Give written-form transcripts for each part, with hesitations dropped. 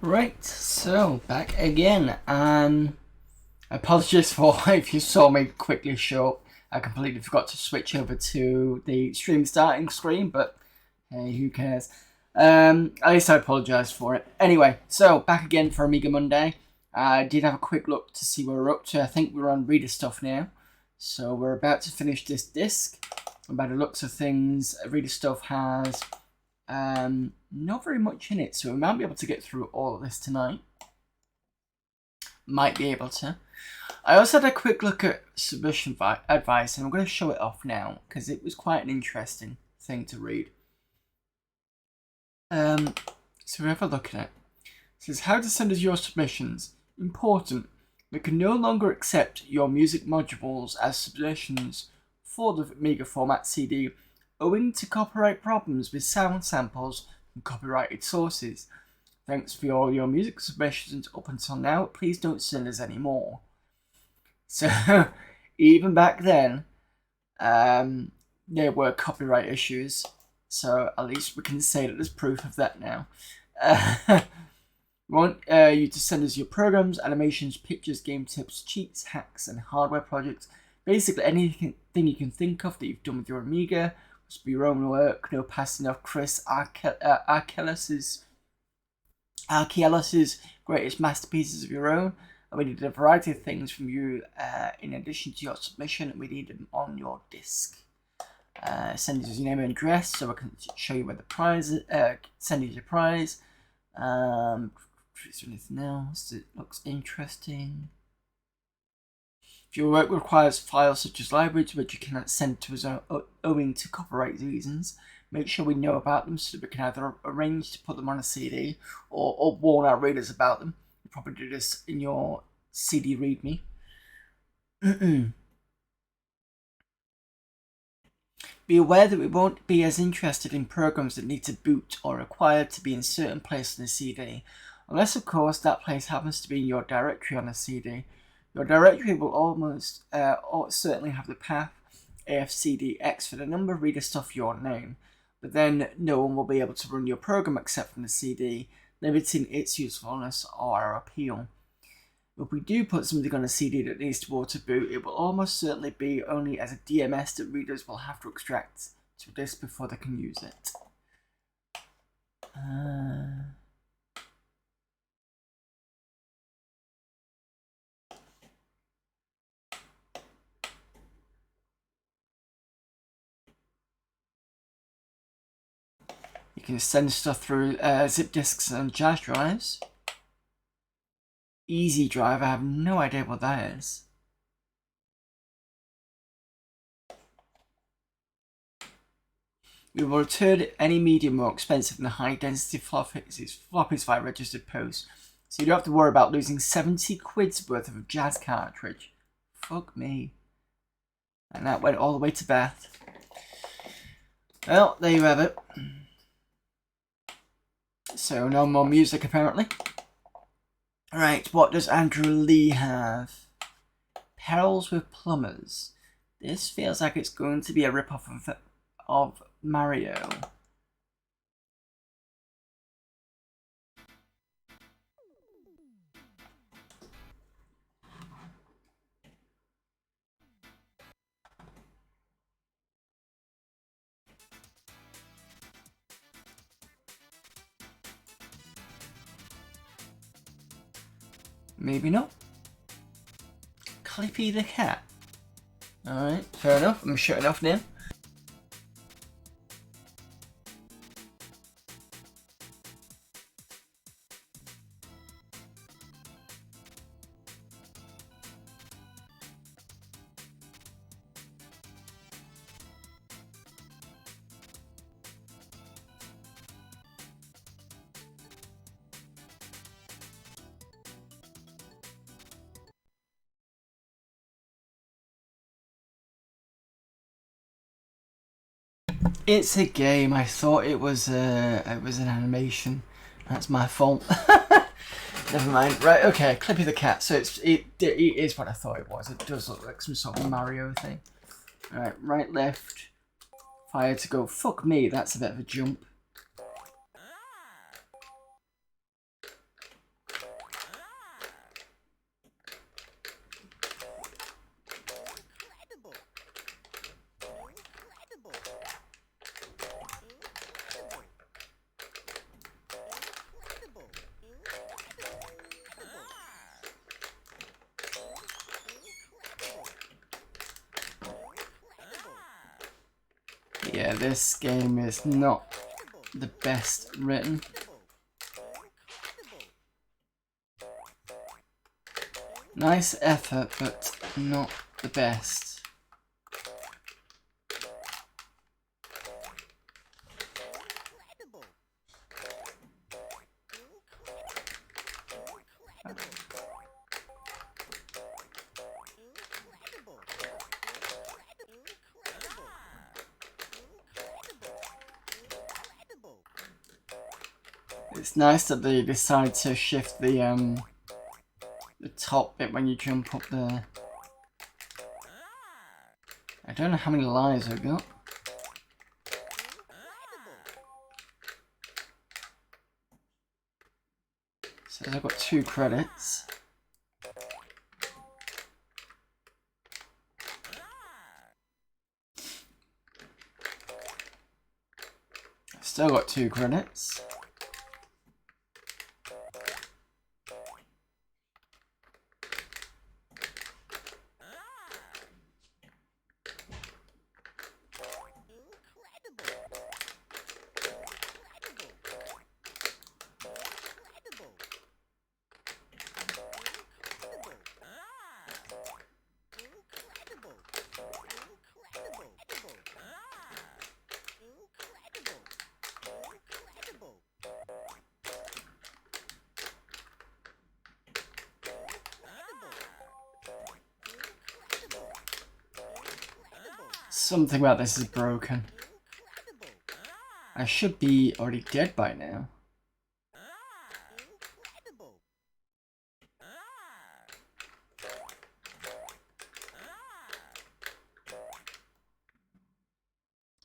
Right, so back again, and apologies for if you saw me quickly show up. I completely forgot to switch over to the stream starting screen, but hey, who cares? At least I apologise for it. Anyway, so back again for Amiga Monday. I did have a quick look to see where we're up to. I think we're on reader stuff now, so we're about to finish this disc. And by the looks of things, reader stuff has not very much in it, so we might be able to get through all of this tonight. Might be able to. I also had a quick look at submission advice, and I'm going to show it off now because it was quite an interesting thing to read. So we have a look at it. It says, how to send us your submissions. Important. We can no longer accept your music modules as submissions for the Amiga Format CD owing to copyright problems with sound samples from copyrighted sources. Thanks for all your music submissions up until now. Please don't send us any more. So, even back then, there were copyright issues. So, at least we can say that there's proof of that now. We want you to send us your programs, animations, pictures, game tips, cheats, hacks, and hardware projects. Basically, anything you can think of that you've done with your Amiga. Must be your own work, no passing off Chris Arkellis's greatest masterpieces of your own. And we needed a variety of things from you in addition to your submission. We need them on your disc. Send us your name and address so I can show you where the prize is. Send you your prize. Is there anything else that looks interesting? If your work requires files such as libraries which you cannot send to us owing to copyright reasons, make sure we know about them so that we can either arrange to put them on a CD or warn our readers about them. You probably do this in your CD README. Be aware that we won't be as interested in programs that need to boot or require to be in certain place on the CD, unless of course that place happens to be in your directory on the CD. Your directory will almost certainly have the path AFCDX for the number, reader stuff, your name, but then no one will be able to run your program except from the CD, limiting its usefulness or appeal. If we do put something on a CD that needs to auto boot, it will almost certainly be only as a DMS that readers will have to extract to disk before they can use it. You can send stuff through zip disks and jazz drives. Easy Drive, I have no idea what that is. We will return any medium more expensive than high density floppies via registered post. So you don't have to worry about losing 70 quid's worth of a jazz cartridge. Fuck me. And that went all the way to Bath. Well, there you have it. So no more music apparently. Right, what does Andrew Lee have? Perils with Plumbers. This feels like it's going to be a rip-off of Mario. Maybe not. Clippy the Cat. Alright, fair enough. I'm shutting off now. It's a game. I thought it was an animation. That's my fault. Never mind. Right. Okay. Clippy the Cat. So it is what I thought it was. It does look like some sort of Mario thing. All right. Right. Left. Fire to go. Fuck me. That's a bit of a jump. Yeah, this game is not the best written. Nice effort, but not the best. It's nice that they decide to shift the top bit when you jump up there. I don't know how many lives I've got. Says I've got 2 credits. Still got 2 credits. Something about this is broken. I should be already dead by now.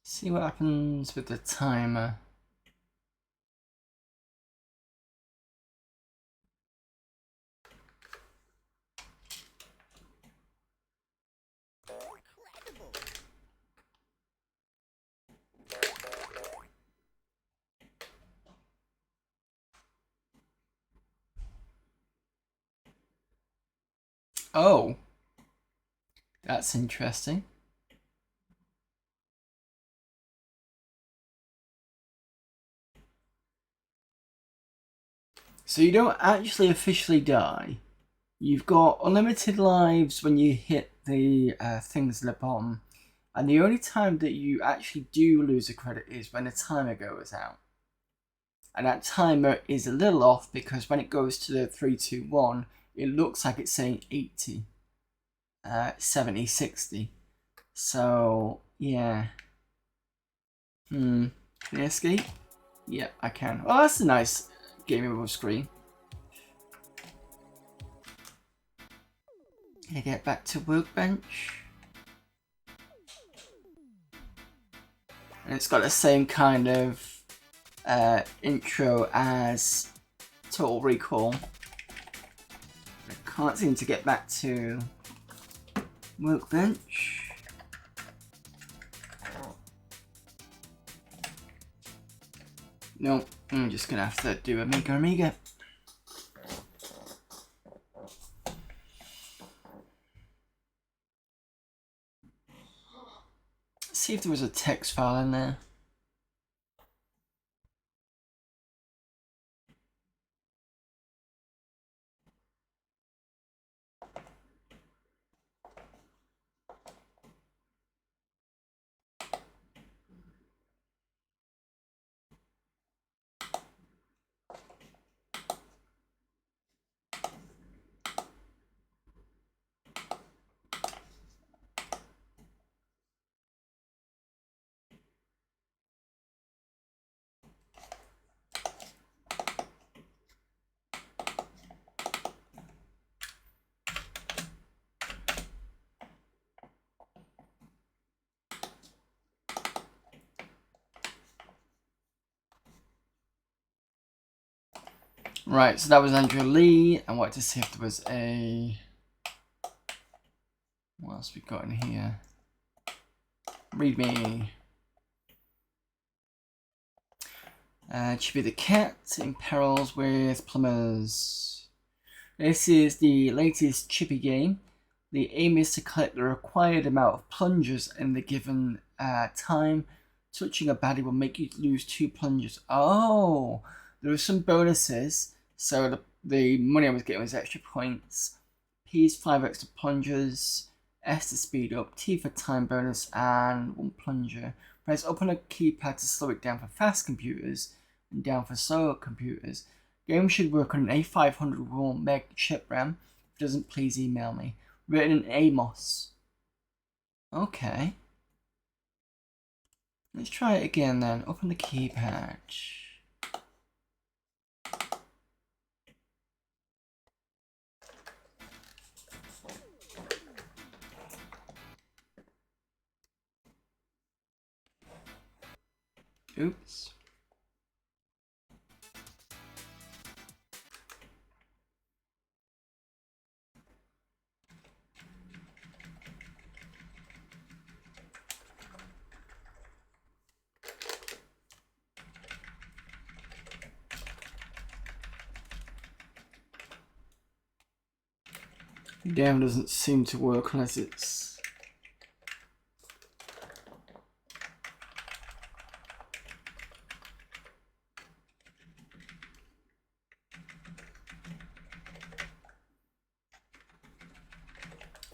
See what happens with the timer. Oh, that's interesting. So you don't actually officially die. You've got unlimited lives when you hit the things at the bottom. And the only time that you actually do lose a credit is when the timer goes out. And that timer is a little off because when it goes to the 3, 2, 1, it looks like it's saying 80, 70, 60. So, yeah. Can I escape? Yeah, I can. Well, that's a nice game over screen. Can I get back to Workbench? And it's got the same kind of intro as Total Recall. I can't seem to get back to Workbench. No, I'm just gonna have to do Amiga. See if there was a text file in there. Right, so that was Andrew Lee. I wanted to see if there was a... What else we got in here? Readme. Chippy the Cat in perils with plumbers. This is the latest Chippy game. The aim is to collect the required amount of plungers in the given time Touching a baddie will make you lose 2 plungers. Oh, there are some bonuses. So the money I was getting was extra points. P is 5 extra plungers. S to speed up. T for time bonus and 1 plunger. Press up on a keypad to slow it down for fast computers and down for slower computers. Game should work on an A500 raw meg chip RAM. If it doesn't, please email me. Written in Amos. Okay. Let's try it again then. Open the keypad. Oops. Damn, doesn't seem to work unless it's...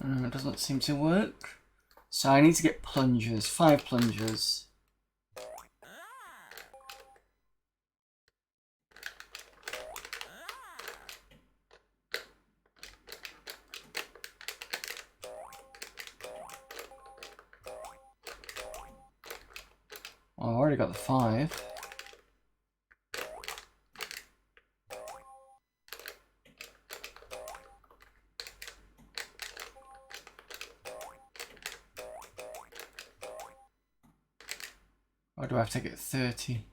it doesn't seem to work. So I need to get plungers, 5 plungers. Oh, I've already got the 5. Or do I have to get 30?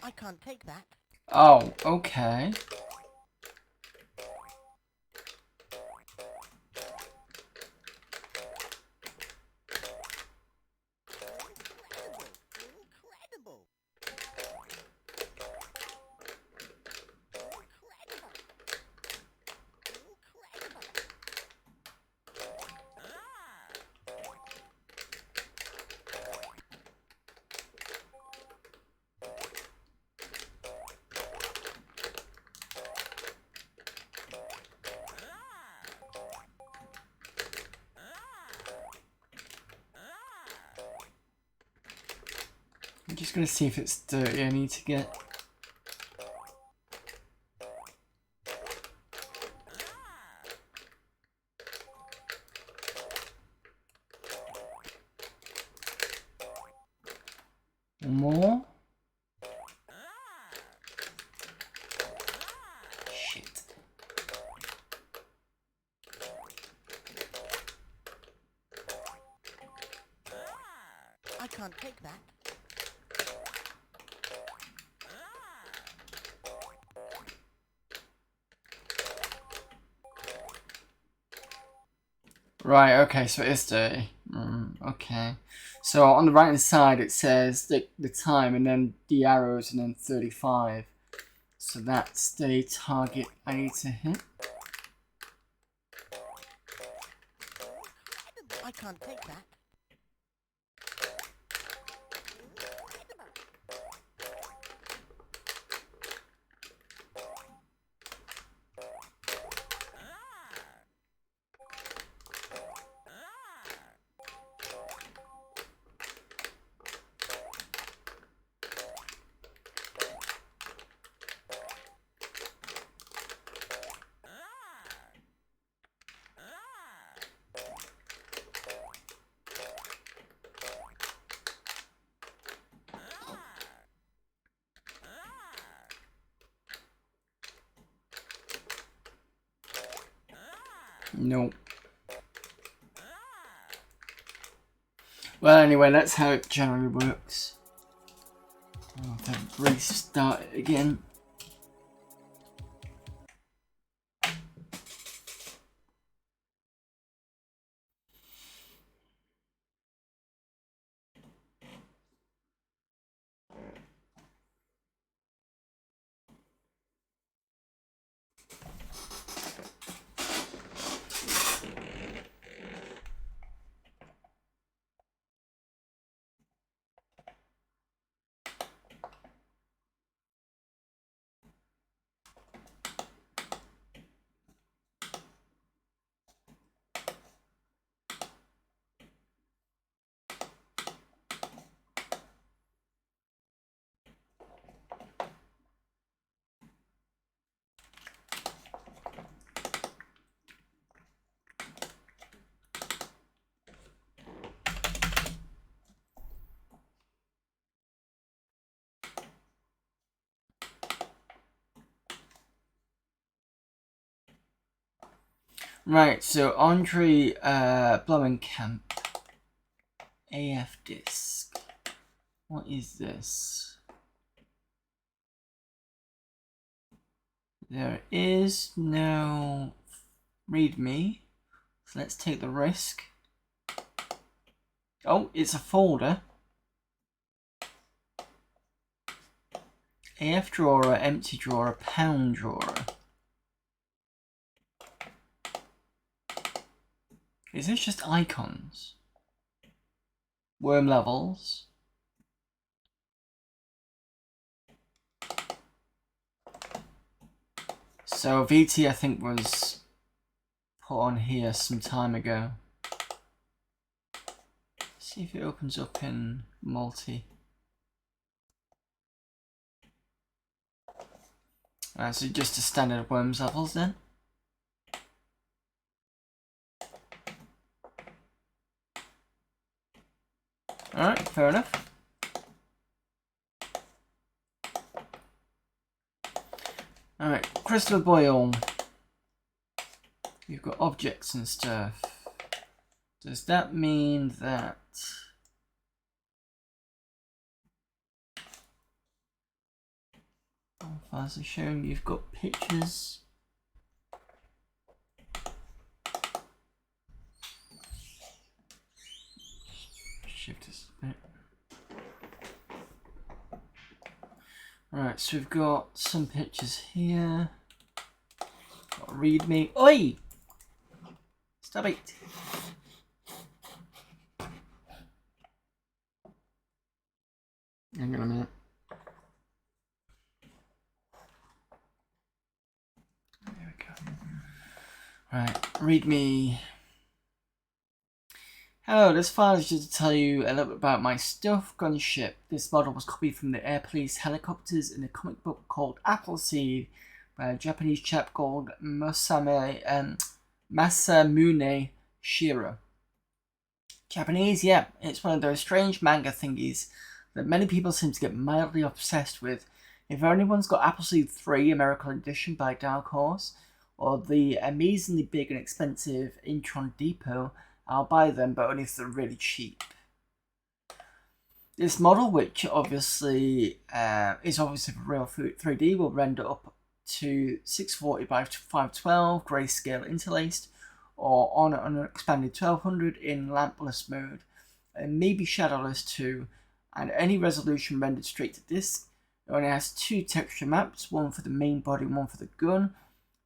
I can't take that. Oh, okay. Incredible. I'm just gonna see if it's dirty. I need to get... more? Shit. I can't take that. Right, okay, so it is dirty. Okay. So on the right hand side it says the time and then the arrows and then 35. So that's the target I need to hit. I can't take that. Nope. Well, anyway, that's how it generally works. I'll have to restart it again. Right, so Andre Blomenkamp, AF disk. What is this? There is no README, so let's take the risk. Oh, it's a folder. AF drawer, empty drawer, pound drawer. Is this just icons? Worm levels. So VT I think was put on here some time ago. See if it opens up in multi. So just a standard worms levels then. Alright, fair enough. Alright, crystal boil. You've got objects and stuff. Does that mean that files are showing you've got pictures? Shift this a bit. Right, so we've got some pictures here. Got README. Oi! Stop it! Hang on a minute. There we go. Right, README. Hello, this file is just to tell you a little bit about my stuff gunship. This model was copied from the Air Police helicopters in a comic book called Appleseed by a Japanese chap called Masamune Shiro. Japanese, yeah, it's one of those strange manga thingies that many people seem to get mildly obsessed with. If anyone's got Appleseed 3 American Edition by Dark Horse, or the amazingly big and expensive Intron Depot, I'll buy them, but only if they're really cheap. This model, which obviously is obviously for real 3D, will render up to 640 by 512 grayscale interlaced, or on an expanded 1200 in lampless mode, and maybe shadowless too, and any resolution rendered straight to disk. It only has two texture maps, one for the main body and one for the gun.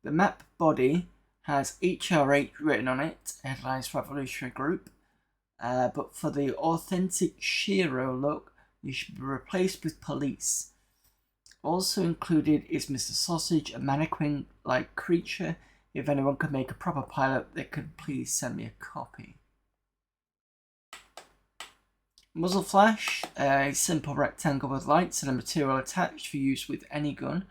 The map body has HRH written on it, Headlines Revolutionary Group, but for the authentic Shiro look, you should be replaced with police. Also included is Mr. Sausage, a mannequin-like creature. If anyone could make a proper pilot, they could please send me a copy. Muzzle flash, a simple rectangle with lights and a material attached for use with any gun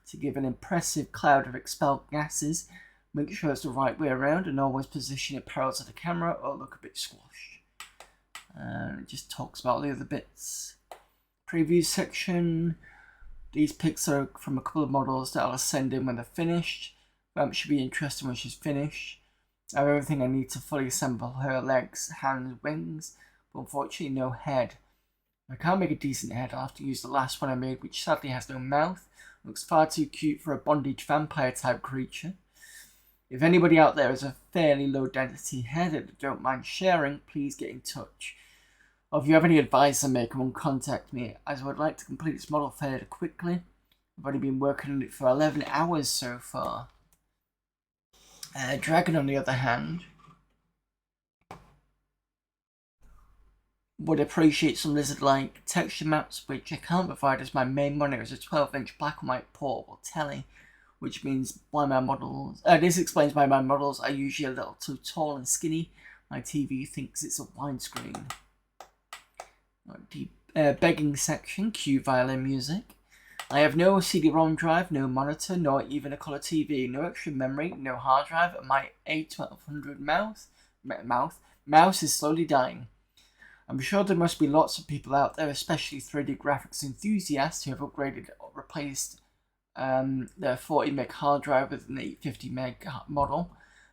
to give an impressive cloud of expelled gases. Make sure it's the right way around and always position it parallel to the camera or look a bit squashed. It just talks about the other bits. Preview section. These pics are from a couple of models that I'll send in when they're finished. Ramp should be interesting when she's finished. I have everything I need to fully assemble her legs, hands, wings, but unfortunately no head. If I can't make a decent head, I'll have to use the last one I made, which sadly has no mouth. Looks far too cute for a bondage vampire type creature. If anybody out there has a fairly low density head that don't mind sharing, please get in touch. Or if you have any advice on making one, contact me, as I would like to complete this model fairly quickly. I've only been working on it for 11 hours so far. Dragon, on the other hand, would appreciate some lizard-like texture maps, which I can't provide as my main monitor is a 12-inch black and white portable telly, which means why my models. This explains why my models are usually a little too tall and skinny. My TV thinks it's a widescreen. Begging section, cue violin music. I have no CD-ROM drive, no monitor, nor even a colour TV, no extra memory, no hard drive, and my A1200 mouse is slowly dying. I'm sure there must be lots of people out there, especially 3D graphics enthusiasts, who have upgraded or replaced their 40 meg hard drive with an 850 meg model,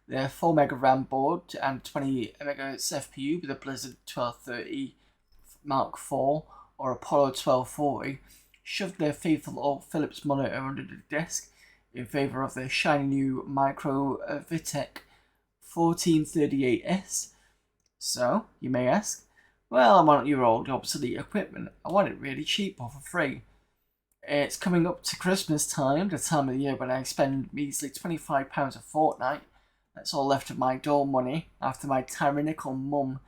their 4 meg RAM board and 20 MHz FPU with a Blizzard 1230 Mark IV or Apollo 1240, shoved their faithful old Philips monitor under the desk in favour of their shiny new Micro Vitek 1438S. So, you may ask, well, I want your old obsolete equipment. I want it really cheap or for free. It's coming up to Christmas time, the time of the year when I spend measly £25 a fortnight. That's all left of my dole money after my tyrannical mum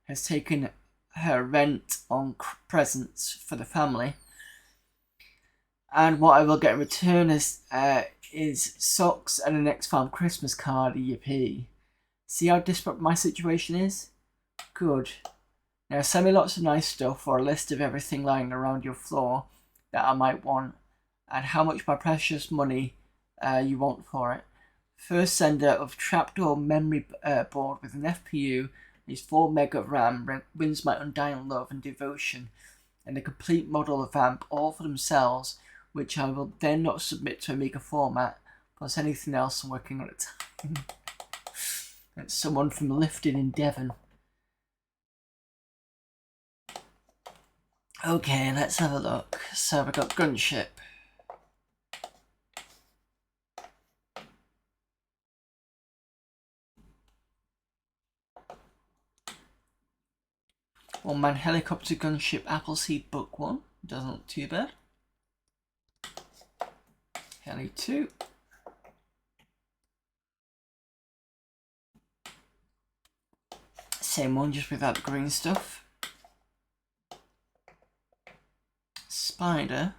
has taken her rent on presents for the family. And what I will get in return is socks and an X-Farm Christmas card, yippee. See how desperate my situation is? Good. Now send me lots of nice stuff or a list of everything lying around your floor that I might want and how much my precious money you want for it. First sender of trapdoor memory board with an FPU is 4 meg of RAM wins my undying love and devotion, and a complete model of amp all for themselves, which I will then not submit to Amiga Format, plus anything else I'm working on at the time. That's someone from Lifton in Devon. Okay, let's have a look. So we've got Gunship. One Man Helicopter Gunship Appleseed Book 1. Doesn't look too bad. Heli 2. Same one, just without the green stuff. Spider.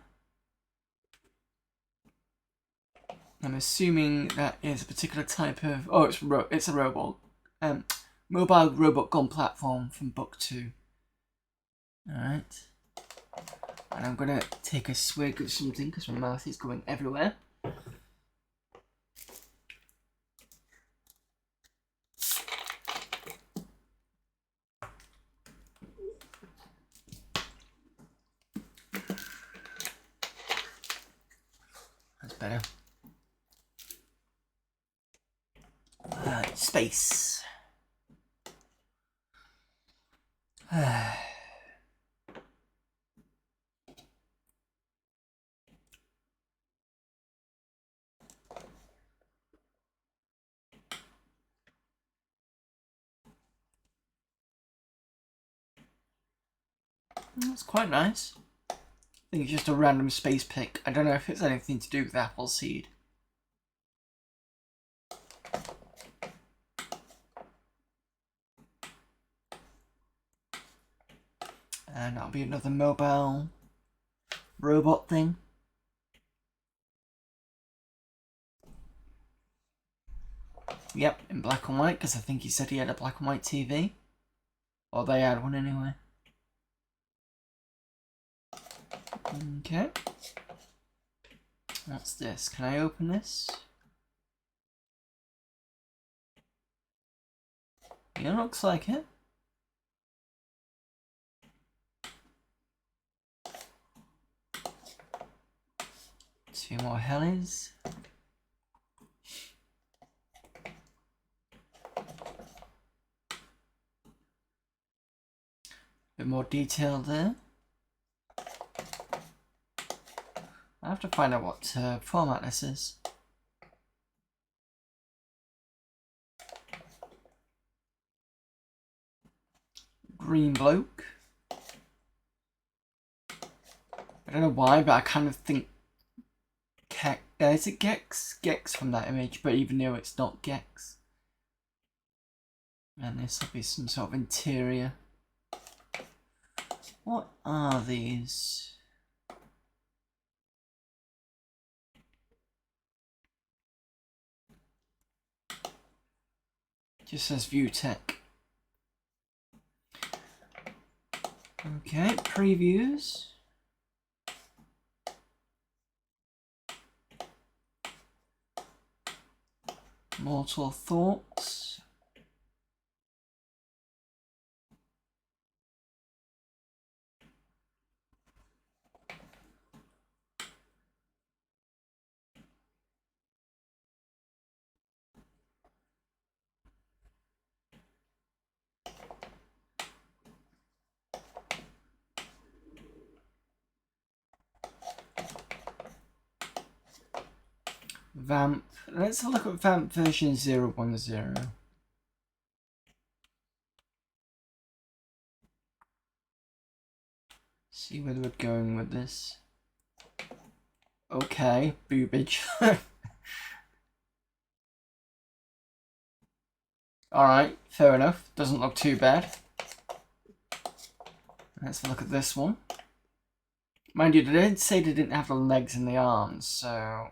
I'm assuming that is a particular type of... Oh, it's a robot. Mobile robot gun platform from Book 2. Alright. And I'm going to take a swig of something because my mouth is going everywhere. That's better. Space. That's quite nice. I think it's just a random space pick. I don't know if it's anything to do with Appleseed. And that'll be another mobile robot thing. Yep, in black and white, because I think he said he had a black and white TV. Or they had one anyway. Okay. What's this? Can I open this? Yeah, looks like it. Two more helis. bit more detail there. I have to find out what format this is. Green bloke. I don't know why, but I kind of think is it Gex? Gex from that image, but even though it's not Gex. And this will be some sort of interior. What are these? Just says View Tech. Okay, previews. Mortal Thoughts. Vamp. Let's have a look at Vamp version 010. See where we're going with this. Okay, boobage. Alright, fair enough. Doesn't look too bad. Let's have a look at this one. Mind you, they didn't say they didn't have the legs and the arms, so...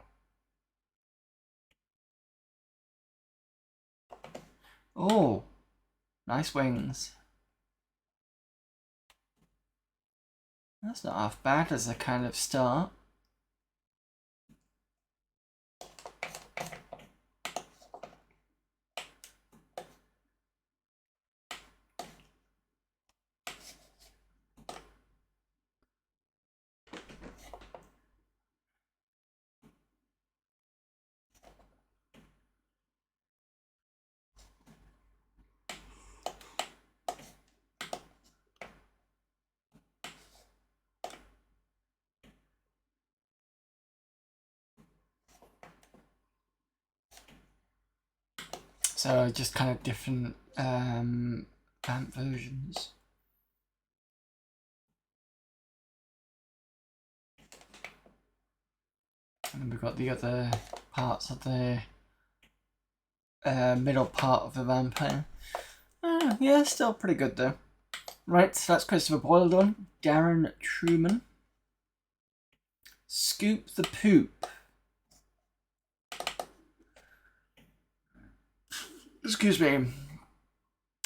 Oh, nice wings. That's not half bad as a kind of start. So just kind of different Vamp versions. And then we've got the other parts of the middle part of the vampire. Yeah, still pretty good though. Right, so that's Christopher Boyle done. Darren Truman. Scoop the Poop. Excuse me.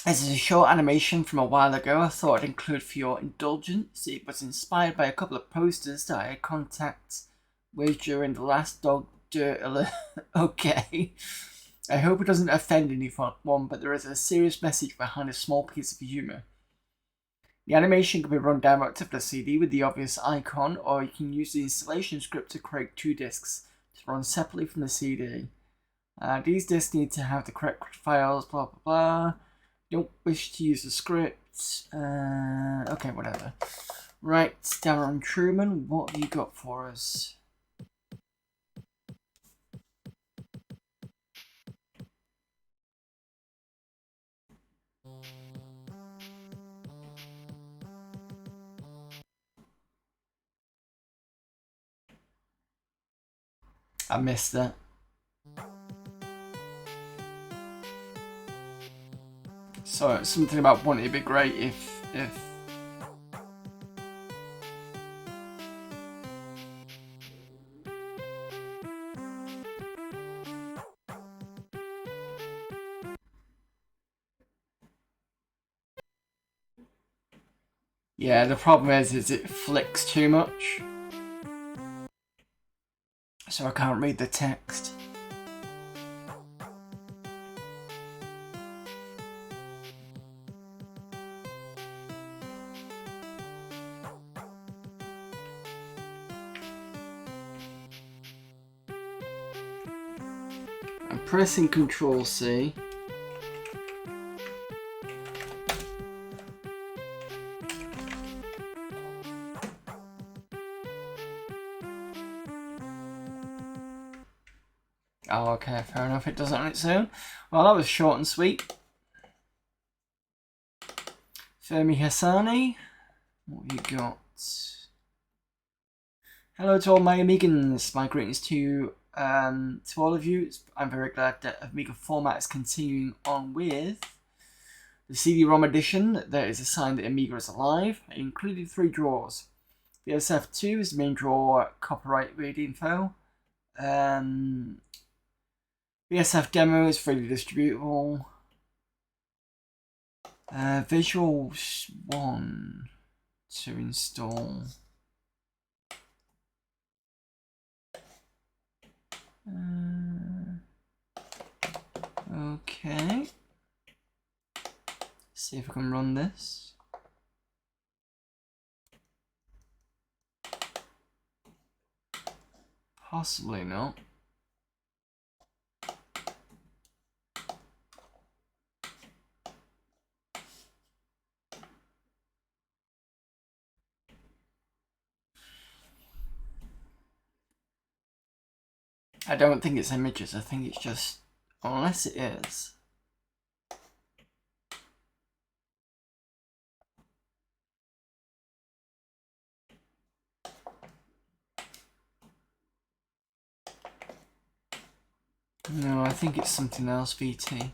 This is a short animation from a while ago I thought I'd include for your indulgence. It was inspired by a couple of posters that I had contact with during the last Dog Dirt alert. Okay. I hope it doesn't offend anyone, but there is a serious message behind a small piece of humour. The animation can be run directly to the CD with the obvious icon, or you can use the installation script to create 2 discs to run separately from the CD. These discs need to have the correct files, blah blah blah. Don't wish to use the script. Okay, whatever. Right, Darren Truman, what have you got for us? I missed that. So it's something about wouldn't it be great if yeah, the problem is it flicks too much. So I can't read the text. I'm pressing Control C. Oh, okay, fair enough. It does it on its own. Well, that was short and sweet. Fermi Hassani, what have you got? Hello to all my Amigans. My greetings to all of you. I'm very glad that Amiga Format is continuing on with the CD-ROM edition. That is a sign that Amiga is alive. I included 3 drawers. The SF2 is the main drawer, copyright read info. BSF demo is freely distributable. Visual 1 to install. Okay. See if I can run this. Possibly not. I don't think it's images, I think it's just, unless it is. No, I think it's something else, VT.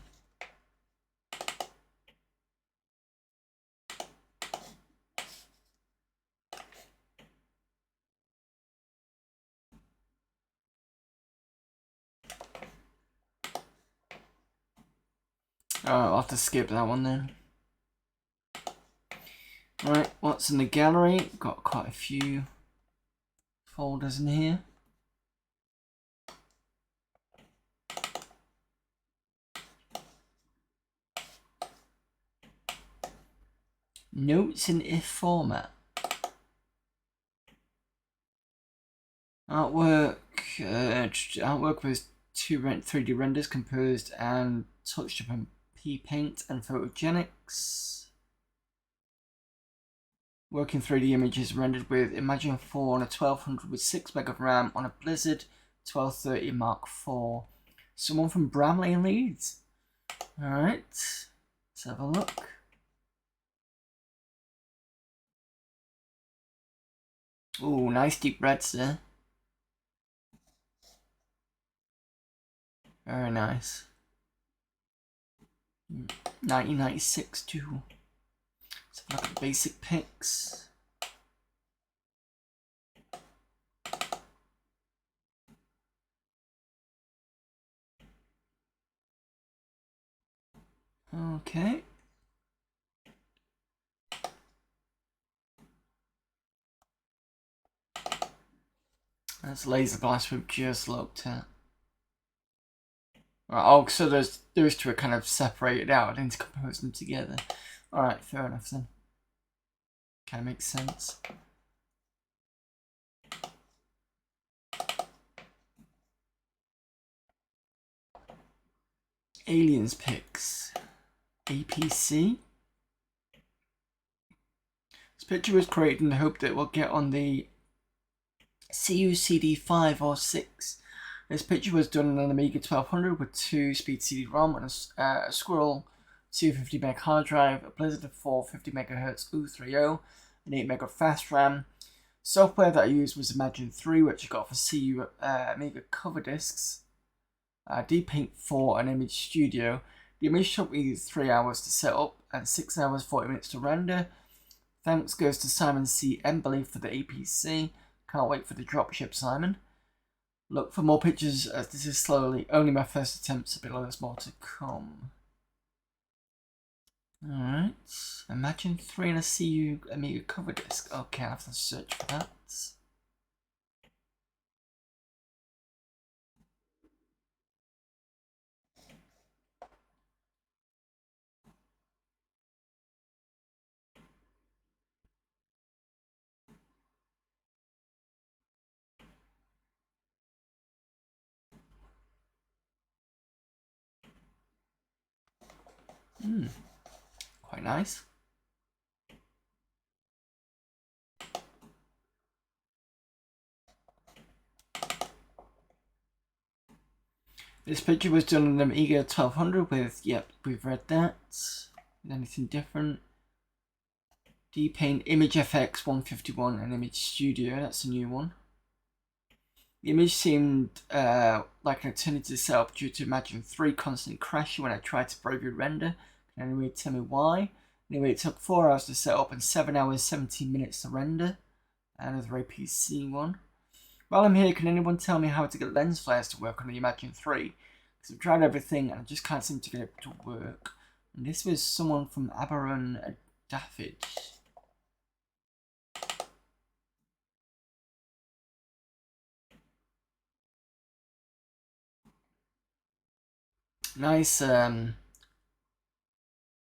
Oh, I'll have to skip that one then. Right, what's in the gallery? Got quite a few folders in here. Notes in if format. Artwork. Artwork with 2 3D renders composed and touched up in P-Paint and Photogenics. Working 3D images rendered with Imagine 4 on a 1200 with 6 meg of RAM on a Blizzard 1230 Mark IV. Someone from Bramley and Leeds. Alright, let's have a look. Ooh, nice deep reds there. Very nice. 1996 too. Let's have a look at the basic pics. Okay. That's laser blast we've just looked at. Right, oh, so those two are kind of separated out. I didn't compose them together. Alright, fair enough then. Kind of makes sense. Aliens pics. APC. This picture was created in the hope that it will get on the CU-CD 5 or 6. This picture was done on an Amiga 1200 with 2-speed CD-ROM and a Squirrel 250 meg hard drive, a Blizzard 450 MHz U30, an 8 meg of fast RAM. Software that I used was Imagine 3, which I got for CU Amiga cover discs, D-Paint 4 and Image Studio. The image took me 3 hours to set up and 6 hours 40 minutes to render. Thanks goes to Simon C. Emberley for the APC. Can't wait for the dropship, Simon. Look for more pictures as this is slowly only my first attempt, so below there's more to come. Alright, Imagine 3 and a CU Amiga cover disc. Okay, I have to search for that. Quite nice. This picture was done on an Amiga 1200 with, yep, we've read that. Anything different? D-Paint Image FX 151 and Image Studio, that's a new one. The image seemed like an alternative setup due to Imagine 3 constantly crashing when I tried to preview render. Can anyone tell me why? Anyway, it took 4 hours to set up and 7 hours 17 minutes to render. Another APC one. While I'm here, can anyone tell me how to get lens flares to work on the Imagine 3? Because I've tried everything and I just can't seem to get it to work. And this was someone from Aberon Daffodil. Nice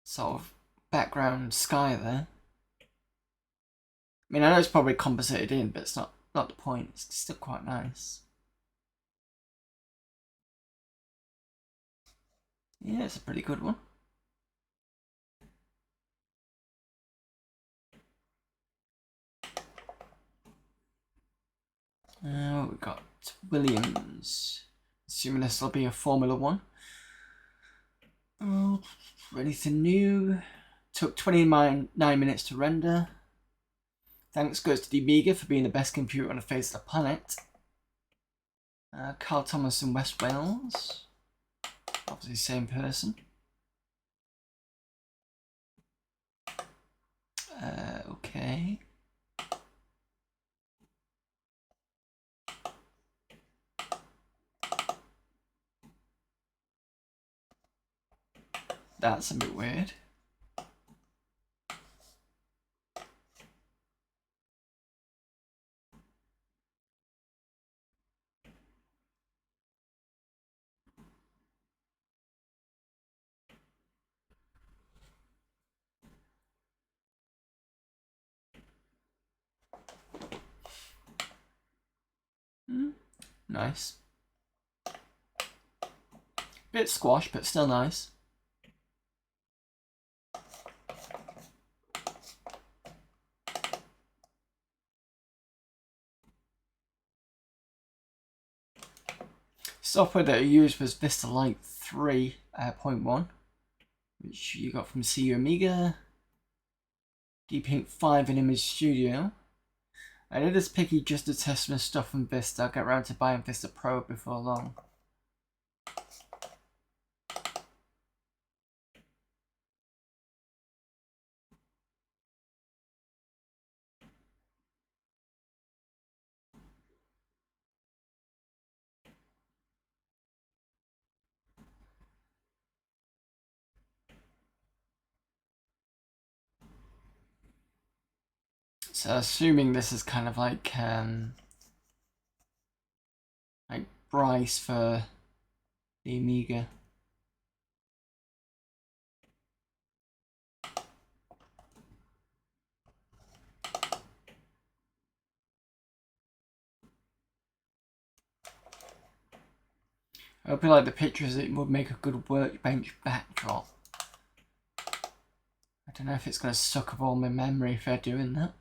sort of background sky there. I mean, I know it's probably composited in, but it's not the point. It's still quite nice. Yeah, it's a pretty good one. We've got Williams. Assuming this will be a Formula 1. Oh, anything new? Took 29 minutes to render. Thanks goes to the Amiga for being the best computer on the face of the planet. Carl Thomas in West Wales. Obviously same person. Okay. That's a bit weird. Nice. Bit squash, but still nice. Software that I used was Vista Lite 3.1, which you got from CU Amiga. D-Paint 5 in Image Studio. I did this picky just to test some stuff from Vista. I'll get around to buying Vista Pro before long. So assuming this is kind of like Bryce for the Amiga. I hope you like the pictures. It would make a good workbench backdrop. I don't know if it's going to suck up all my memory if they're doing that.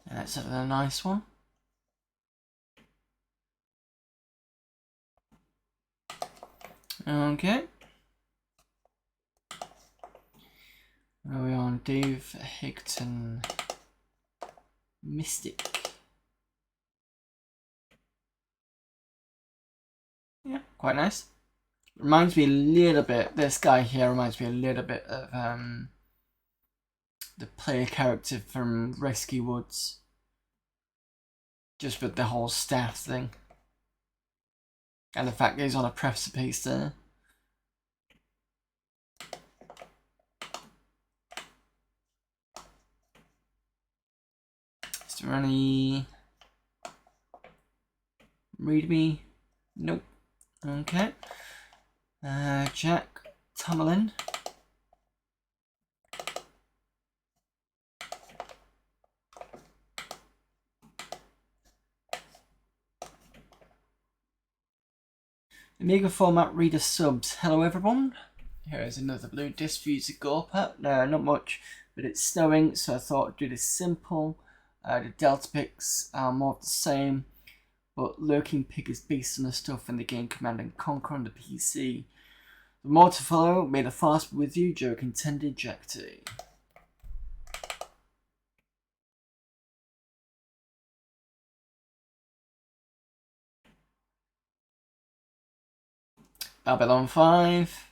That's a nice one. Okay. Where are we on? Dave Higton Mystic. Yeah, quite nice. Reminds me a little bit, this guy here reminds me a little bit of the player character from Rescue Woods. Just with the whole staff thing. And the fact that he's on a precipice there. Is there any readme? Nope. Okay. Jack Tummelin. Amiga Format Reader subs. Hello everyone. Here is another blue disc for you to go up. No, not much, but it's snowing, so I thought I'd do this simple. The Delta picks are more of the same, but Lurking Pig is based on the stuff in the game Command & Conquer on the PC. The more to follow, may the fast be with you, joke intended, Jack T. Babylon 5.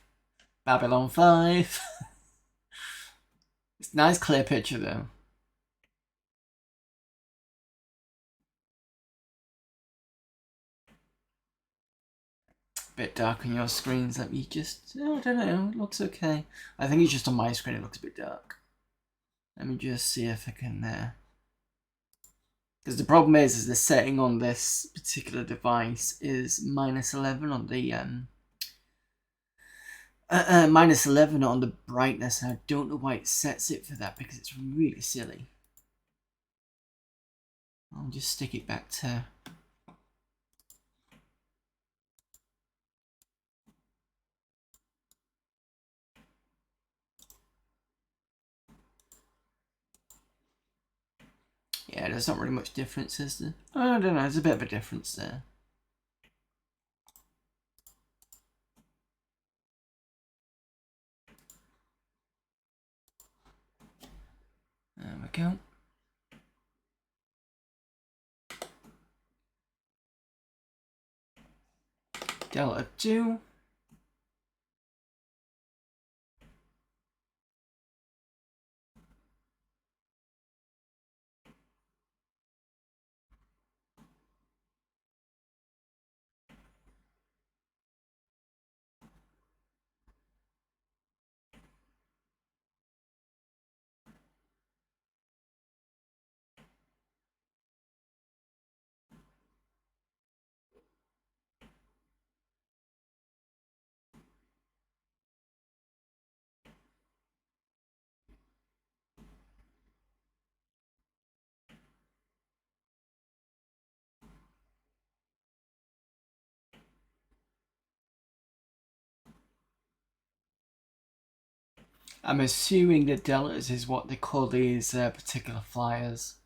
Babylon 5. It's a nice clear picture though. Bit dark on your screens. Let me just, I don't know, it looks okay. I think it's just on my screen it looks a bit dark. Let me just see if I can, because the problem is the setting on this particular device is -11 on the, -11 on the brightness, and I don't know why it sets it for that because it's really silly. I'll just stick it back to, yeah, there's not really much difference, is there? I don't know, there's a bit of a difference there. There we go. Delta 2. I'm assuming the deltas is what they call these particular flyers.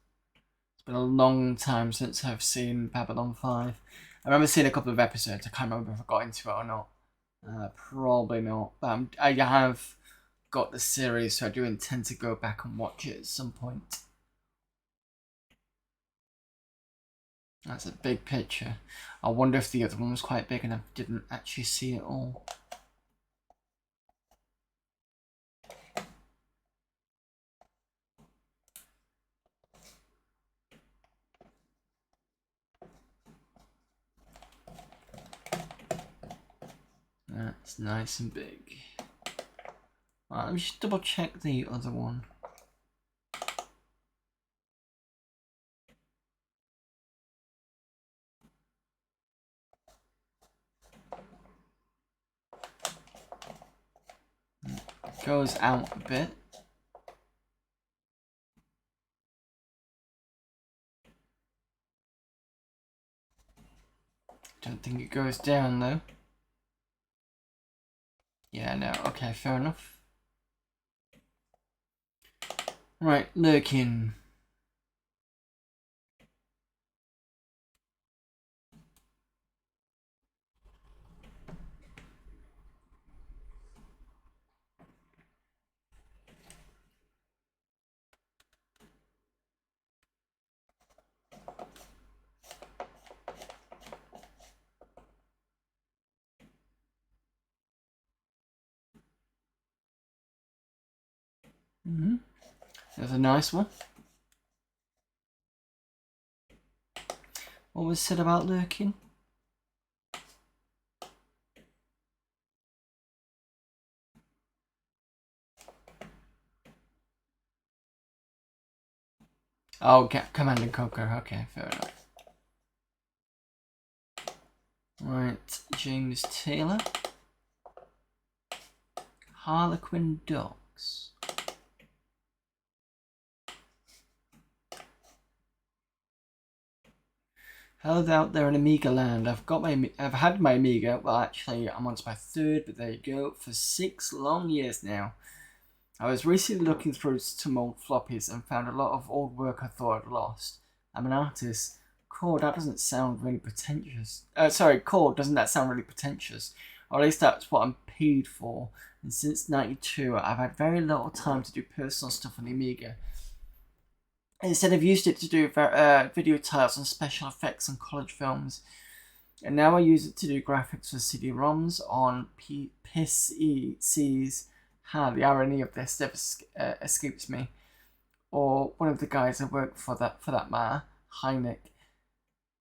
It's been a long time since I've seen Babylon 5. I remember seeing a couple of episodes. I can't remember if I got into it or not. Probably not. But I have got the series, so I do intend to go back and watch it at some point. That's a big picture. I wonder if the other one was quite big and I didn't actually see it all. That's nice and big. Right, let me just double check the other one. Goes out a bit. Don't think it goes down though. Yeah, no, okay, fair enough. Right, Lurkin. There's a nice one. What was said about Lurkin? Oh, Command & Conquer. Okay, fair enough. Right, James Taylor. Harlequin Dogs. Hello out there in Amiga land. I've had my Amiga. Well, actually, I'm on to my third, but there you go. For 6 long years now. I was recently looking through some old floppies and found a lot of old work I thought I'd lost. I'm an artist. Core, that doesn't sound really pretentious. Core, doesn't that sound really pretentious? Or at least that's what I'm paid for. And since '92, I've had very little time to do personal stuff on the Amiga. Instead, I've used it to do video tiles and special effects on college films. And now I use it to do graphics for CD-ROMs on PCs. The irony of this never escapes me. Or one of the guys I work for that matter, Heineck.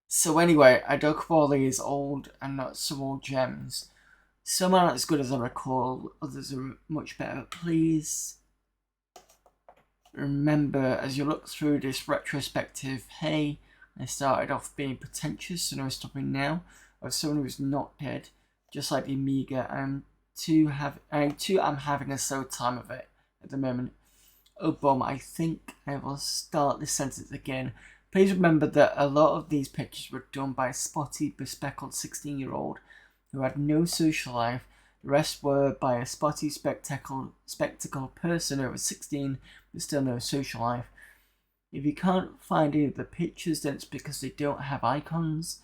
So anyway, I dug up all these old and not so old gems. Some aren't as good as I recall, others are much better. Please remember as you look through this retrospective, hey, I started off being pretentious and no stopping now, of someone who's not dead, just like the Amiga. I too am having a slow time of it at the moment. Oh bomb, I think I will start this sentence again. Please remember that a lot of these pictures were done by a spotty, bespectacled 16-year-old who had no social life. The rest were by a spotty, spectacled person over 16 with still no social life. If you can't find any of the pictures, then it's because they don't have icons.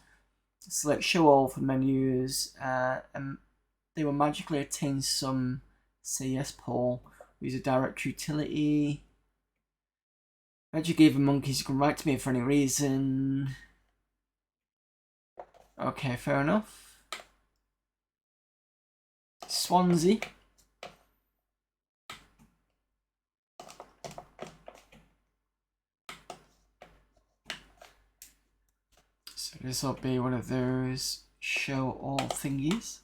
Select show all from menus, and they will magically attain some. Say yes, Paul. Use a direct utility. Educated monkeys, you can write to me for any reason. Okay, fair enough. Swansea. So this will be one of those show all thingies.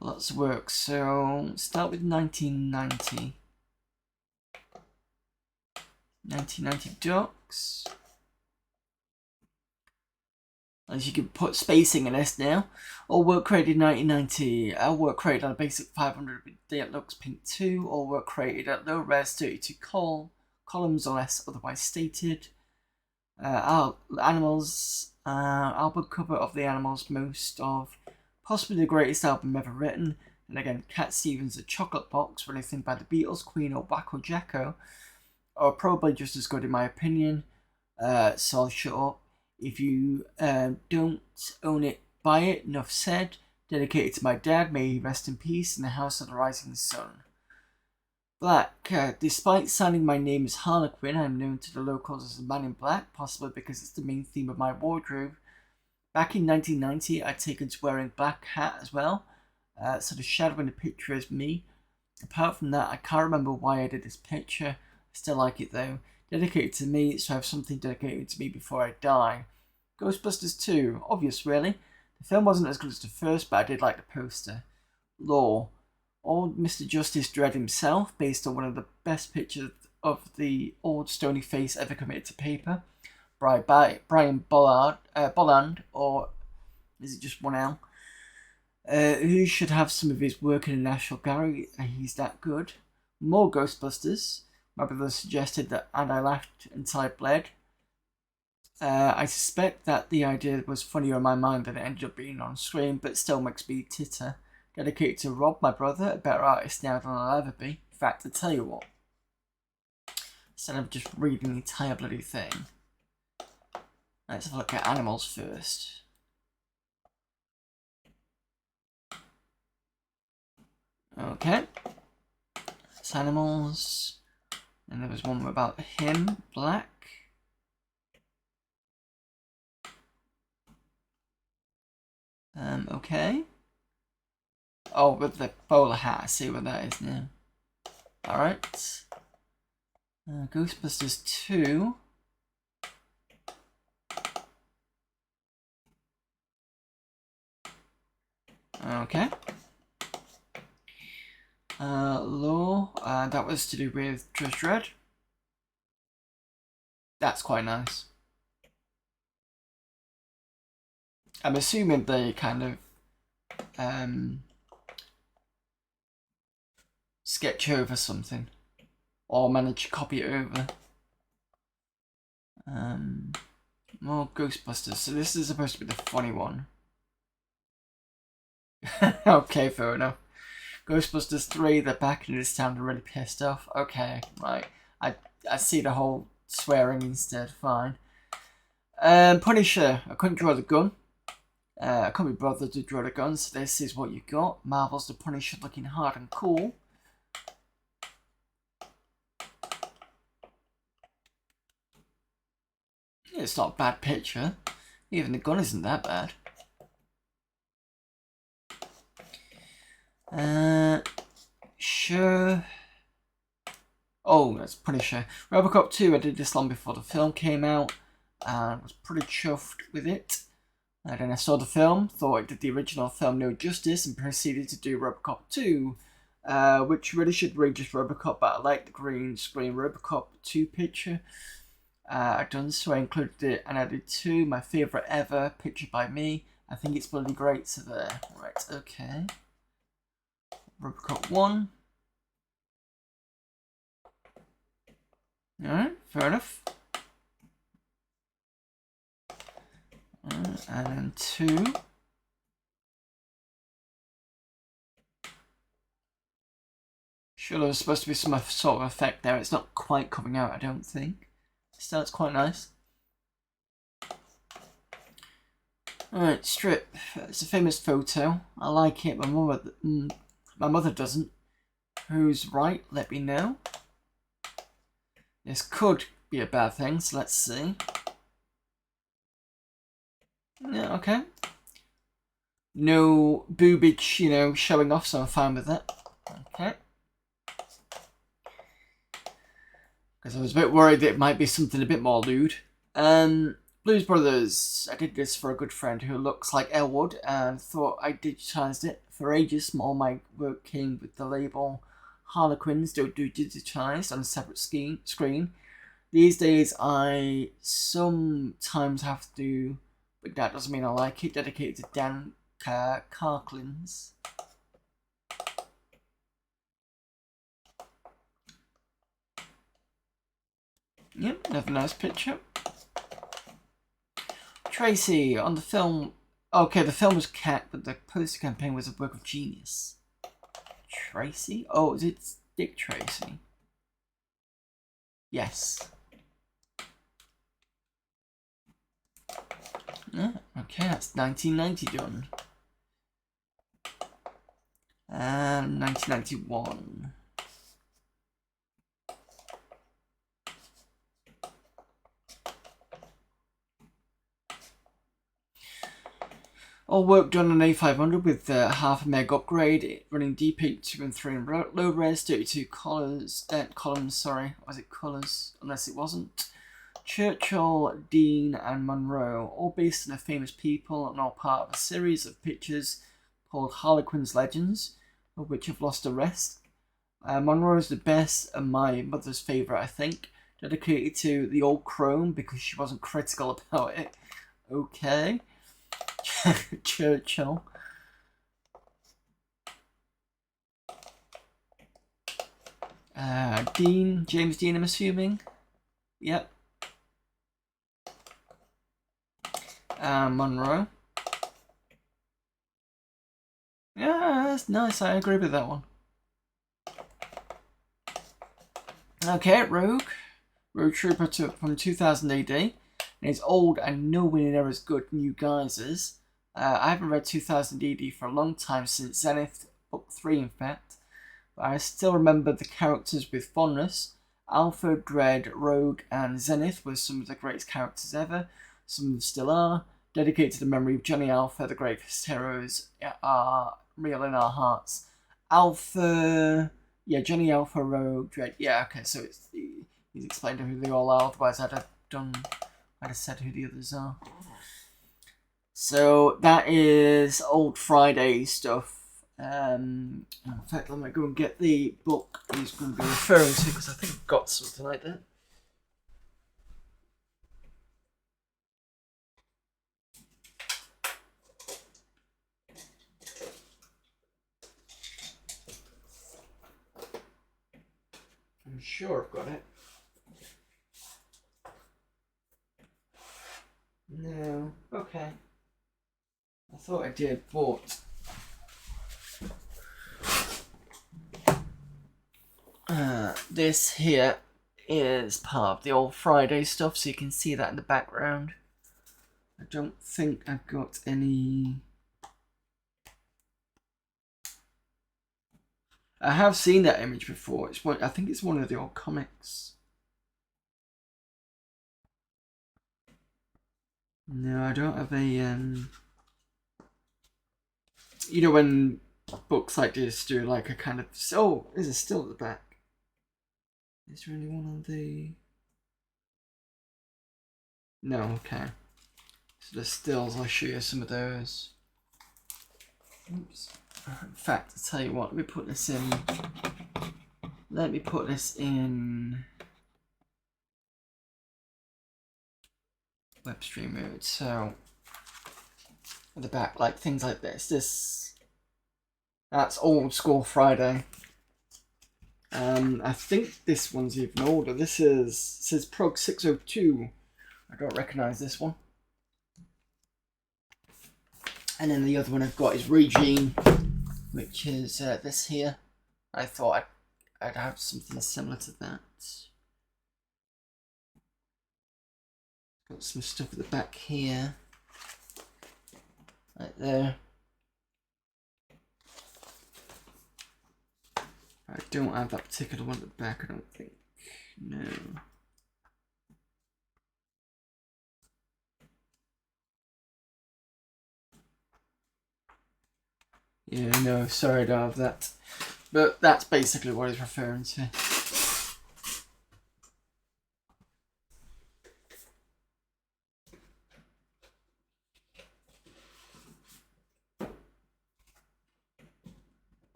Lots of work. So start with 1990. 1990 docs. As you can put spacing in this now. All work created 1990. All work created on a basic 500 Lux Pink 2. All work created at low res 32 columns or less otherwise stated. Animals. Album cover of the Animals, most of possibly the greatest album ever written. And again, Cat Stevens' A Chocolate Box, or anything by the Beatles, Queen, or Wacko Jacko, are probably just as good in my opinion. So I'll shut up. If you don't own it, buy it. Enough said. Dedicated to my dad, may he rest in peace in the house of the rising sun. Black. Despite signing my name as Harlequin, I'm known to the locals as the Man in Black, possibly because it's the main theme of my wardrobe. Back in 1990, I'd taken to wearing black hat as well, so the shadow in the picture is me. Apart from that, I can't remember why I did this picture. I still like it though. Dedicated to me, so I have something dedicated to me before I die. Ghostbusters 2, obvious really. The film wasn't as good as the first, but I did like the poster. Lore. Old Mr. Justice Dredd himself, based on one of the best pictures of the old stony face ever committed to paper. Brian Bolland, or is it just one L? Who should have some of his work in a National Gallery? He's that good. More Ghostbusters. My brother suggested that, and I laughed until I bled. I suspect that the idea was funnier in my mind than it ended up being on screen, but still makes me titter. Dedicated to Rob, my brother, a better artist now than I'll ever be. In fact, to tell you what, instead of just reading the entire bloody thing, let's have a look at animals first. Okay. It's animals. And there was one about him, Black. Okay. Oh, with the bowler hat, I see what that is now. Alright. Ghostbusters 2. Okay. Lore, that was to do with Judge Dredd. That's quite nice. I'm assuming they kind of sketch over something or manage to copy it over. More Ghostbusters. So this is supposed to be the funny one. Okay, fair enough. Ghostbusters 3, they're back in this town, they're really pissed off. Okay, right. I see the whole swearing instead, fine. Punisher, I couldn't draw the gun. I couldn't be bothered to draw the gun, so this is what you got. Marvel's the Punisher looking hard and cool. It's not a bad picture. Even the gun isn't that bad. Sure. Oh, that's Punisher. Robocop 2, I did this long before the film came out, and was pretty chuffed with it. And then I saw the film, thought it did the original film no justice, and proceeded to do Robocop 2, which really should read just Robocop, but I like the green screen Robocop 2 picture. I've done so, I included it and added 2, my favourite ever, picture by me. I think it's bloody great, so there. Right, okay. Robocop 1. Alright, fair enough. And then 2. Sure, there's supposed to be some sort of effect there. It's not quite coming out, I don't think. Still, it's quite nice. Alright, strip. It's a famous photo. I like it. My mother doesn't. Who's right? Let me know. This could be a bad thing, so let's see. Yeah, okay. No boobage, you know, showing off, so I'm fine with that. Okay. Because I was a bit worried that it might be something a bit more lewd. Blues Brothers. I did this for a good friend who looks like Elwood and thought I digitized it. For ages, all my work came with the label Harlequins don't do digitized on a separate screen. These days, I sometimes have to, but that doesn't mean I like it. Dedicated to Dan Carklins. Yep, another nice picture. Tracy, on the film... Okay, the film was cat, but the poster campaign was a work of genius. Tracy? Oh, is it Dick Tracy? Yes. Yeah, okay, that's 1990 done. And 1991. All work done on A500 with half a meg upgrade, running DP2 and 3 in low res, 32 columns, sorry, was it colours? Unless it wasn't. Churchill, Dean and Monroe, all based on a famous people and all part of a series of pictures called Harlequin's Legends, of which I've lost the rest. Monroe is the best and my mother's favourite, I think, dedicated to the old Chrome because she wasn't critical about it. Okay. Churchill. Dean, James Dean, I'm assuming. Yep. Monroe. Yeah, that's nice. I agree with that one. Okay, Rogue Trooper from 2000 AD. And it's old and nowhere near as good new guises. I haven't read 2000 AD for a long time, since Zenith, book 3 in fact. But I still remember the characters with fondness. Alpha, Dread, Rogue, and Zenith were some of the greatest characters ever. Some of them still are. Dedicated to the memory of Johnny Alpha, the greatest heroes are real in our hearts. Alpha... Yeah, Johnny Alpha, Rogue, Dread. Yeah, okay, so he's explained who they all are, otherwise I'd have said who the others are. So that is Old Friday stuff. In fact, I might go and get the book he's going to be referring to, because I think I've got something like that. I'm sure I've got it. No. Okay. I thought I did, but this here is part of the old Friday stuff, so you can see that in the background. I don't think I've got any. I have seen that image before. It's one. I think it's one of the old comics. No, I don't have a. You know when books like this do like a kind of. Oh, is it still at the back? Is there anyone on the? No. Okay. So the stills. I'll show you some of those. Oops. In fact, I'll tell you what. Let me put this in. Let me put this in web stream mode. So at the back, like things like this. That's old school Friday. I think this one's even older. This says Prog 602. I don't recognise this one. And then the other one I've got is Regine, which is this here. I thought I'd have something similar to that. Got some stuff at the back here. Right there. I don't have that particular one at the back, I don't think. No. Yeah, no, sorry, I don't have that. But that's basically what he's referring to.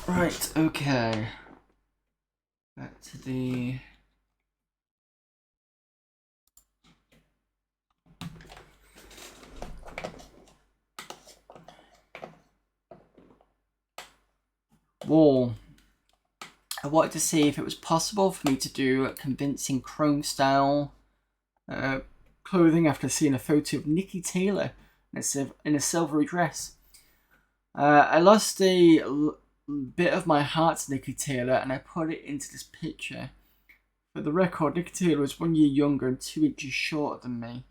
Right, okay. Back to the... wall. I wanted to see if it was possible for me to do a convincing Chrome style clothing after seeing a photo of Nikki Taylor in a silvery dress. I lost a bit of my heart to Nikki Taylor and I put it into this picture. For the record, Nikki Taylor was 1 year younger and 2 inches shorter than me.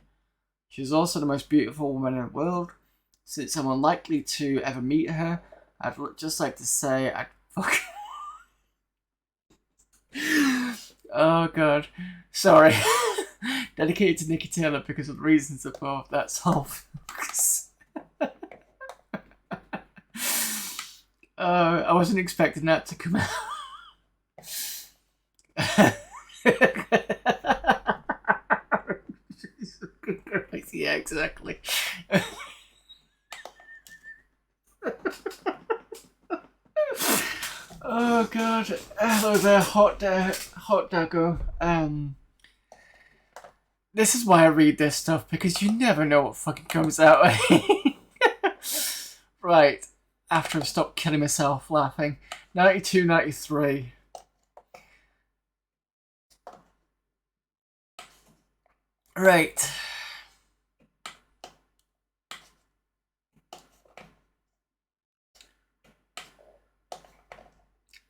She is also the most beautiful woman in the world. Since I'm unlikely to ever meet her, I'd just like to say I'd fuck. Oh god. Sorry. Dedicated to Nikki Taylor because of the reasons above. That's all. I wasn't expecting that to come out. Yeah, exactly. Oh god. Hello there, hot doggo. This is why I read this stuff, because you never know what fucking comes out. Right. After I've stopped killing myself laughing. 92, 93. Right.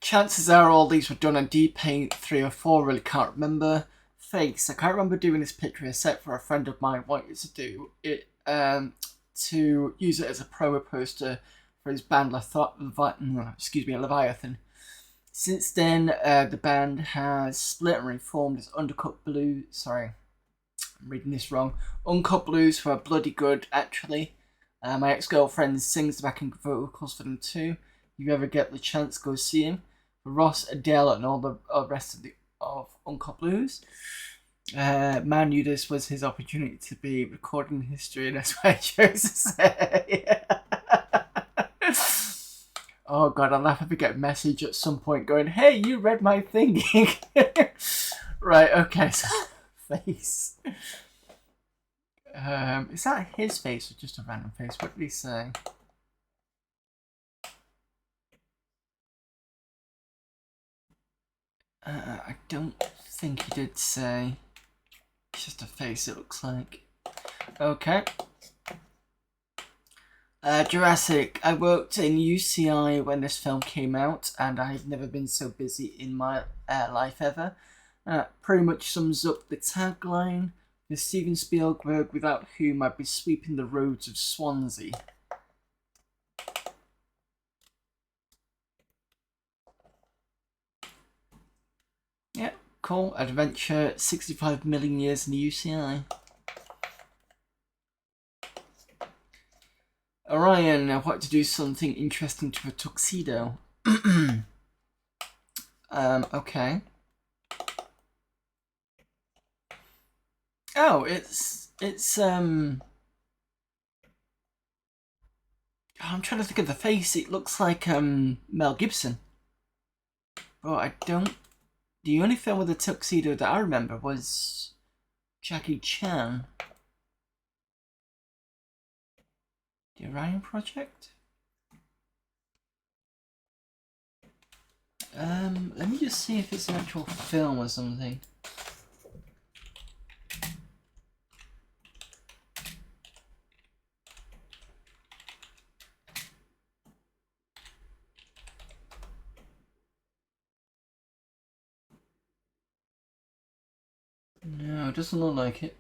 Chances are all these were done on D-Paint 3 or 4, really can't remember. Face, I can't remember doing this picture except for a friend of mine wanted to do it, to use it as a promo poster for his band Leviathan. Since then, the band has split and reformed as Undercut Blues. Sorry, I'm reading this wrong. Uncut Blues, who are bloody good, actually. My ex-girlfriend sings the backing vocals for them too. If you ever get the chance, go see him. Ross, Adele, and all the rest of Uncut Blues. Man knew this was his opportunity to be recording history, and that's what I chose to say. Oh god, I'll laugh if I get a message at some point going, "Hey, you read my thinking." Right, okay, so face. Is that his face or just a random face? What did he say? I don't think he did say. It's just a face, it looks like. Okay. Jurassic. I worked in UCI when this film came out, and I've never been so busy in my life ever. Pretty much sums up the tagline: "The Steven Spielberg without whom I'd be sweeping the roads of Swansea." Yeah, cool. Adventure, 65 million years in the UCI. Orion, I want to do something interesting to a tuxedo. Okay. Oh, I'm trying to think of the face. It looks like Mel Gibson. But I don't. The only film with a tuxedo that I remember was Jackie Chan. The Orion Project? Let me just see if it's an actual film or something. No, it doesn't look like it.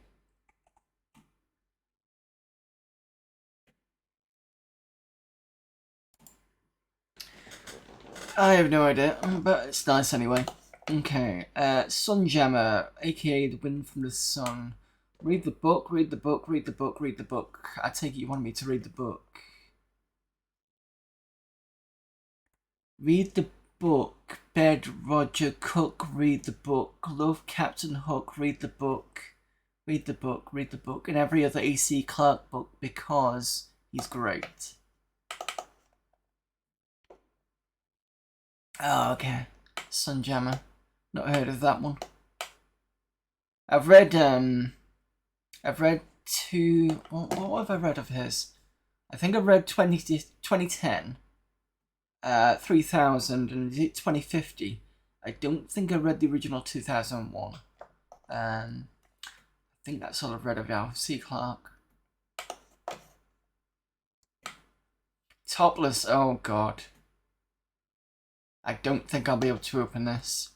I have no idea, but it's nice anyway. Okay, Sunjammer, aka The Wind from the Sun. Read the book, read the book, read the book, read the book. I take it you want me to read the book. Read the book. Bed Roger Cook, read the book. Love Captain Hook, read the book. Read the book, read the book. And every other AC Clarke book because he's great. Oh, okay. Sunjammer. Not heard of that one. I've read two. What have I read of his? I think I've read 2010, 3000, and 2050. I don't think I read the original 2001. I think that's all I've read of Alf C. Clarke. Topless. Oh god. I don't think I'll be able to open this.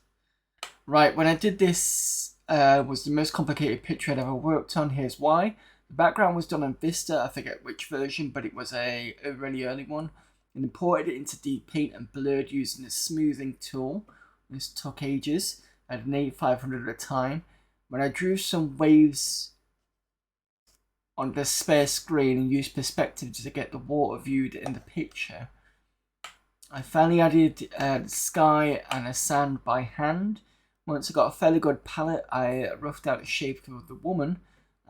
Right, when I did this, was the most complicated picture I'd ever worked on. Here's why. The background was done in Vista, I forget which version, but it was a really early one. And imported it into Deep Paint and blurred using a smoothing tool. This took ages. I had an 8500 at a time. When I drew some waves on the spare screen and used perspective to get the water viewed in the picture, I finally added the sky and a sand by hand. Once I got a fairly good palette, I roughed out the shape of the woman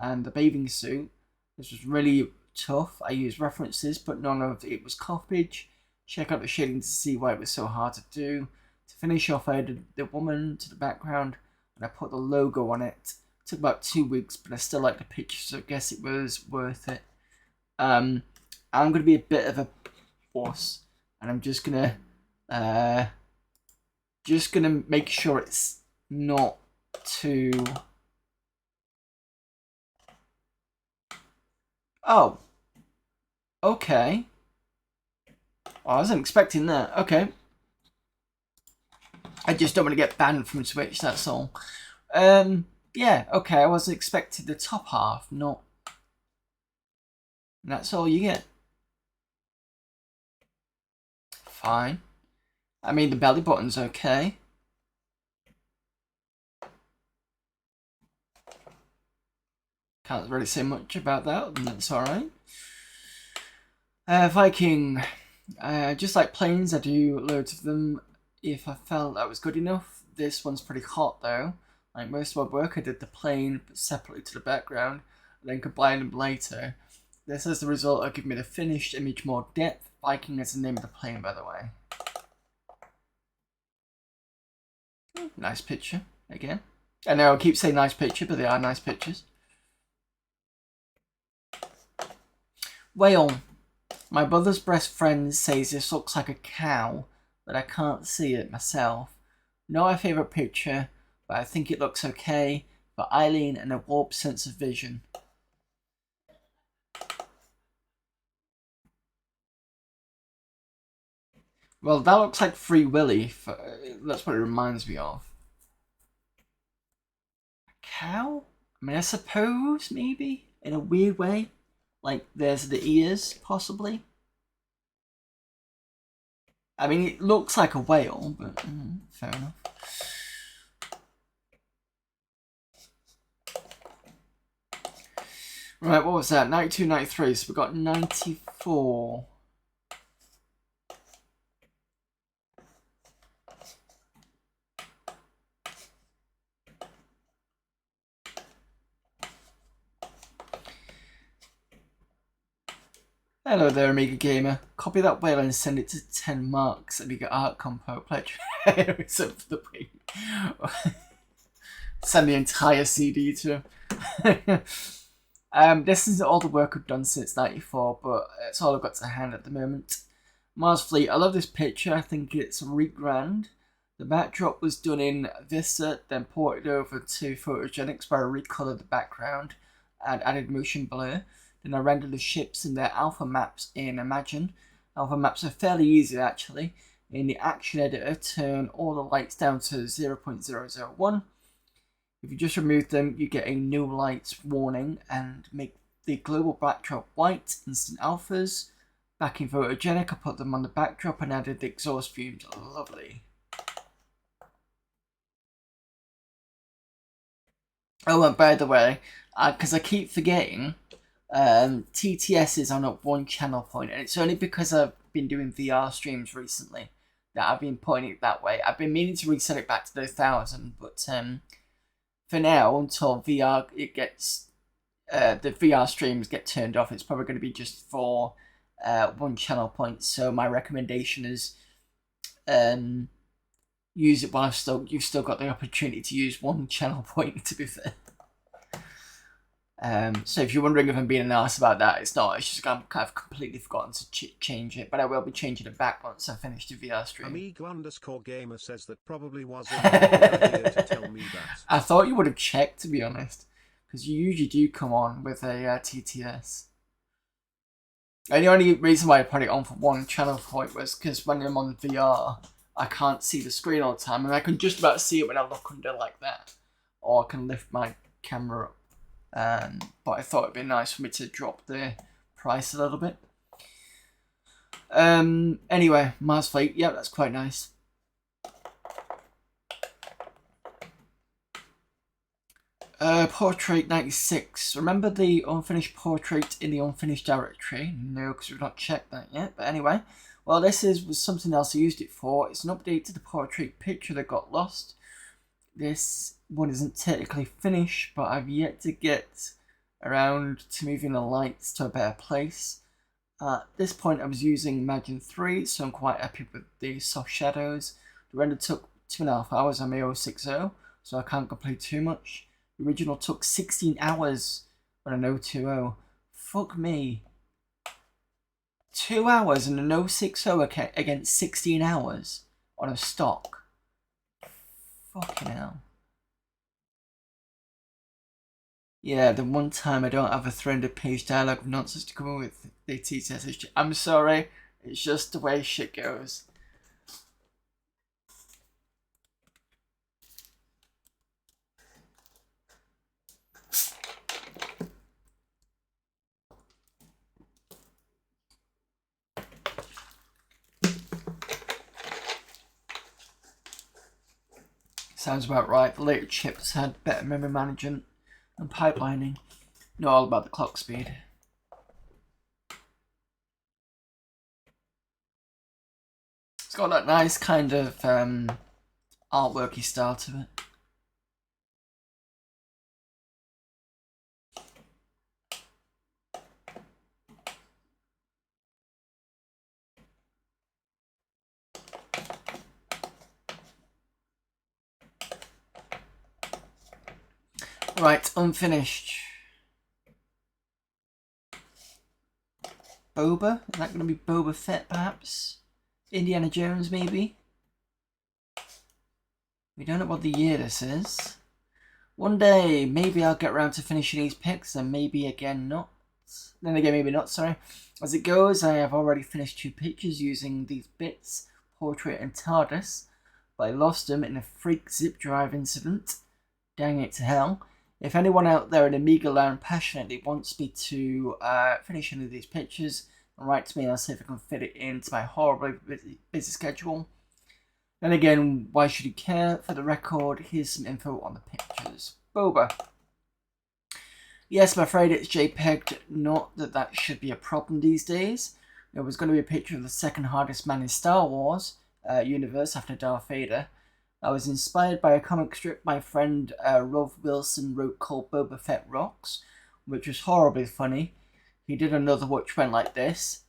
and the bathing suit. This was really tough. I used references, but none of it was copied. Check out the shading to see why it was so hard to do. To finish off, I added the woman to the background and I put the logo on it. It took about 2 weeks, but I still like the picture, so I guess it was worth it. I'm going to be a bit of a boss, and I'm just gonna make sure it's not too. Oh, okay. Well, I wasn't expecting that. Okay. I just don't want to get banned from Twitch, that's all. Yeah, okay, I wasn't expecting the top half, not. And that's all you get. Fine. I mean, the belly button's okay. Can't really say much about that, and that's alright. Viking. Just like planes, I do loads of them if I felt that was good enough. This one's pretty hot though. Like most of my work, I did the plane separately to the background, and then combined them later. This as the result of giving me the finished image more depth. Viking is the name of the plane, by the way. Nice picture, again. I know I keep saying nice picture, but they are nice pictures. Whale. My brother's best friend says this looks like a cow, but I can't see it myself. Not my favourite picture, but I think it looks okay for Eileen and a warped sense of vision. Well, that looks like Free Willy. That's what it reminds me of. A cow? I mean, I suppose, maybe, in a weird way. Like, there's the ears, possibly. I mean, it looks like a whale, but fair enough. Right, what was that? 92, 93, so we got 94. Hello there, Amiga Gamer. Copy that whale and send it to 10 marks, Amiga Art Compo pledge. Send the entire CD to him. This is all the work I've done since 94, but it's all I've got to hand at the moment. Mars Fleet, I love this picture. I think it's really grand. The backdrop was done in Vista, then ported over to Photogenics where I recolored the background and added motion blur. Then I rendered the ships and their alpha maps in Imagine. Alpha maps are fairly easy actually. In the action editor, turn all the lights down to 0.001. If you just remove them, you get a no lights warning and make the global backdrop white, instant alphas. Back in Photogenic, I put them on the backdrop and added the exhaust fumes. Lovely. Oh, and by the way, because I keep forgetting, TTS is on at one channel point, and it's only because I've been doing VR streams recently that I've been putting it that way. I've been meaning to reset it back to the 1000, but for now, until VR the VR streams get turned off, it's probably going to be just for one channel point. So my recommendation is use it while you've still got the opportunity to use one channel point, to be fair. So if you're wondering if I'm being an arse about that, it's not. It's just I've kind of completely forgotten to change it, but I will be changing it back once I finish the VR stream. Amiga_gamer says that probably wasn't a good idea to tell me that. I thought you would have checked, to be honest, because you usually do come on with a TTS. And the only reason why I put it on for one channel point was because when I'm on VR, I can't see the screen all the time, and I can just about see it when I look under like that, or I can lift my camera up. But I thought it'd be nice for me to drop the price a little bit. Anyway, Mars Fleet, yeah, that's quite nice. Portrait 96. Remember the unfinished portrait in the unfinished directory? No, because we've not checked that yet. But anyway, well, this was something else I used it for. It's an update to the portrait picture that got lost. This one isn't technically finished, but I've yet to get around to moving the lights to a better place. At this point, I was using Imagine 3, so I'm quite happy with the soft shadows. The render took 2.5 hours on my 060, so I can't complain too much. The original took 16 hours on an 020. Fuck me. 2 hours on an 060 against 16 hours on a stock. Fucking hell. Yeah, the one time I don't have a 300-page dialogue of nonsense to come up with the TTS. I'm sorry, it's just the way shit goes. Sounds about right. The later chips had better memory management and pipelining. Know all about the clock speed. It's got that nice kind of artworky style to it. Right, unfinished. Boba? Is that going to be Boba Fett, perhaps? Indiana Jones, maybe? We don't know what the year this is. One day, maybe I'll get around to finishing these pics, and maybe again not. Then again, maybe not, sorry. As it goes, I have already finished 2 pictures using these bits, Portrait and TARDIS, but I lost them in a freak zip drive incident. Dang it to hell. If anyone out there in Amiga land passionately wants me to finish any of these pictures, write to me and I'll see if I can fit it into my horribly busy schedule. Then again, why should you care? For the record, here's some info on the pictures. Boba. Yes, I'm afraid it's JPEG'd. Not that that should be a problem these days. There was going to be a picture of the second hardest man in Star Wars universe after Darth Vader. I was inspired by a comic strip my friend Rolf Wilson wrote called Boba Fett Rocks, which was horribly funny. He did another which went like this.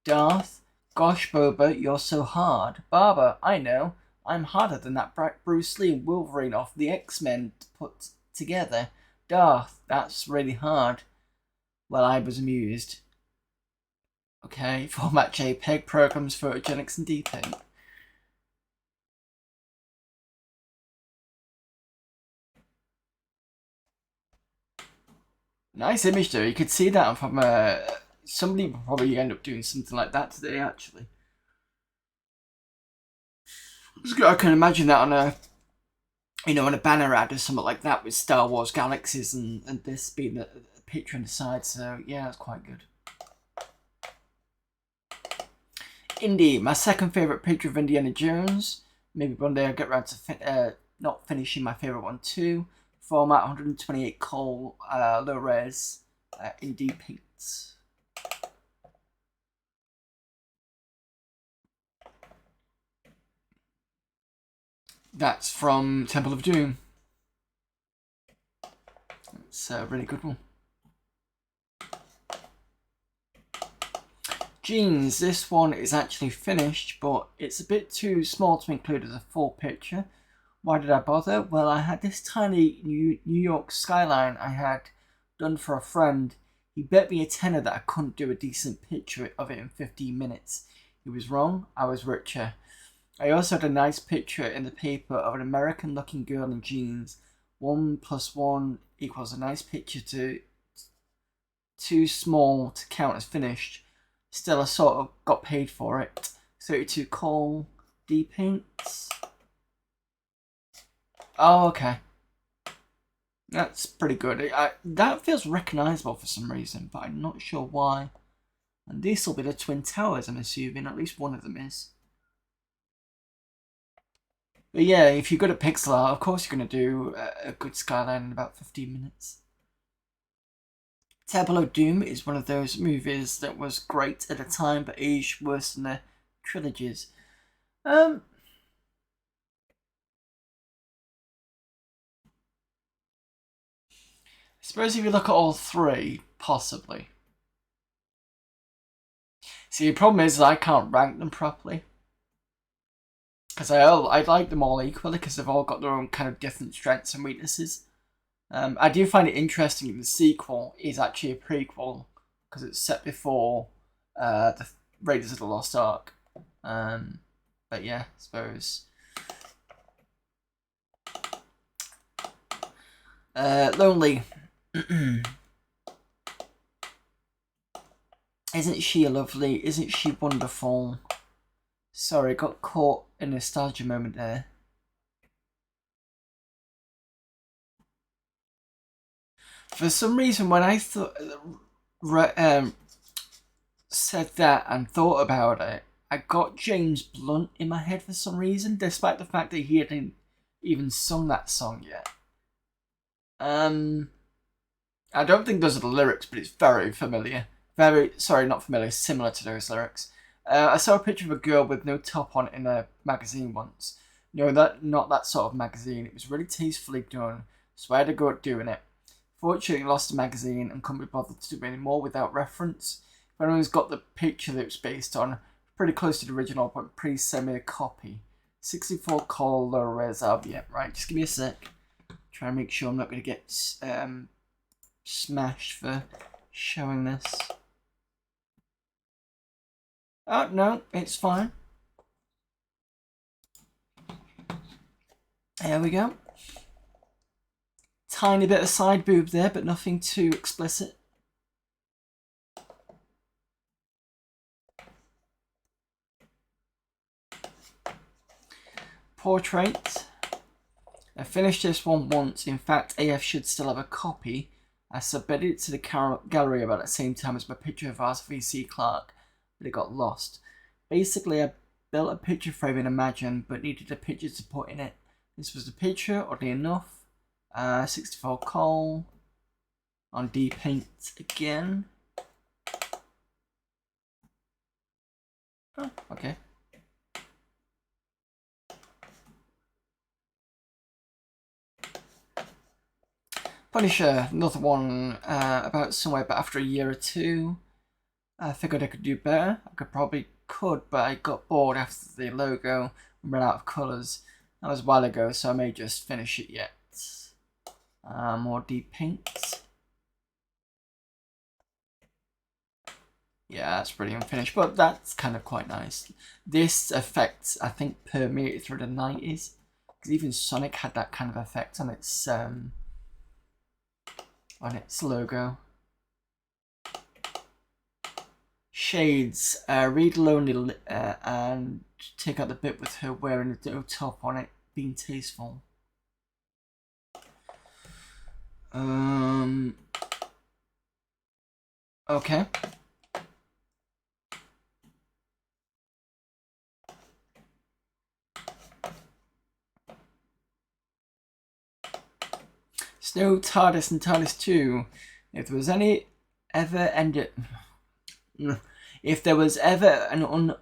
Darth, gosh Boba, you're so hard. Barber, I know. I'm harder than that Bruce Lee and Wolverine off the X-Men put together. Darth, that's really hard. Well, I was amused. Okay, format JPEG, programs, photogenics and depaint. Nice image though, you could see that from somebody would probably end up doing something like that today actually. I can imagine that on a, you know, on a banner ad or something like that with Star Wars Galaxies and this being a picture on the side, so yeah, that's quite good. Indy, my second favourite picture of Indiana Jones. Maybe one day I'll get around to not finishing my favourite one too. Format 128 col low res Indy paints. That's from Temple of Doom. It's a really good one. Jeans, this one is actually finished, but it's a bit too small to include as a full picture. Why did I bother? Well, I had this tiny New York skyline I had done for a friend. He bet me a tenner that I couldn't do a decent picture of it in 15 minutes. He was wrong, I was richer. I also had a nice picture in the paper of an American looking girl in jeans. 1 + 1 equals a nice picture too small to count as finished. Still, I sort of got paid for it. 32 col D paints. Oh, okay. That's pretty good. That feels recognisable for some reason, but I'm not sure why. And these will be the Twin Towers, I'm assuming. At least one of them is. But yeah, if you're good at pixel art, of course you're going to do a good skyline in about 15 minutes. Temple of Doom is one of those movies that was great at the time, but aged worse than the trilogies. I suppose if you look at all 3, possibly. See, the problem is I can't rank them properly. Because I like them all equally, because they've all got their own kind of different strengths and weaknesses. I do find it interesting that the sequel is actually a prequel, because it's set before the Raiders of the Lost Ark. But yeah, I suppose. Lonely. Isn't she lovely? Isn't she wonderful? Sorry, got caught in a nostalgia moment there. For some reason, when I said that and thought about it, I got James Blunt in my head for some reason, despite the fact that he hadn't even sung that song yet. I don't think those are the lyrics, but it's very familiar. Not familiar, similar to those lyrics. I saw a picture of a girl with no top on in a magazine once. No, not that sort of magazine. It was really tastefully done, so I had to go at doing it. Fortunately, I lost the magazine and couldn't be bothered to do any more without reference. If anyone's got the picture that it's based on, pretty close to the original, but please send me a copy. 64 col low res RBM. Right, just give me a sec. Try and make sure I'm not going to get smashed for showing this. Oh, no, it's fine. There we go. Tiny bit of side boob there, but nothing too explicit. Portrait. I finished this one once. In fact, AF should still have a copy. I submitted it to the gallery about the same time as my picture of Arthur V.C. Clarke, but it got lost. Basically, I built a picture frame in Imagine, but needed a picture to put in it. This was the picture, oddly enough. 64 coal. On D-Paint again. Oh, okay. Punisher, another one about somewhere, but after a year or two, I figured I could do better. I could, but I got bored after the logo and ran out of colours. That was a while ago, so I may just finish it yet. More deep paint. Yeah, that's pretty unfinished, but that's kind of quite nice. This effect, I think, permeated through the 90s, because even Sonic had that kind of effect on its logo. Shades, read Lonely and take out the bit with her wearing a no top on it, being tasteful. Okay. Snow, TARDIS and TARDIS 2. If there was ever an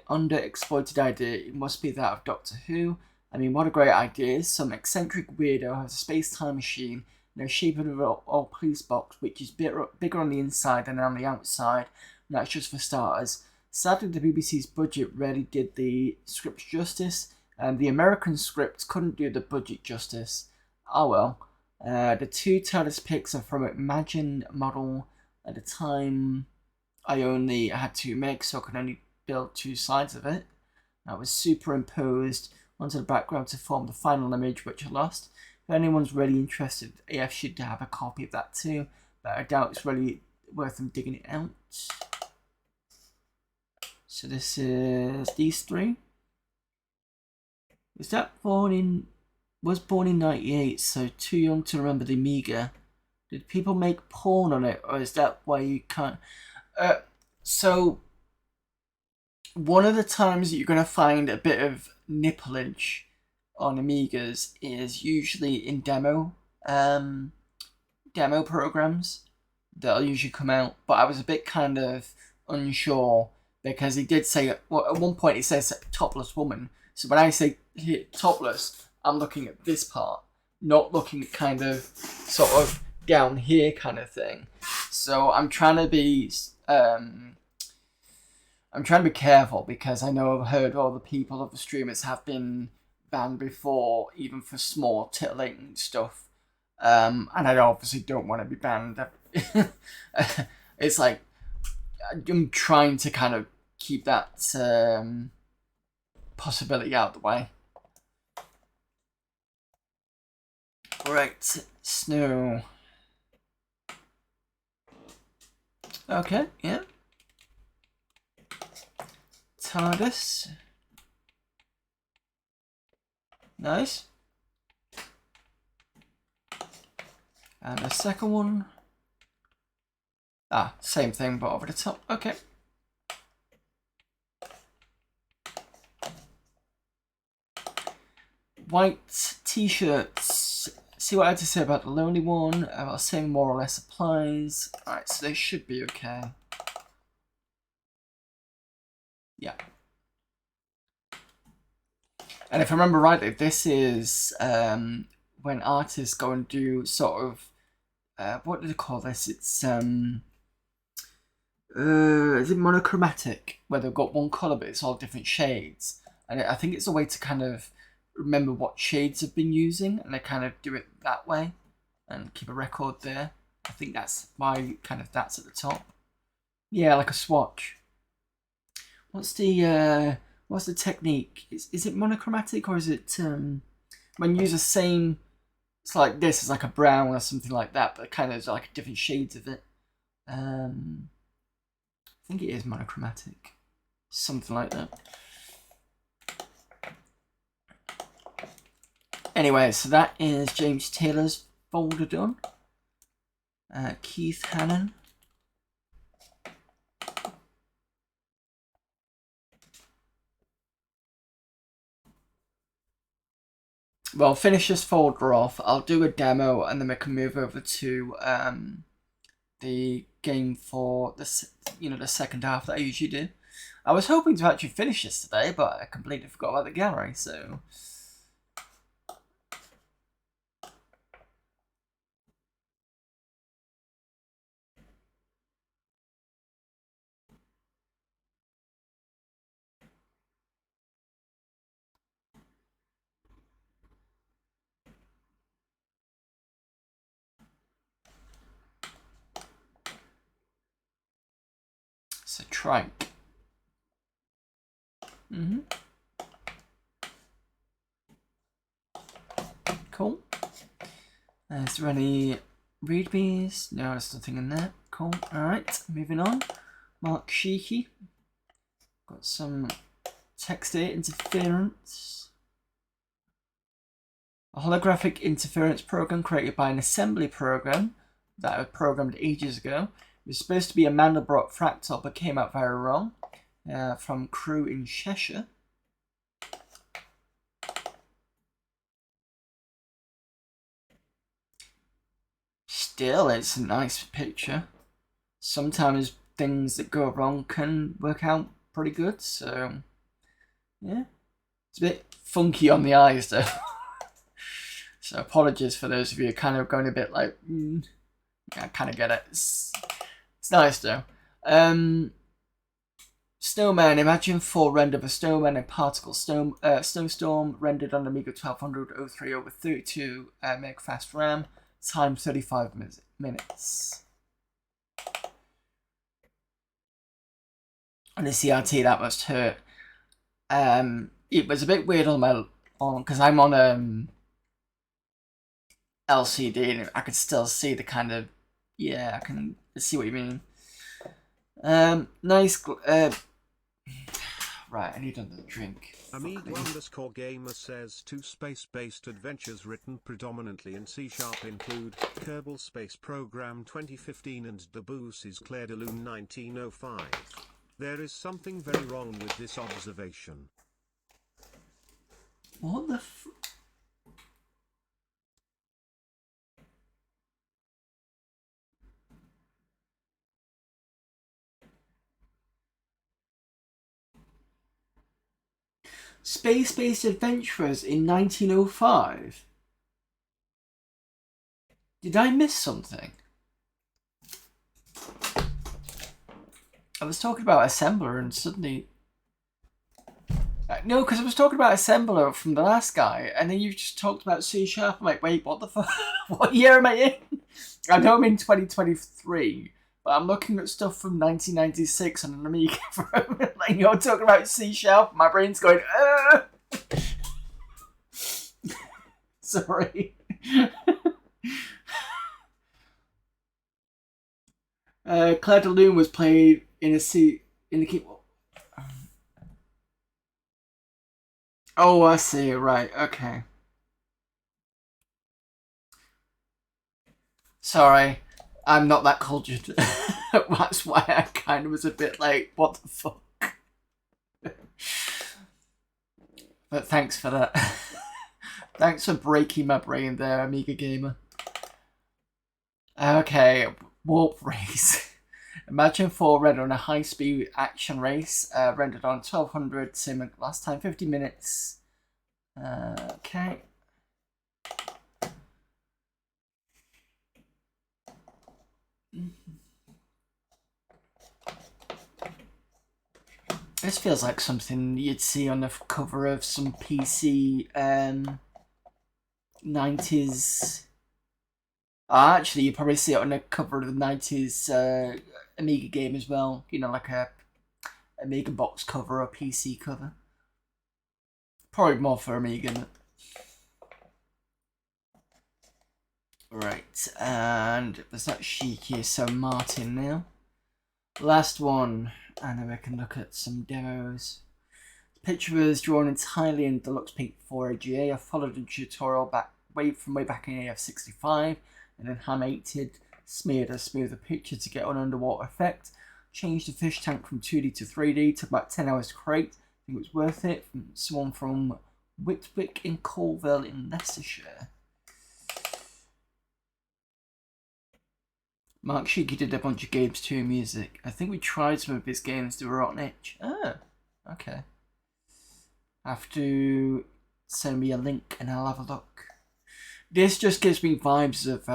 underexploited idea, it must be that of Doctor Who. I mean, what a great idea. Some eccentric weirdo has a space-time machine in the shape of an old police box, which is bigger on the inside than on the outside, and that's just for starters. Sadly, the BBC's budget rarely did the script justice, and the American script couldn't do the budget justice. Oh well. The two TARDIS pics are from an Imagine model. At the time, I had 2 megs, so I could only build 2 sides of it. That was superimposed onto the background to form the final image, which I lost. If anyone's really interested, AF should have a copy of that too, but I doubt it's really worth them digging it out. So this is these 3. Was born in 98, so too young to remember the Amiga. Did people make porn on it, or is that why you can't? So one of the times that you're going to find a bit of nippleage on Amigas is usually in demo programs that'll usually come out, but I was a bit kind of unsure because he did say, well, at one point it says topless woman, so when I say topless, I'm looking at this part, not looking at kind of sort of down here kind of thing. So I'm trying to be careful, because I know I've heard all the people, of the streamers, have been banned before, even for small titillating stuff. And I obviously don't want to be banned. It's like, I'm trying to kind of keep that possibility out of the way. Right, snow. Okay, yeah. TARDIS. Nice. And a second one. Same thing, but over the top. Okay. White t-shirts. See what I had to say about the lonely one. About the same more or less applies. Alright, so they should be okay. Yeah. And if I remember rightly, this is when artists go and do sort of what do they call this? It's is it monochromatic, where they've got one colour but it's all different shades, and I think it's a way to kind of remember what shades have been using, and they kind of do it that way and keep a record there. I think that's why kind of that's at the top. Yeah, like a swatch. What's the technique? Is it monochromatic, or is it when you use the same? It's like this, it's like a brown or something like that, but kind of like different shades of it. I think it is monochromatic, something like that. Anyway, so that is James Taylor's folder done. Keith Hannon. Well, finish this folder off. I'll do a demo, and then we can move over to the game for the second half that I usually do. I was hoping to actually finish this today, but I completely forgot about the gallery. So. So trike. Cool. Is there any readmes? No, there's nothing in there. Cool. Alright, moving on. Mark Sheeky. Got some text data interference. A holographic interference program created by an assembly program that I programmed ages ago. It was supposed to be a Mandelbrot fractal, but came out very wrong. From Crew in Cheshire. Still, it's a nice picture. Sometimes things that go wrong can work out pretty good, so yeah. It's a bit funky on the eyes though. So apologies for those of you kind of going a bit like, I kind of get it. It's nice though. Snowman, imagine 4 render of a snowman and particle snowstorm rendered on Amiga 1200 03 over 32 meg fast RAM, time 35 minutes. On the CRT, that must hurt. It was a bit weird because I'm on LCD and I could still see the kind of, yeah, I can see what you mean. Nice. Right, I need another drink. Amiga_gamer says 2 space-based adventures written predominantly in C# include Kerbal Space Program 2015 and Debussy's Clair de Lune 1905. There is something very wrong with this observation. What the Space-based adventurers in 1905? Did I miss something? I was talking about assembler and suddenly... no, because I was talking about assembler from the last guy, and then you just talked about C#. I'm like, wait, what the fuck? What year am I in? I know I'm in 2023, but I'm looking at stuff from 1996 on an Amiga Format. Like, you're talking about C#, my brain's going, Sorry. Clair de Lune was played in the key. Oh, I see. Right. Okay. Sorry, I'm not that cultured. That's why I kind of was a bit like, what the fuck? But thanks for that. Thanks for breaking my brain there, Amiga Gamer. Okay, warp race. Imagine 4 rendered on a high-speed action race, rendered on 1200, same last time, 50 minutes. Okay. This feels like something you'd see on the cover of some PC 90s. Actually, you probably see it on the cover of the 90s Amiga game as well. You know, like a Amiga box cover or PC cover. Probably more for Amiga. Right, and there's that Shiki, so Martin now. Last one, and then we can look at some demos. The picture was drawn entirely in Deluxe Paint 4 AGA. I followed a tutorial way back in AF65, and then hand-painted, smeared a smoother picture to get an underwater effect. Changed the fish tank from 2D to 3D. Took about 10 hours to create. I think it was worth it. From someone from Whitwick in Colville in Leicestershire. Mark Shiki did a bunch of games to music. I think we tried some of his games to Rotten Itch. Ah, okay. Have to send me a link and I'll have a look. This just gives me vibes of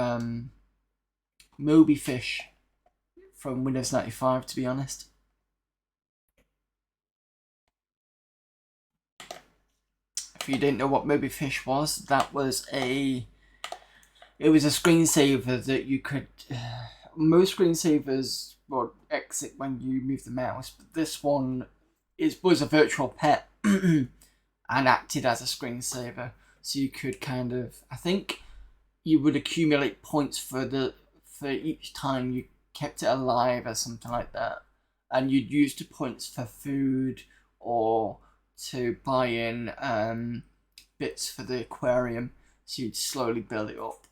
Moby Fish from Windows 95, to be honest. If you didn't know what Moby Fish was, that was it was a screensaver that you could. Most screensavers would exit when you move the mouse, but this one was a virtual pet and acted as a screensaver. So you could kind of, I think, you would accumulate points for each time you kept it alive or something like that, and you'd use the points for food or to buy in bits for the aquarium. So you'd slowly build it up.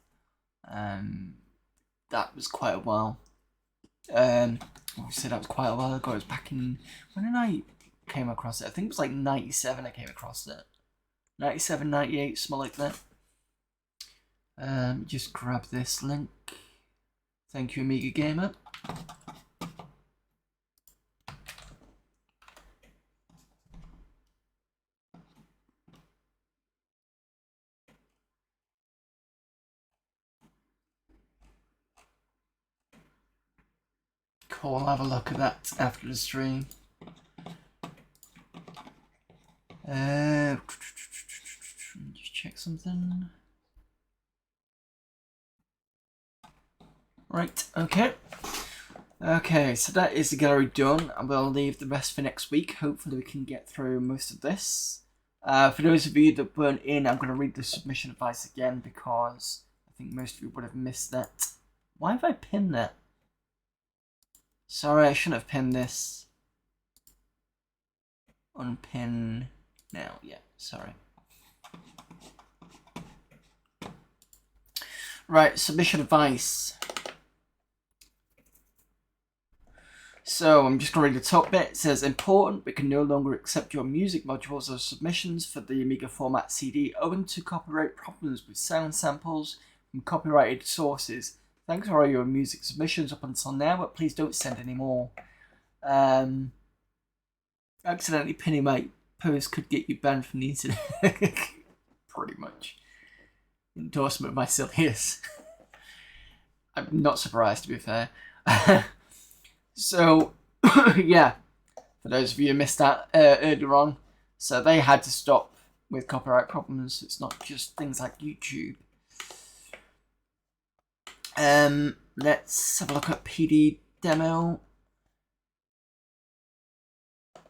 That was quite a while. Obviously that was quite a while ago. It was back in, when did I came across it? I think it was like 97 I came across it. 97, 98, something like that. Just grab this link. Thank you, Amiga Gamer. Cool, I'll have a look at that after the stream. Just check something. Right, okay. Okay, so that is the gallery done. I will leave the rest for next week. Hopefully we can get through most of this. For those of you that weren't in, I'm going to read the submission advice again because I think most of you would have missed that. Why have I pinned that? Sorry, I shouldn't have pinned this. Unpin now. Yeah, sorry. Right, submission advice. So I'm just going to read the top bit. It says, important, we can no longer accept your music modules as submissions for the Amiga Format CD owing to copyright problems with sound samples from copyrighted sources. Thanks for all your music submissions up until now, but please don't send any more. Accidentally pinning my post could get you banned from the internet. Pretty much. Endorsement of my silliness. I'm not surprised, to be fair. So, yeah, for those of you who missed that earlier on, so they had to stop with copyright problems. It's not just things like YouTube. Let's have a look at PD demo.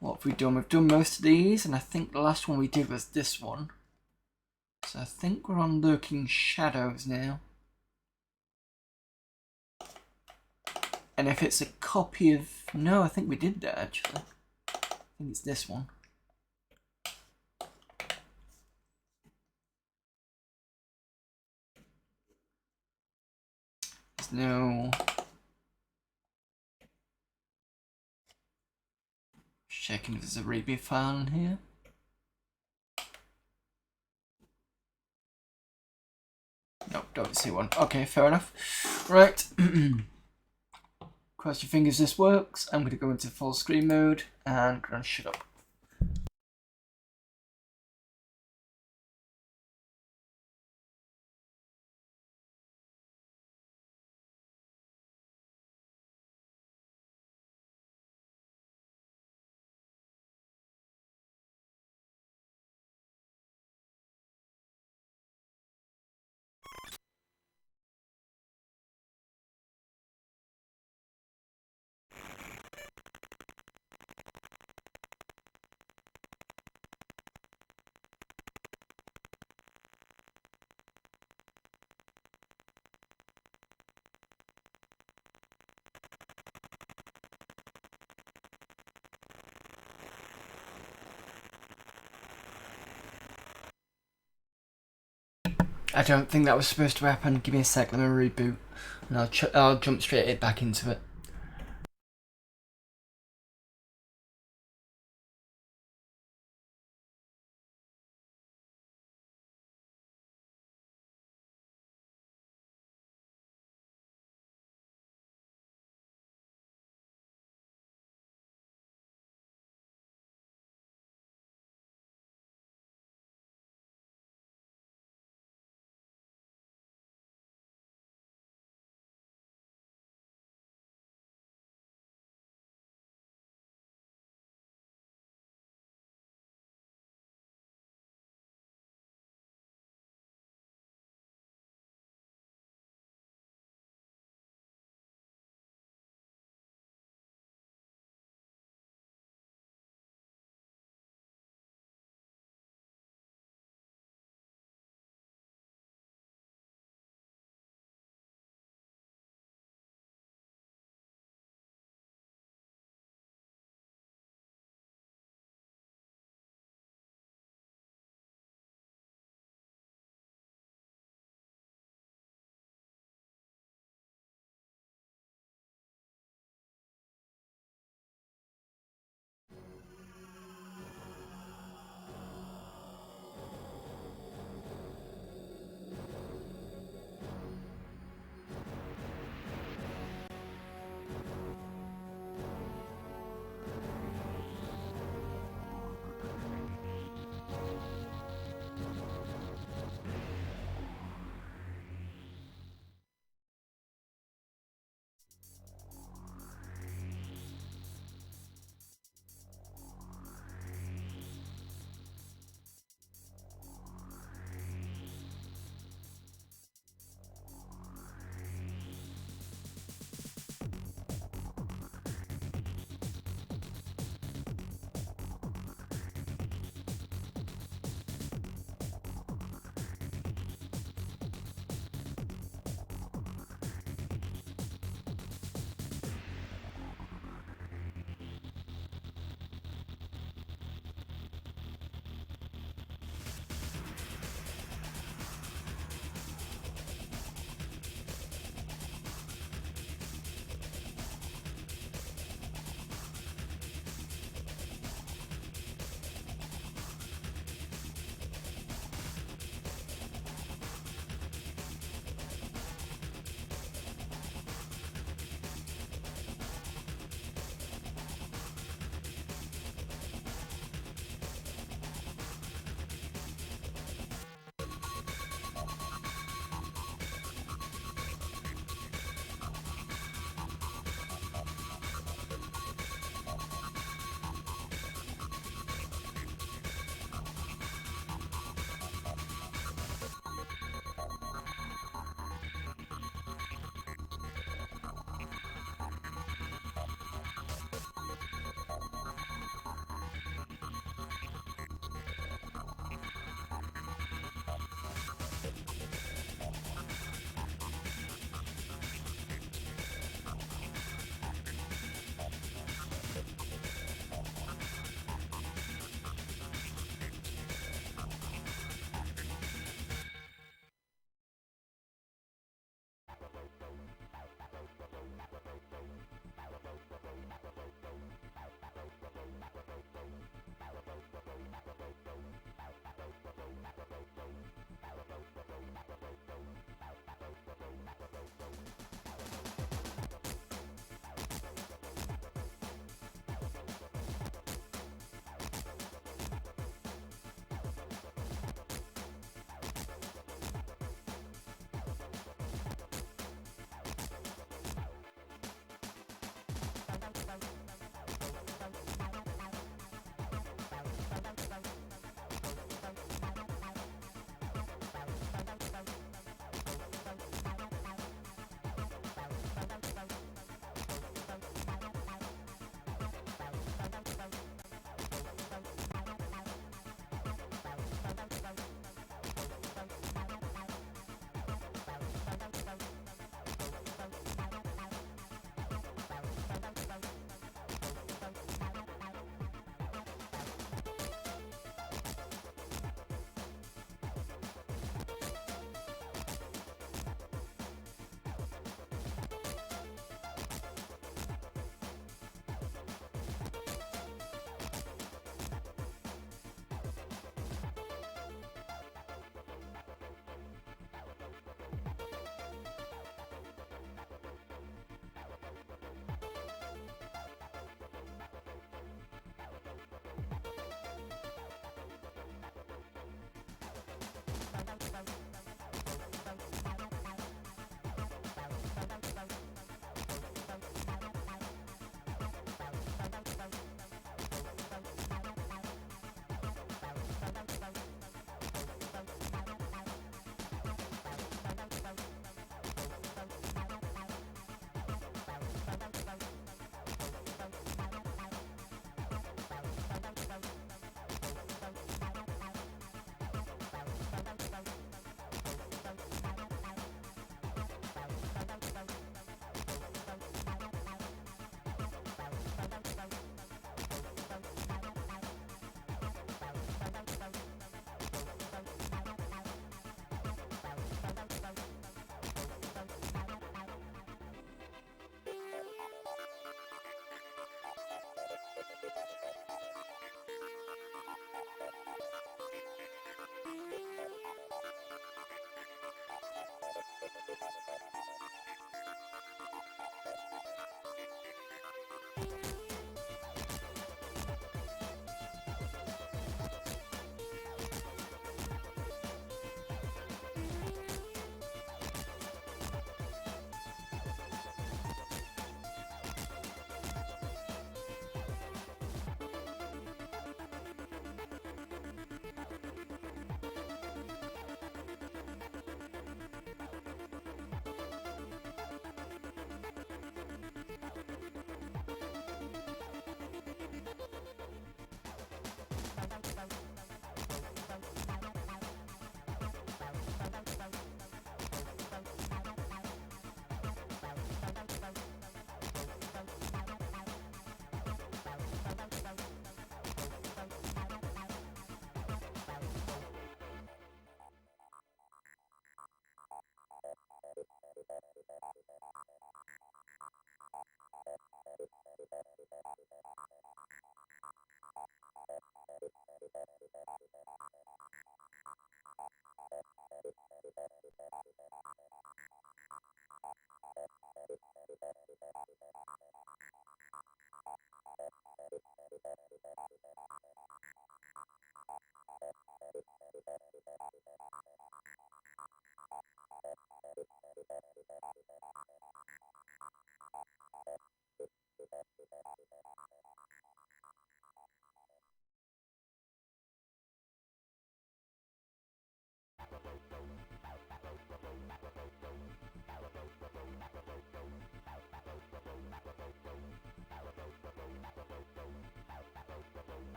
What have we done? We've done most of these, and I think the last one we did was this one. So I think we're on Lurking Shadows now. And if it's a copy of... No, I think we did that actually. I think it's this one. There's no... Checking if there's a README file in here. Nope, don't see one. Okay, fair enough. Right. Cross your fingers this works. I'm going to go into full screen mode and I'm going to shut up. I don't think that was supposed to happen. Give me a sec, let me reboot, and I'll jump straight back into it.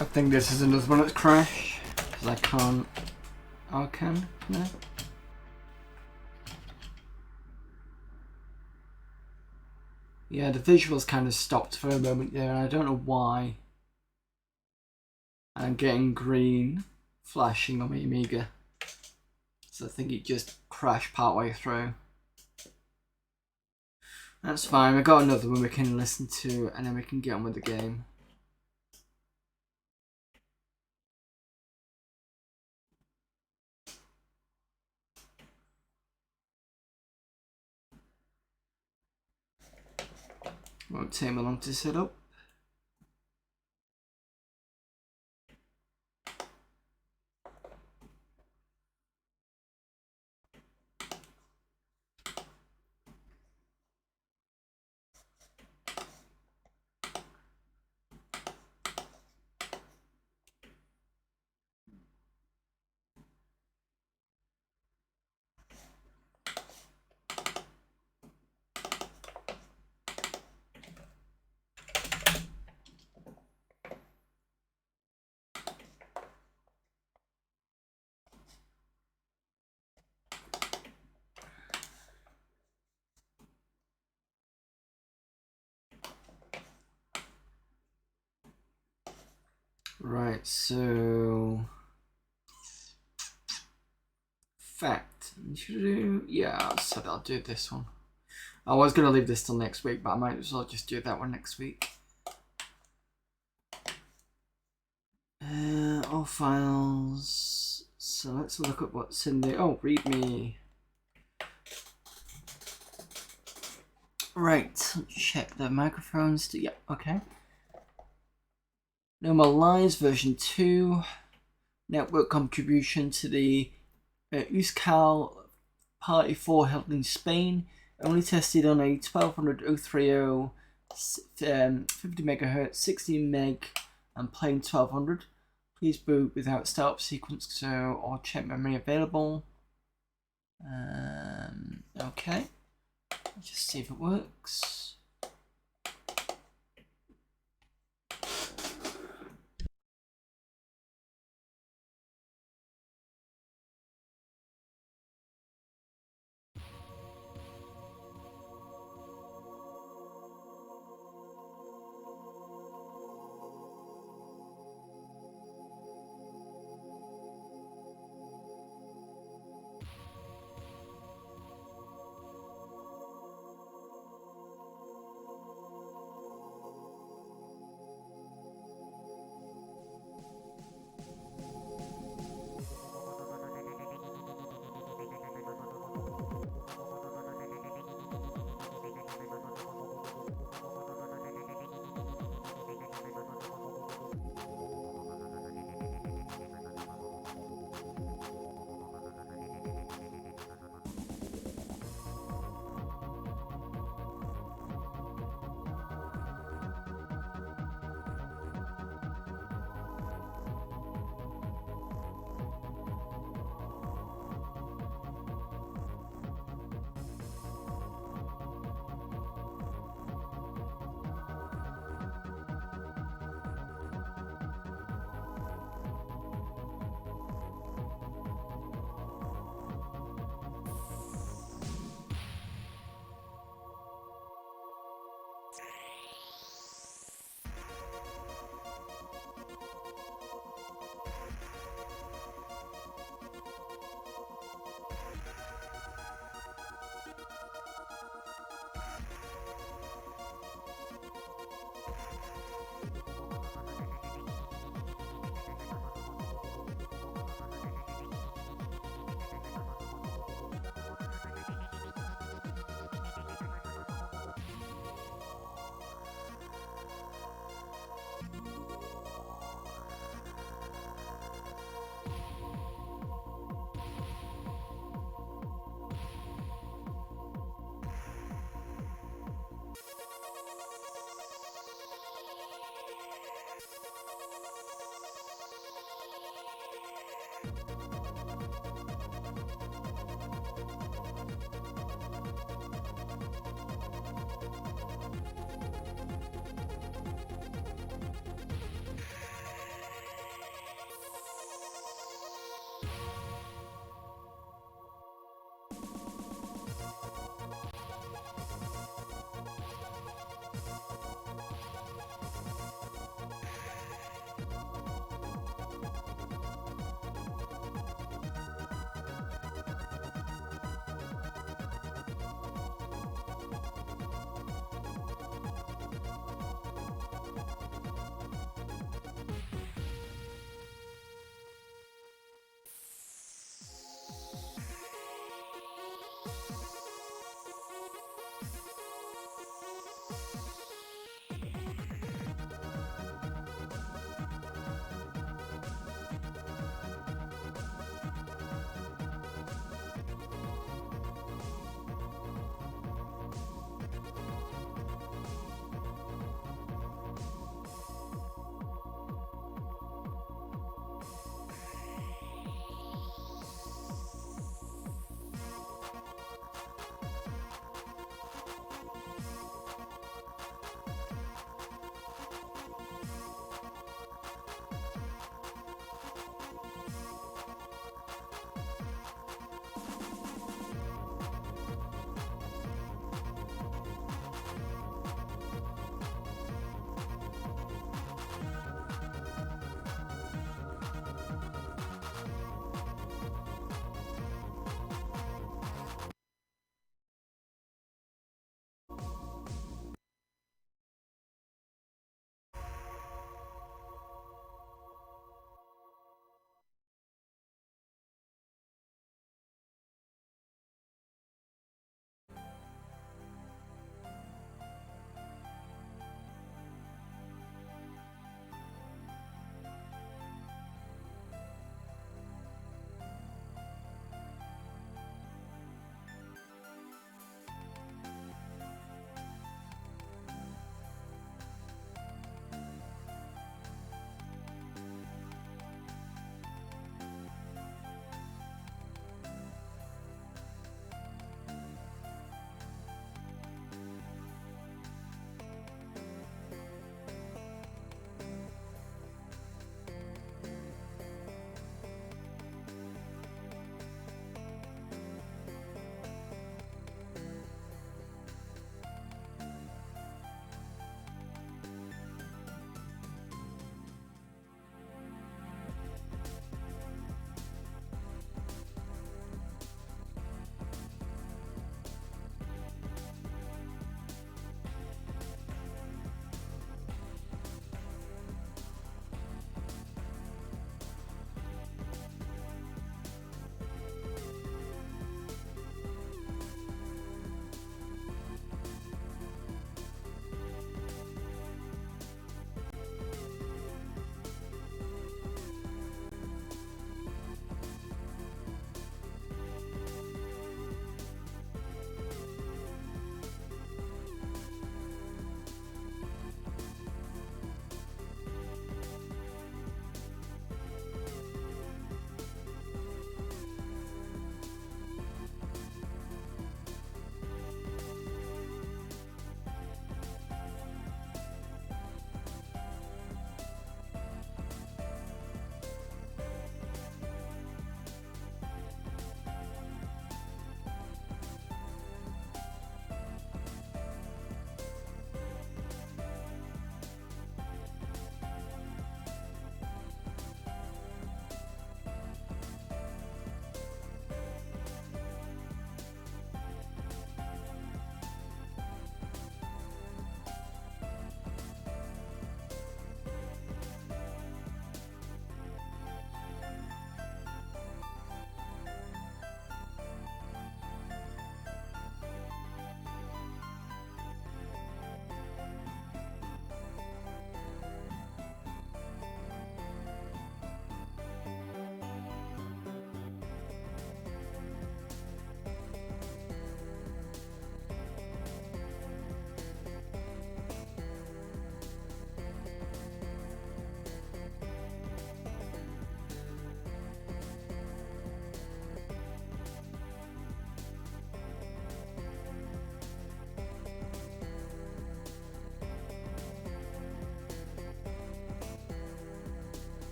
I think this is another one that's crashed because I can't. Oh, I can? No. Yeah, the visuals kind of stopped for a moment there, and I don't know why. I'm getting green flashing on my Amiga, so I think it just crashed partway through. That's fine, we've got another one we can listen to, and then we can get on with the game. Won't take me long to set up. Right, so fact, yeah, I said I'll do this one. I was gonna leave this till next week, but I might as well just do that one next week. All files. So let's look at what's in the README. Right, check the microphones. Yeah, okay. Normalize version 2. Network contribution to the Euskal Party 4 held in Spain. Only tested on a 1200 030 50 MHz, 16 meg, and plain 1200. Please boot without startup sequence or check memory available. Okay. Let's just see if it works.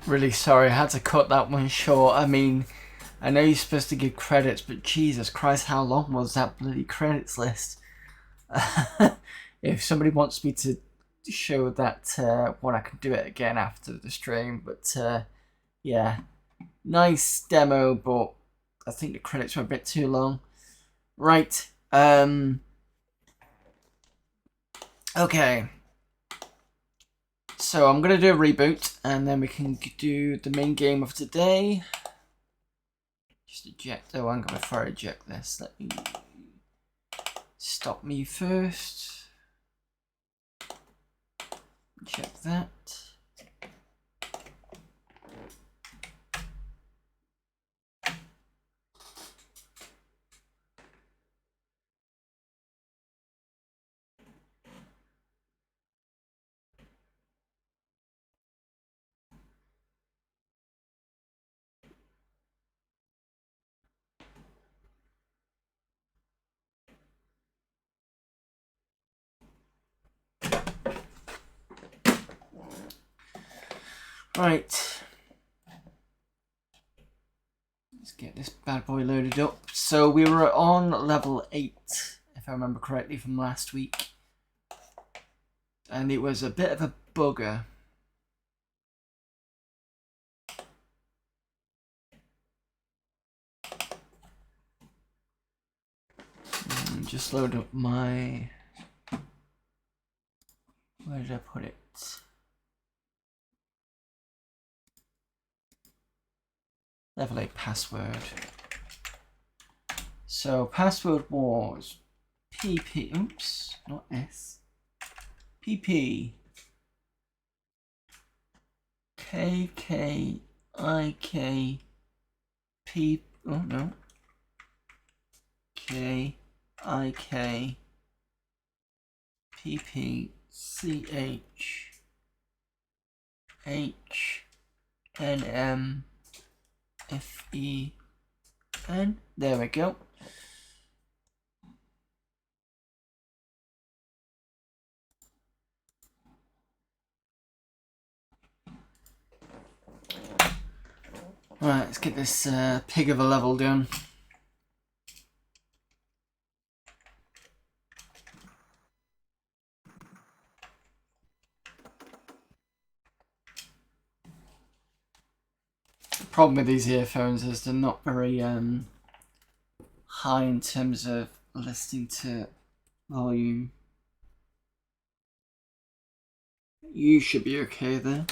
Really sorry, I had to cut that one short. I mean, I know you're supposed to give credits, but Jesus Christ, how long was that bloody credits list? If somebody wants me to show that one, I can do it again after the stream. But yeah, nice demo, but I think the credits were a bit too long. Right. Okay. So I'm gonna do a reboot, and then we can do the main game of today. Just eject. Oh, I'm gonna before I eject this. Let me stop me first. Check that. Right. Let's get this bad boy loaded up. So we were on level 8, if I remember correctly from last week. And it was a bit of a bugger. Just load up my... Where did I put it? Level 8 password. So password was PP, oops, not S. PP KKIK P, oh no, KIK PP CHHNM FEN. There we go. Right, let's get this pig of a level done. The problem with these earphones is they're not very high in terms of listening to volume. You should be okay there.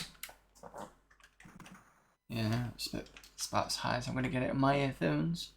Yeah, it's about as high as I'm going to get it in my earphones.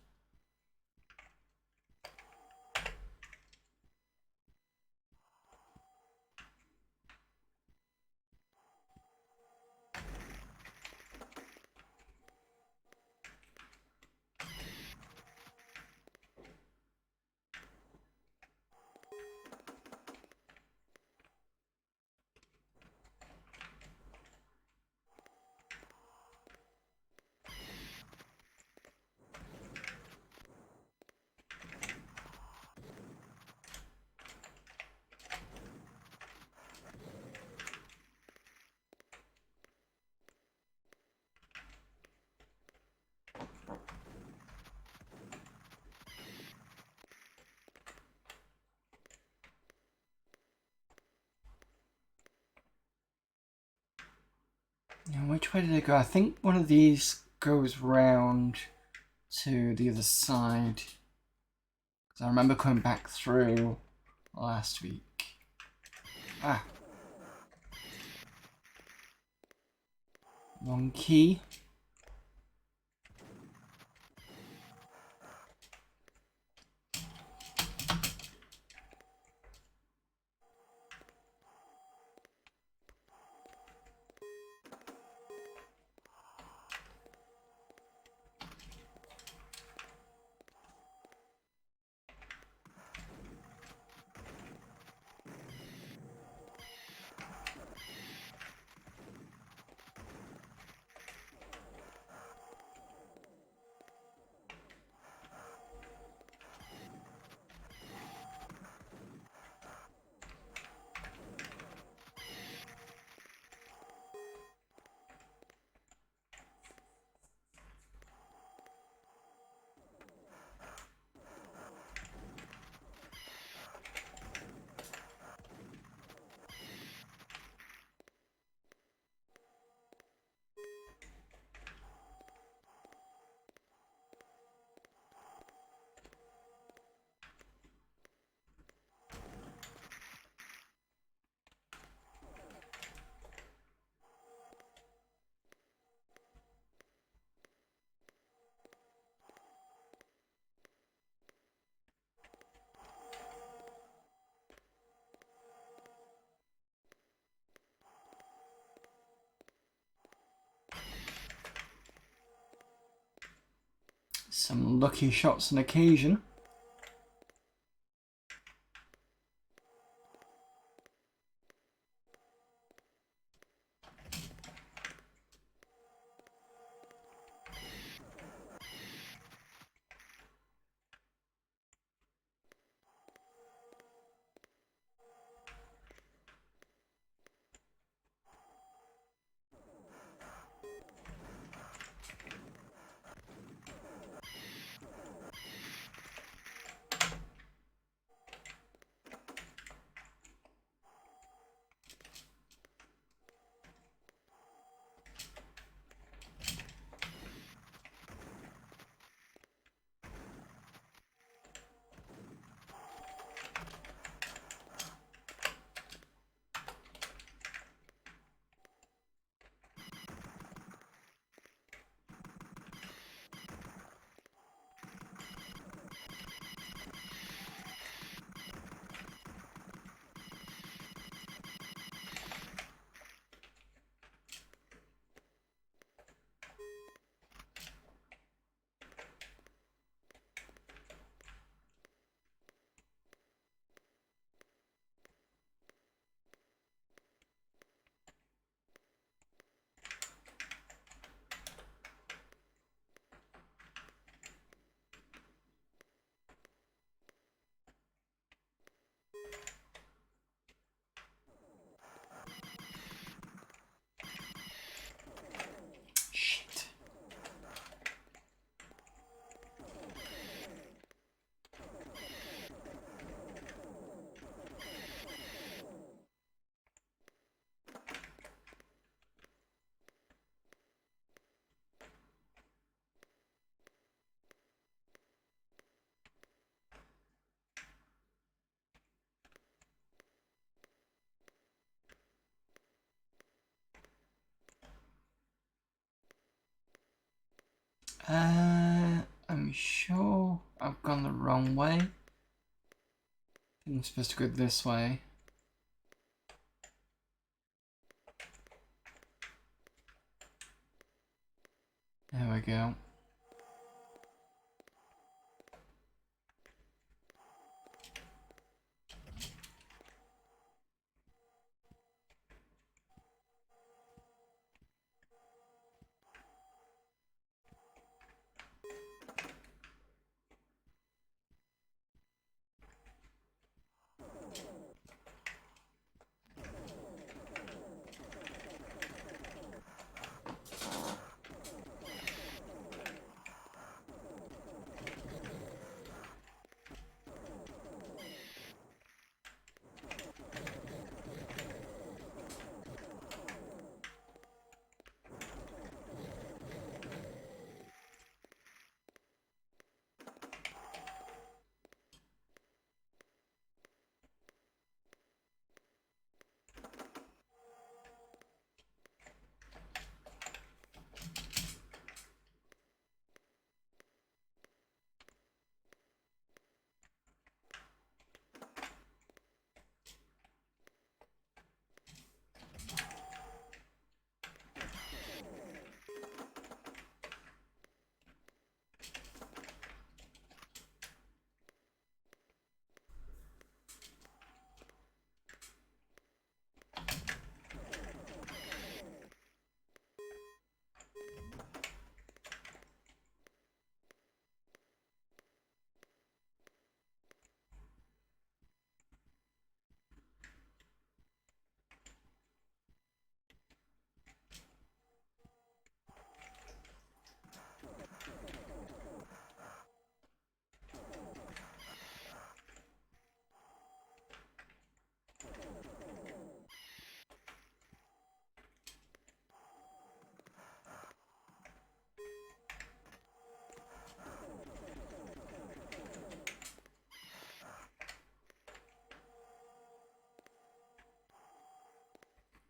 Now, which way did it go? I think one of these goes round to the other side. Because I remember coming back through last week. Ah. Wrong key. some lucky shots on occasion. Shit. I'm sure I've gone the wrong way. I'm supposed to go this way. There we go.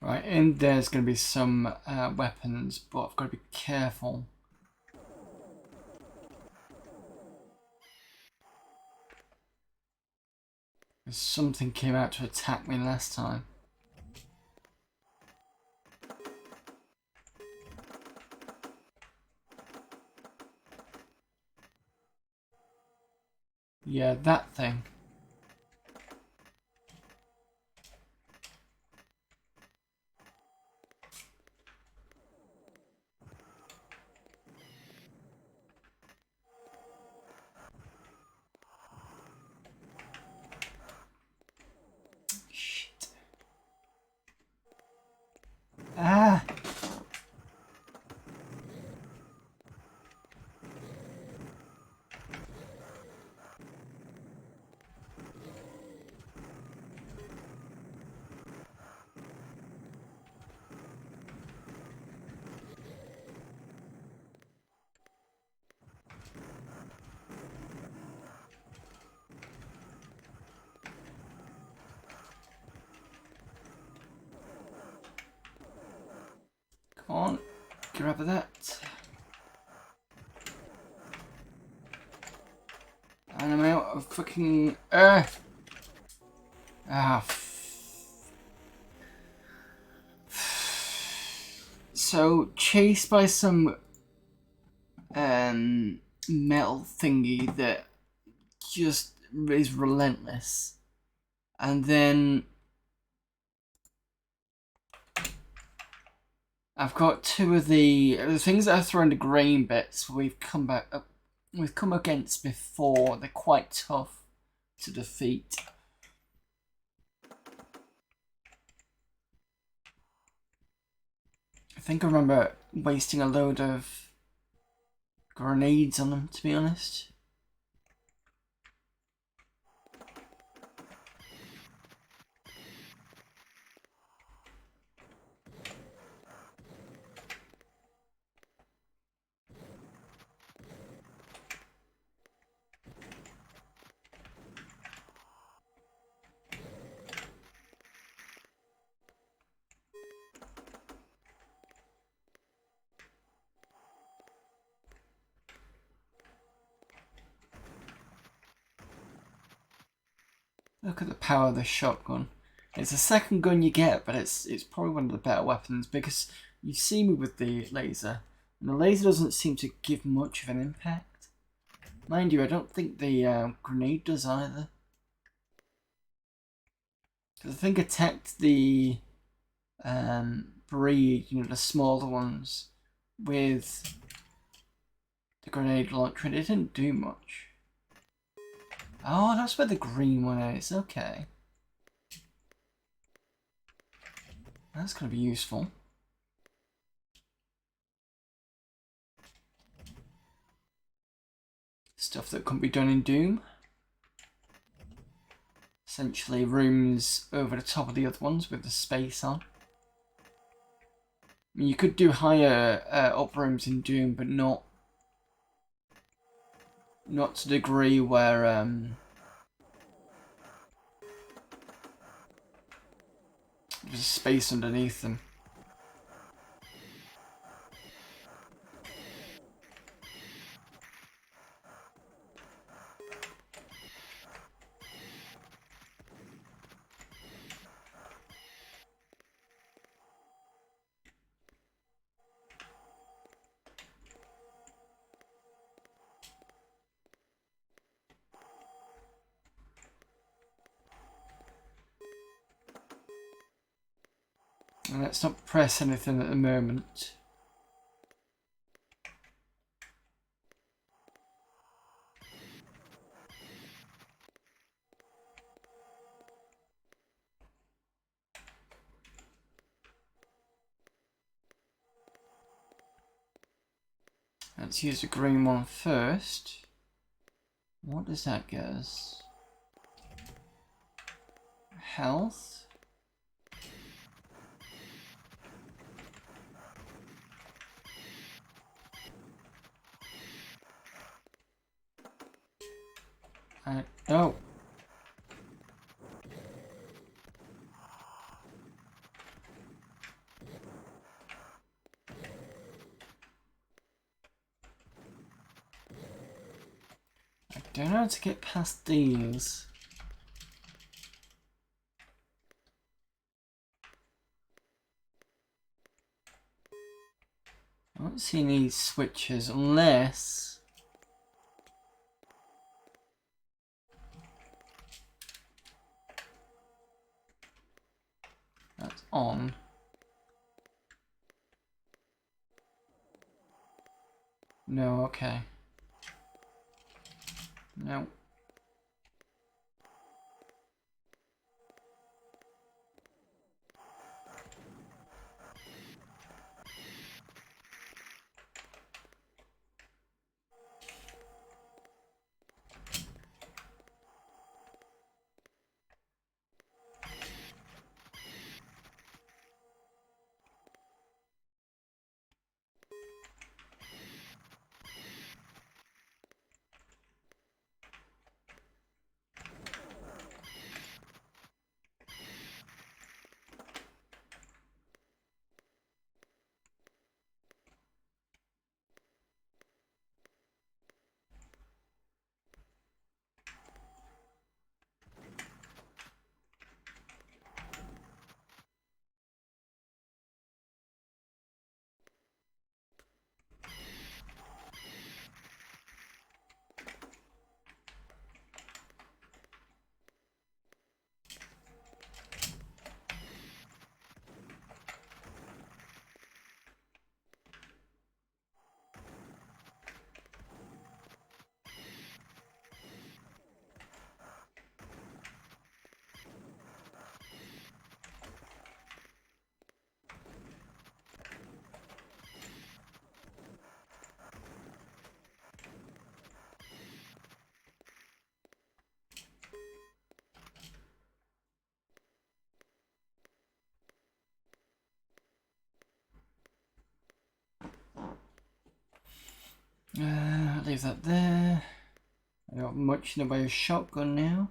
Right, in there's going to be some weapons, but I've got to be careful. Something came out to attack me last time. Yeah, that thing. Shit. Ah! Come on, grab that. And I'm out of fucking earth. So, chased by some metal thingy that just is relentless. And then I've got two of the things that are throwing the grain bits we've come against before. They're quite tough to defeat. I think I remember wasting a load of grenades on them, to be honest. Look at the power of this shotgun. It's the second gun you get, but it's probably one of the better weapons because you see me with the laser, and the laser doesn't seem to give much of an impact. Mind you, I don't think the grenade does either. Because I think it attacked the breed, you know, the smaller ones, with the grenade launcher, and it didn't do much. Oh, that's where the green one is. Okay. That's going to be useful. Stuff that couldn't be done in Doom. Essentially rooms over the top of the other ones with the space on. I mean, you could do higher up rooms in Doom, but not to the degree where there's space underneath them. And let's not press anything at the moment. Let's use the green one first. What does that get us? Health. Oh. I don't know how to get past these. I don't see any switches unless on. No, okay. No. Leave that there. I got much in the way of shotgun now.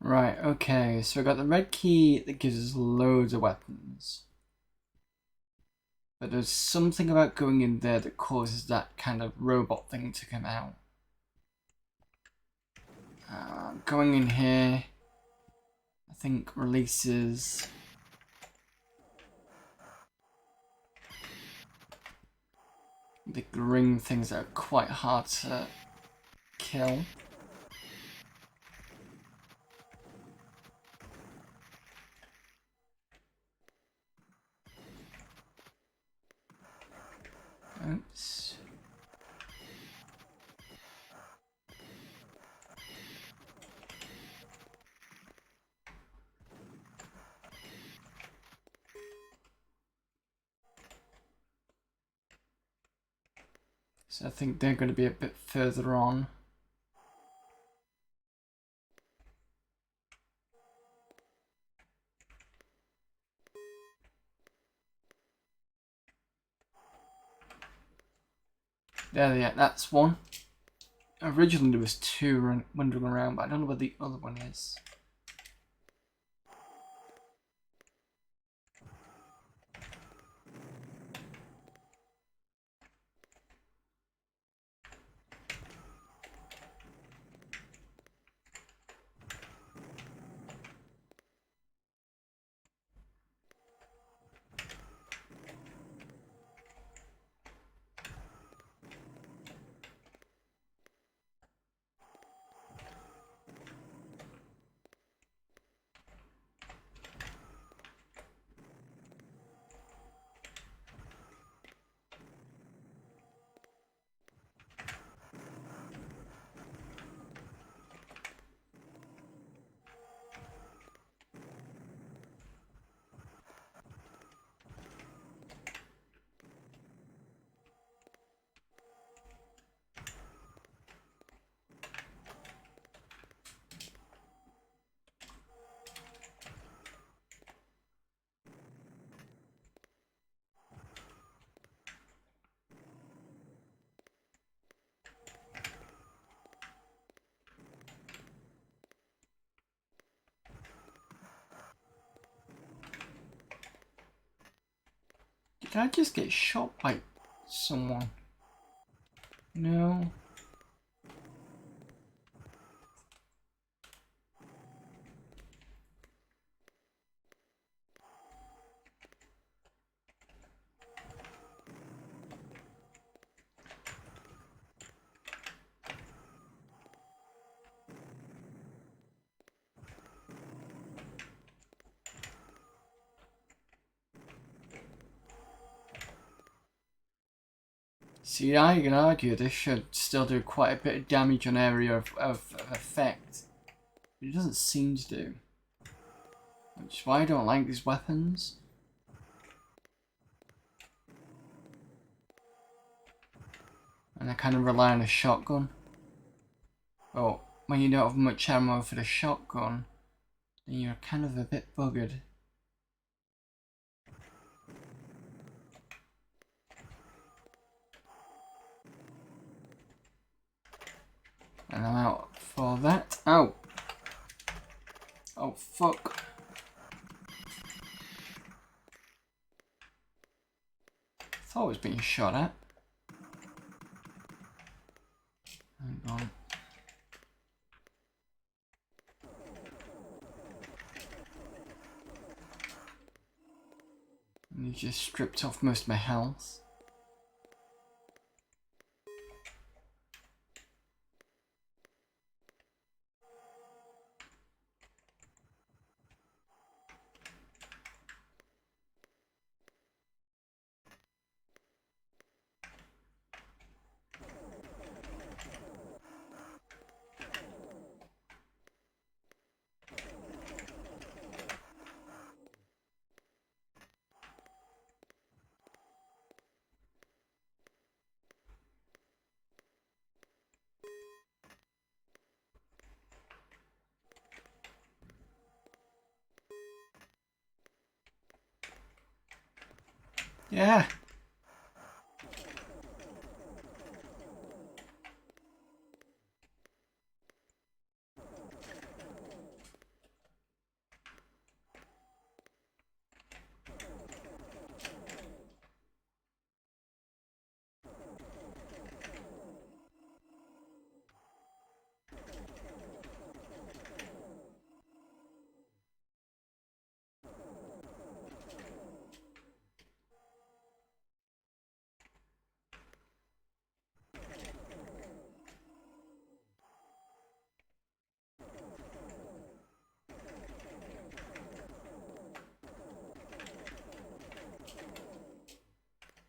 Right, okay, so we got the red key that gives us loads of weapons. But there's something about going in there that causes that kind of robot thing to come out. Going in here, I think releases the green things that are quite hard to kill. Oops. So I think they're going to be a bit further on. There, yeah, that's one. Originally there was two wandering around, but I don't know where the other one is. Did I just get shot by someone? No. See, I can argue this should still do quite a bit of damage on area of effect. But it doesn't seem to do. Which is why I don't like these weapons. And I kind of rely on a shotgun. But when you don't have much ammo for the shotgun, then you're kind of a bit buggered. And I'm out for that. Oh! Oh, fuck. I thought I was being shot at. Hang on. And he just stripped off most of my health. Yeah.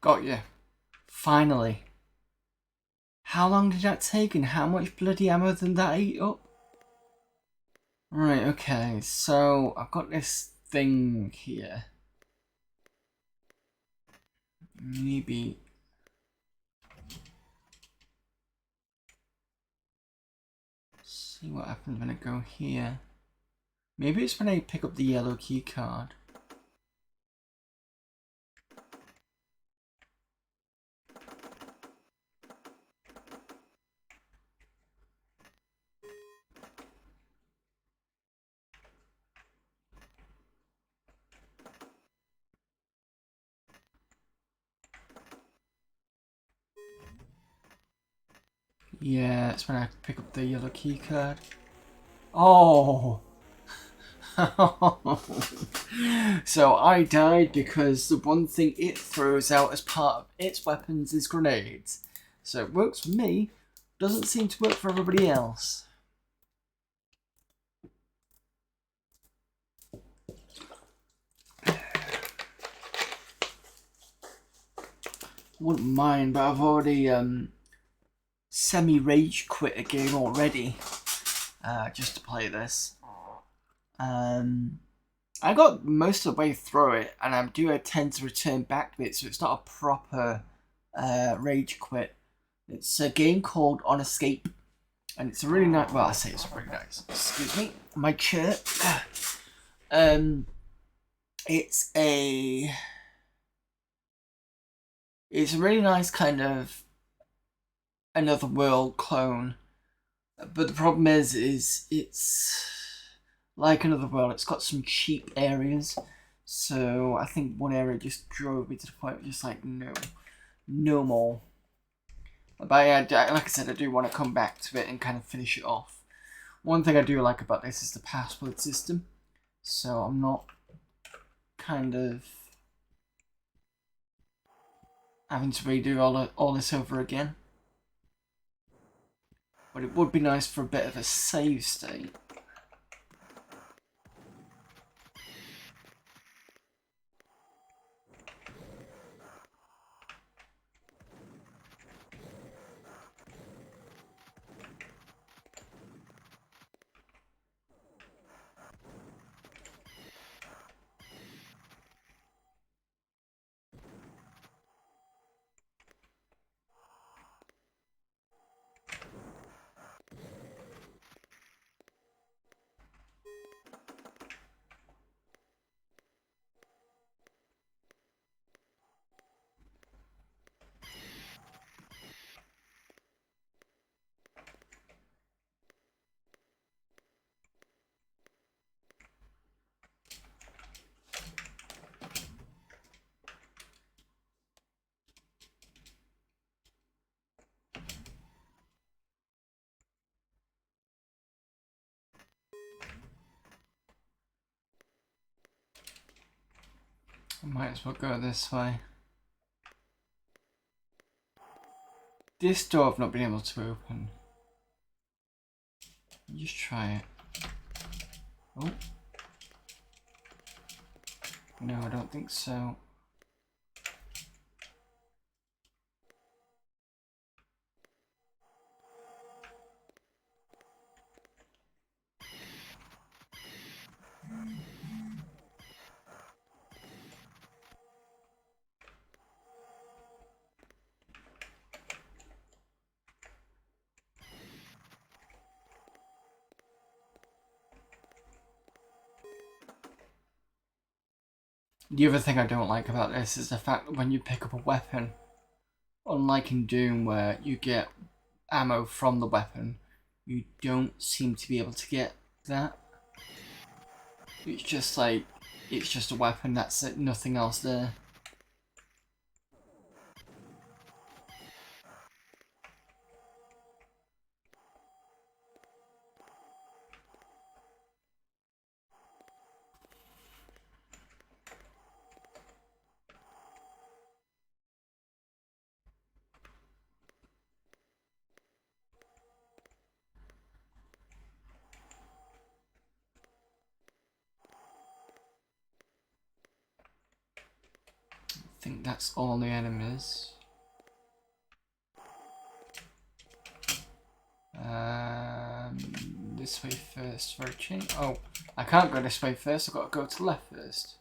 Got you. Finally. How long did that take and how much bloody ammo did that eat up? Right, okay, so I've got this thing here. Maybe... see what happens when I go here. Maybe it's when I pick up the yellow key card. Yeah, it's when I pick up the yellow key card. Oh! So I died because the one thing it throws out as part of its weapons is grenades. So it works for me, doesn't seem to work for everybody else. Wouldn't mind, but I've already semi-rage quit a game already, just to play this. I got most of the way through it, and I do tend to return back to it, so it's not a proper rage quit. It's a game called On Escape, and it's a really nice. Well, I say it's really nice. Excuse me, my chair. It's a really nice kind of Another World clone, but the problem is it's like Another World. It's got some cheap areas, So I think one area just drove me to the point of just like, no more. But yeah, like I said, I do want to come back to it and kind of finish it off. One thing I do like about this is the password system. So I'm not kind of having to redo all this over again. But it would be nice for a bit of a save state. I might as well go this way. This door I've not been able to open. Just try it. Oh. No, I don't think so. The other thing I don't like about this is the fact that when you pick up a weapon, unlike in Doom where you get ammo from the weapon, you don't seem to be able to get that. It's just like, it's just a weapon, that's it, nothing else there. I think that's all the enemies. This way first for a change. Oh, I can't go this way first, I've got to go to the left first.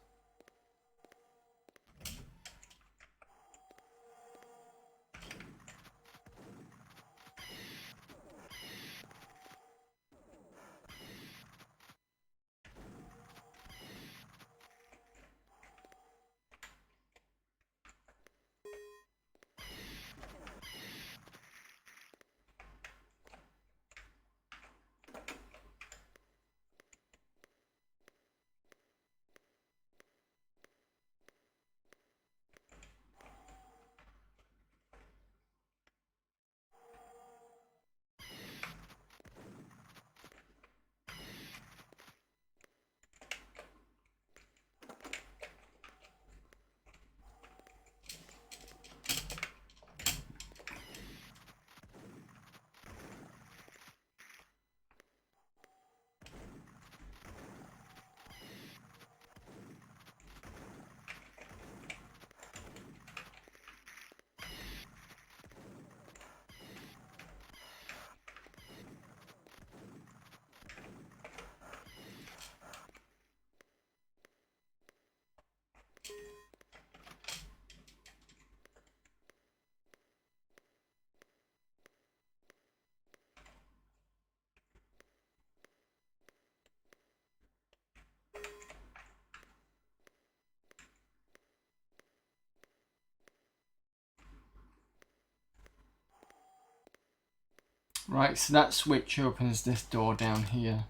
Right, so that switch opens this door down here.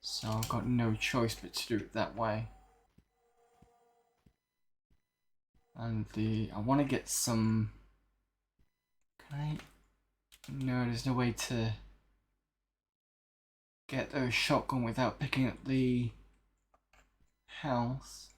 So I've got no choice but to do it that way. And I want to get some. Can I? No, there's no way to get a shotgun without picking up the health.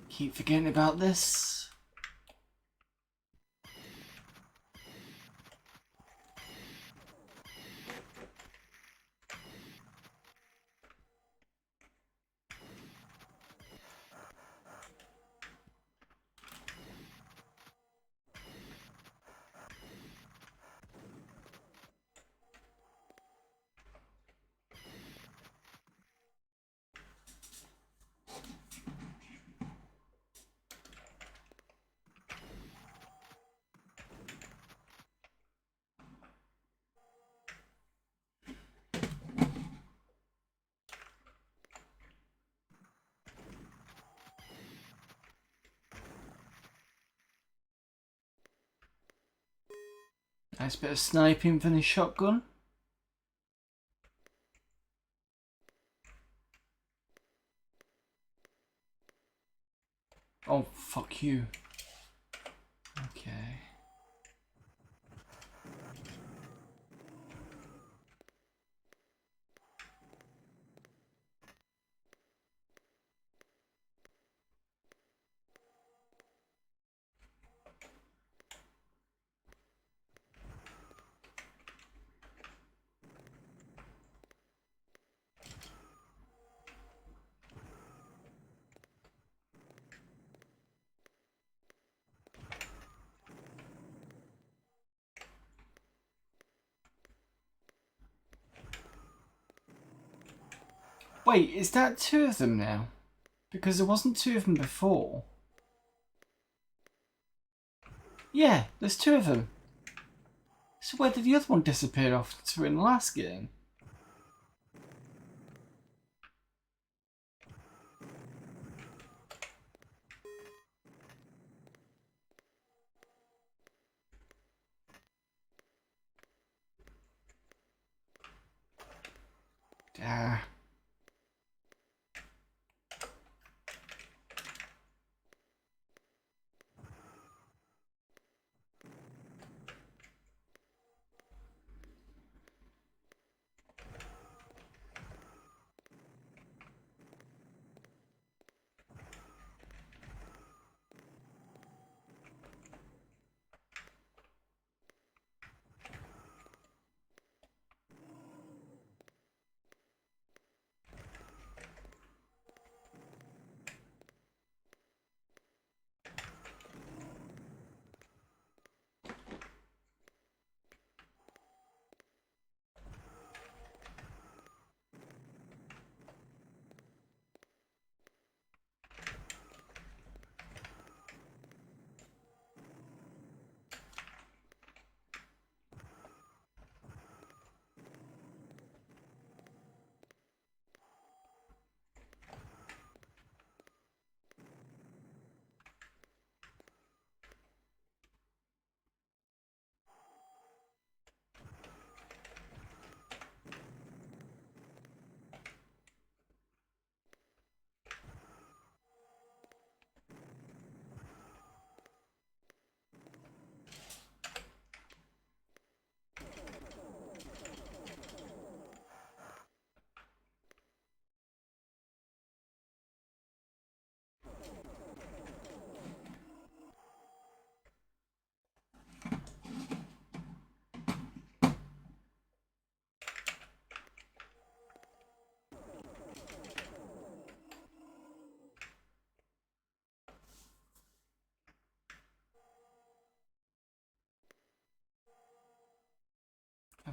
Keep forgetting about this. Nice bit of sniping from the shotgun. Oh, fuck you. Okay. Wait, is that two of them now? Because there wasn't two of them before. Yeah, there's two of them. So where did the other one disappear off to in the last game? Ah.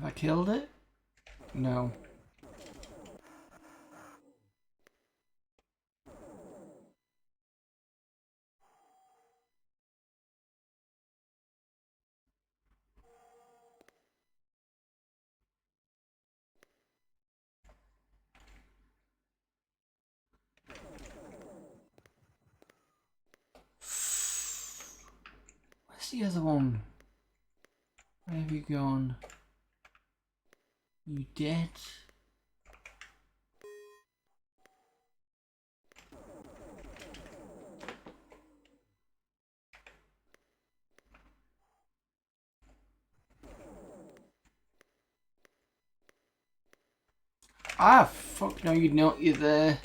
Have I killed it? No. Where's the other one? Where have you gone? You dead? Ah, fuck no, you're not. You're there.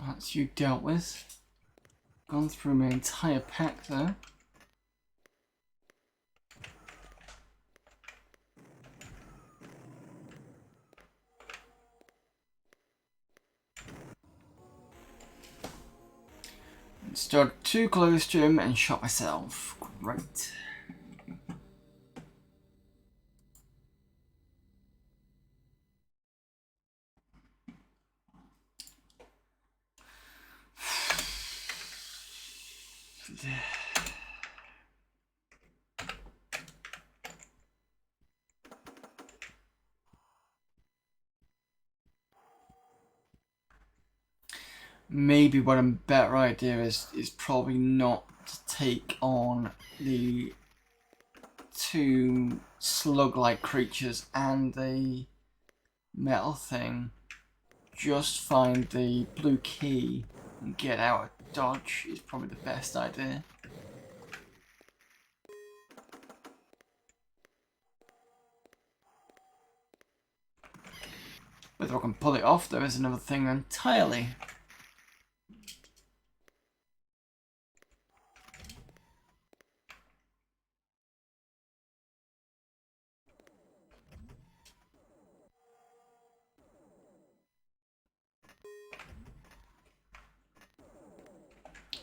That's you dealt with. Gone through my entire pack though. Stood too close to him and shot myself. Great. Maybe what a better idea is probably not to take on the two slug-like creatures and the metal thing. Just find the blue key and get out. Dodge is probably the best idea. Whether I can pull it off though is another thing entirely.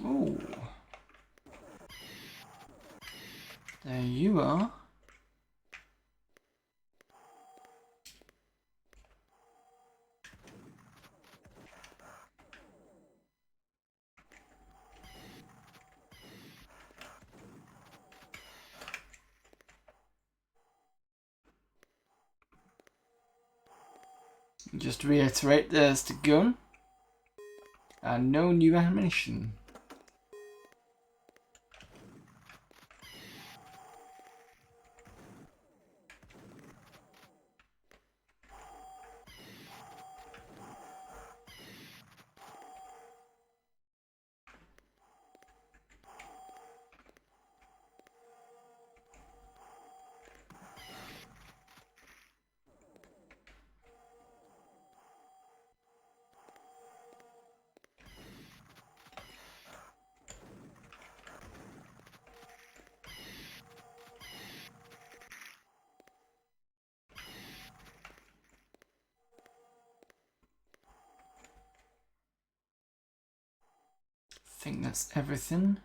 Ooh. There you are. Just to reiterate, there's the gun. And no new ammunition. I think that's everything.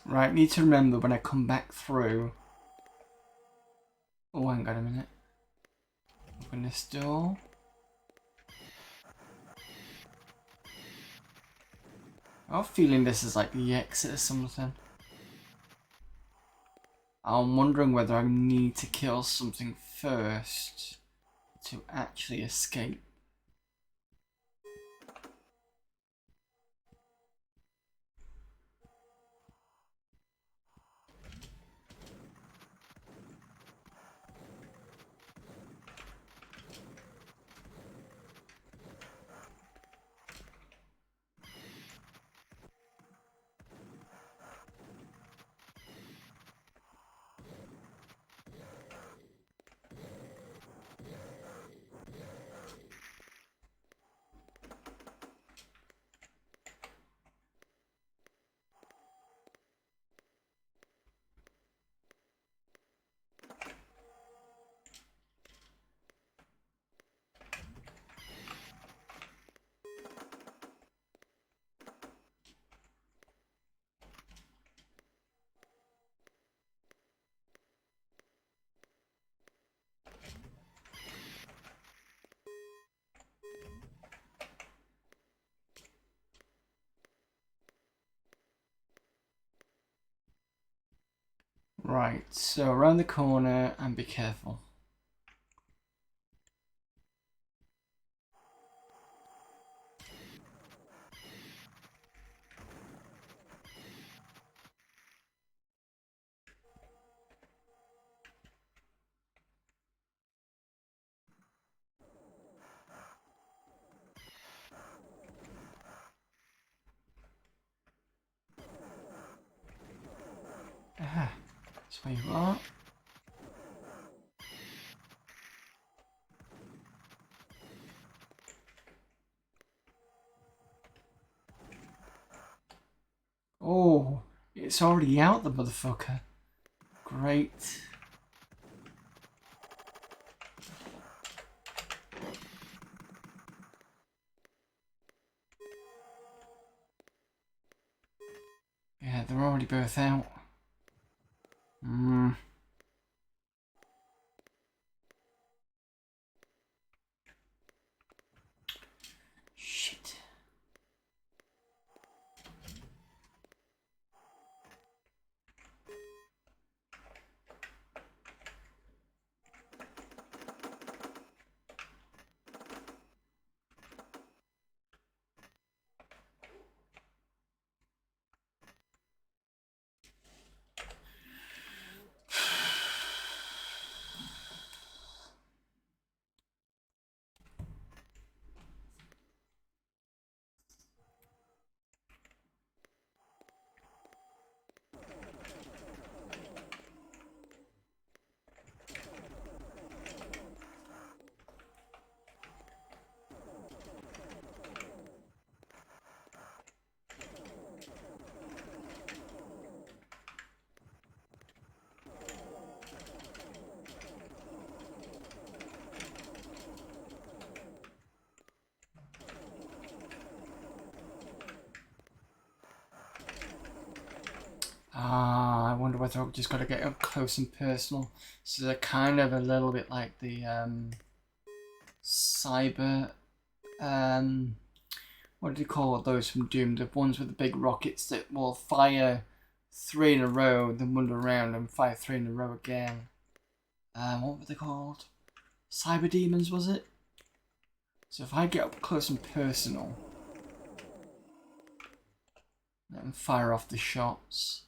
Right, need to remember when I come back through. Oh, hang on a minute. Open this door. I'm feeling this is like the exit or something. I'm wondering whether I need to kill something first to actually escape. Right, so around the corner and be careful. Ah, that's where you are. Oh, it's already out, the motherfucker. Great. Yeah, they're already both out. Shit. Ah, I wonder whether I've just got to get up close and personal. So they're kind of a little bit like the cyber, what do you call those from Doom? The ones with the big rockets that will fire 3 in a row, then wander around and fire 3 in a row again. What were they called? Cyber demons, was it? So if I get up close and personal, let them fire off the shots.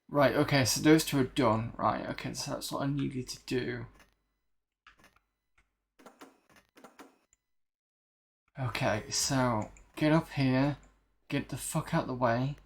Right, okay, so those two are done. Right, okay, so that's what I needed to do. Okay, so get up here, get the fuck out of the way.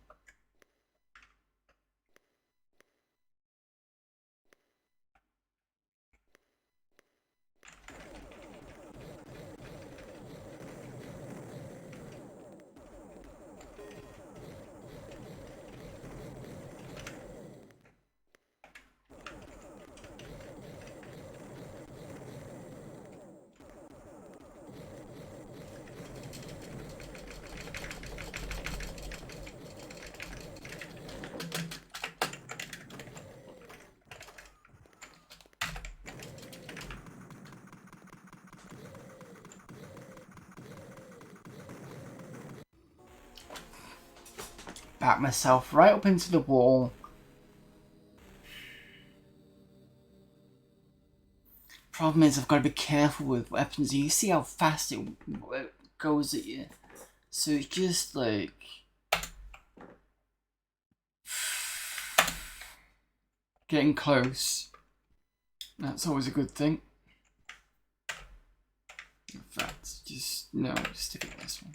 at myself right up into the wall. Problem is, I've got to be careful with weapons. You see how fast it goes at you. So it's just like... getting close. That's always a good thing. In fact, just... no, just stick it this one.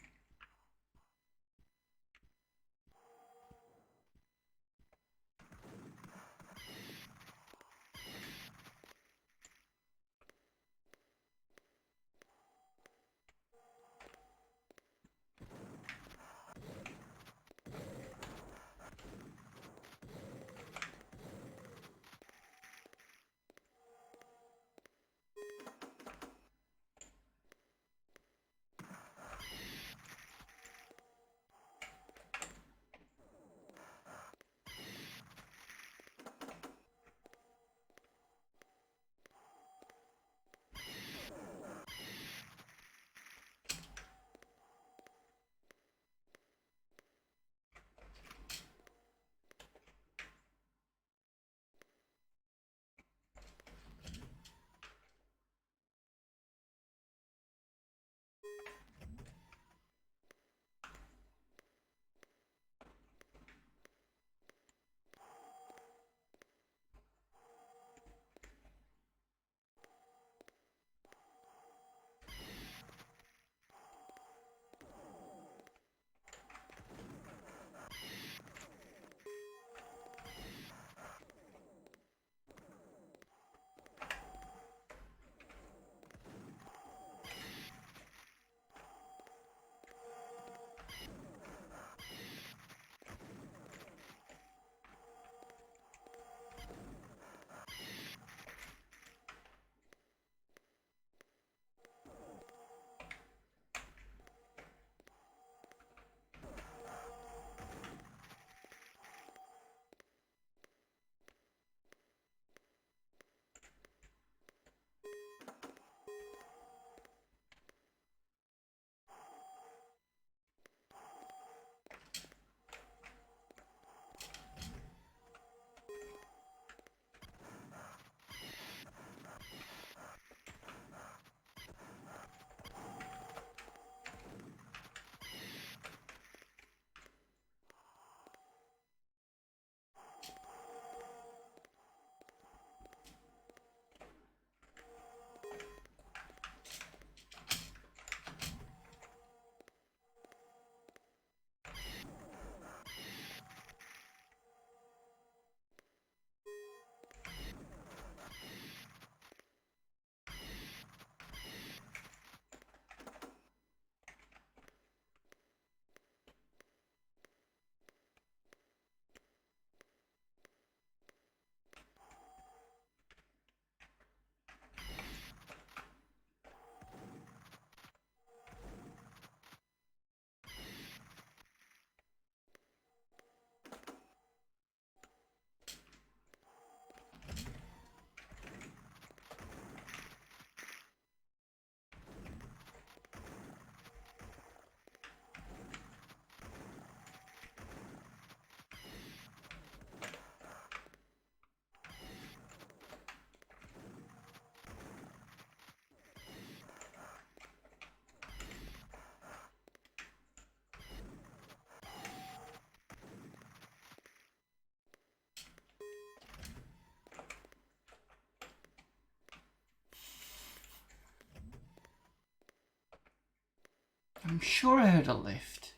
I'm sure I heard a lift.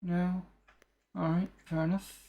No? Alright, fair enough.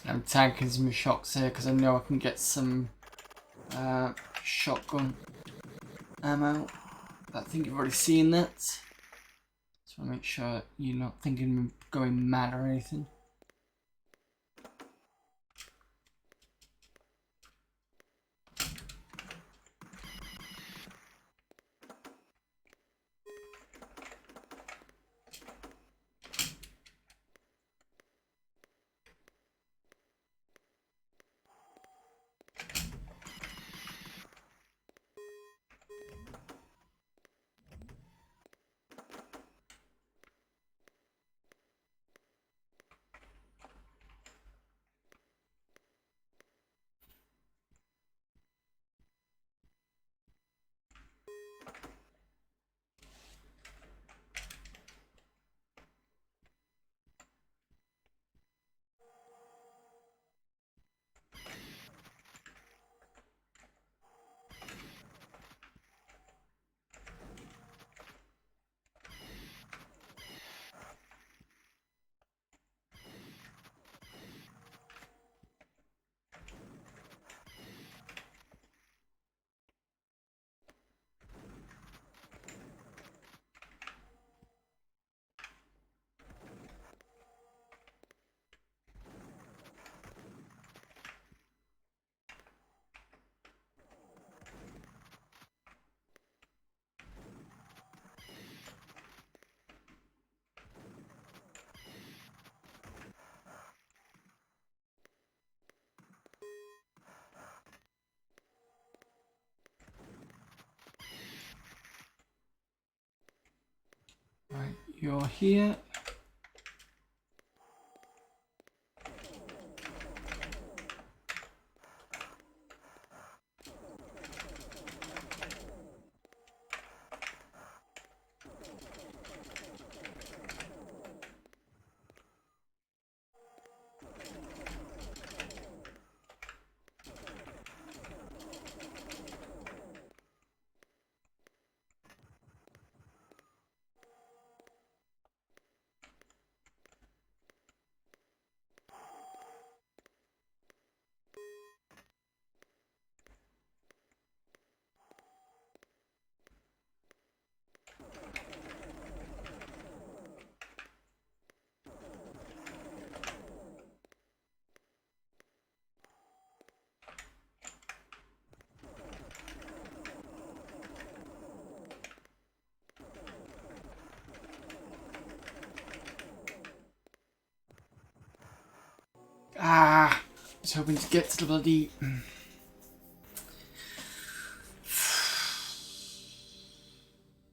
I'm tanking some shots here because I know I can get some shotgun ammo. I think you've already seen that. Just want to make sure you're not thinking of going mad or anything. Right, you're here. Ah, I was hoping to get to the bloody...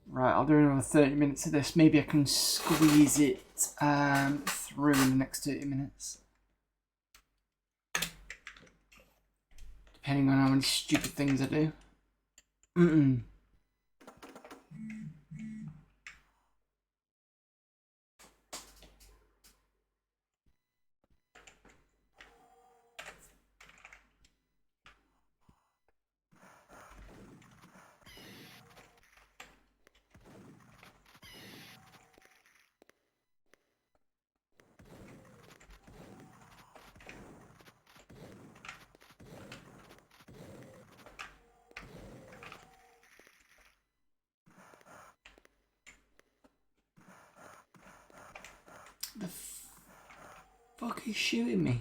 Right, I'll do another 30 minutes of this. Maybe I can squeeze it through in the next 30 minutes. Depending on how many stupid things I do. The fuck is shooting me?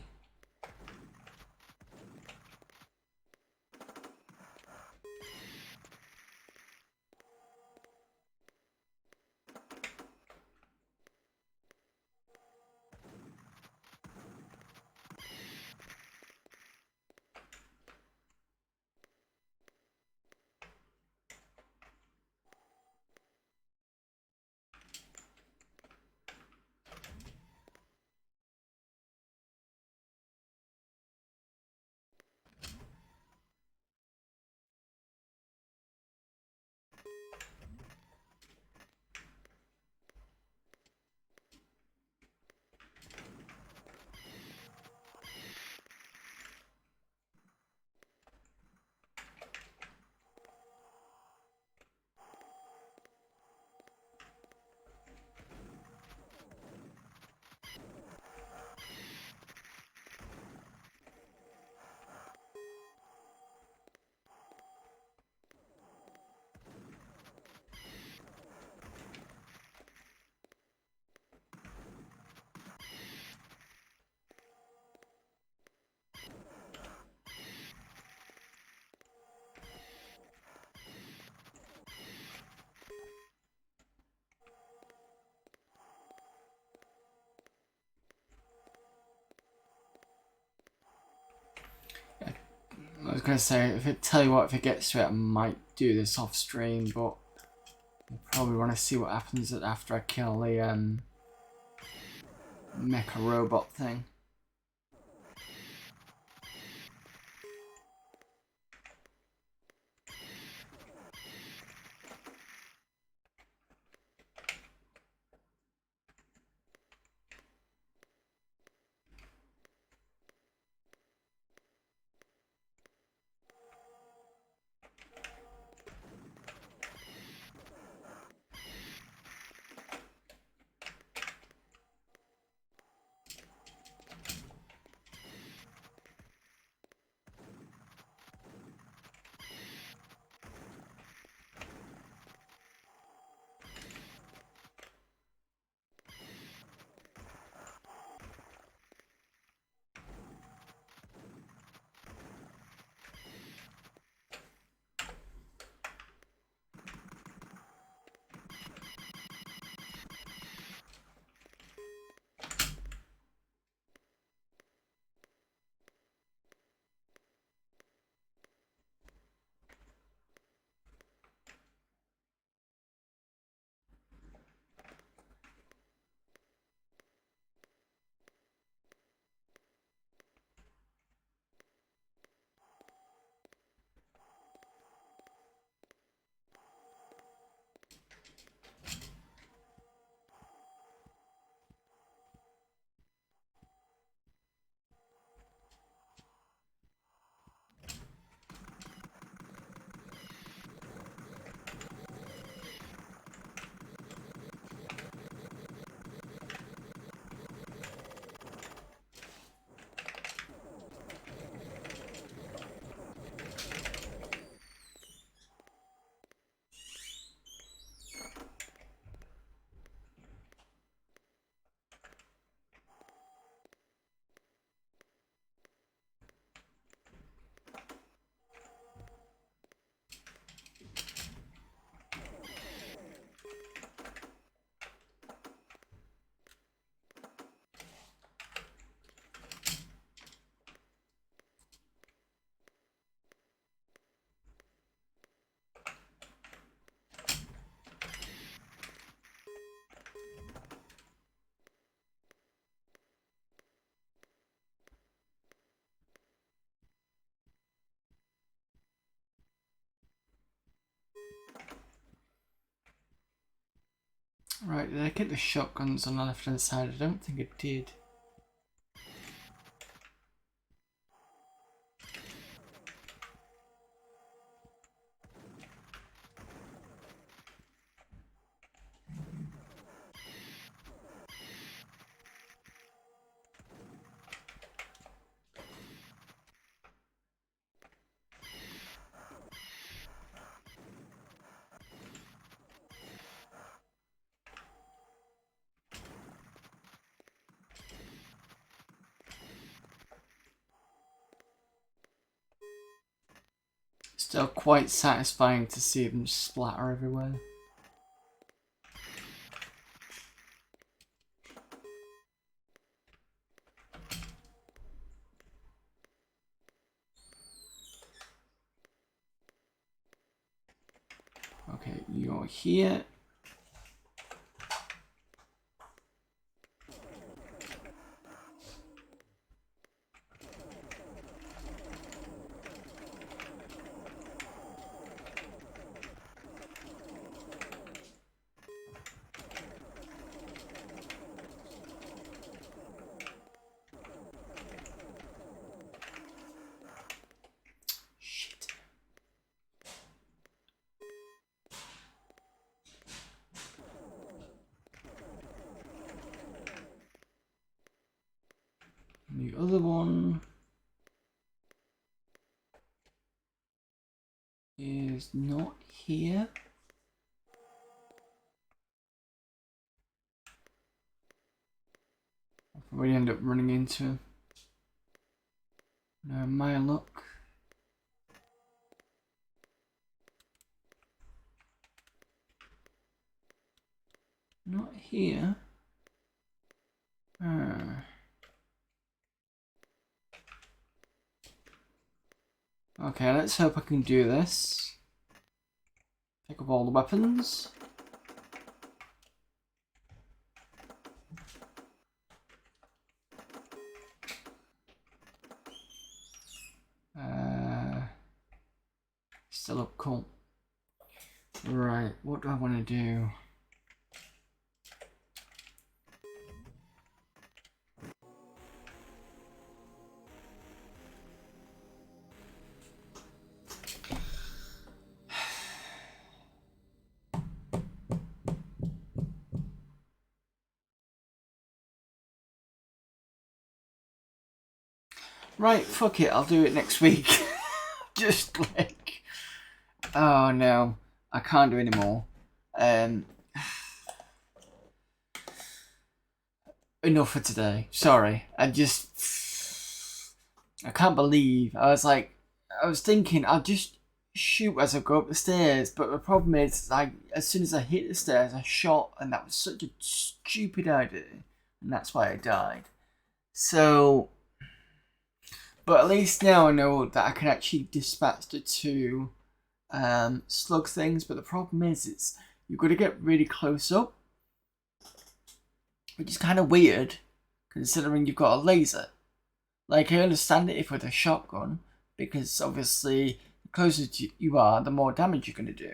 gonna say, if it tell you what, if it gets to it, I might do this off stream, but I probably want to see what happens after I kill the mecha robot thing. Right, did I get the shotguns on the left hand side? I don't think I did. Still quite satisfying to see them splatter everywhere. Okay, you're here. Shit. The other one is not here. I'll probably end up running into him. No, my luck. Not here. Okay, Okay, let's hope I can do this. Pick up all the weapons. Still up, cool. Right, what do I want to do? Right, fuck it, I'll do it next week. Just like... Oh no, I can't do anymore. Enough for today. Sorry, I can't believe. I was thinking I'll just shoot as I go up the stairs, but the problem is, like, as soon as I hit the stairs, I shot, and that was such a stupid idea, and that's why I died. So, but at least now I know that I can actually dispatch the two slug things. But the problem is, you've got to get really close up, which is kind of weird, considering you've got a laser. Like, I understand it if with a shotgun, because obviously the closer you are, the more damage you're going to do.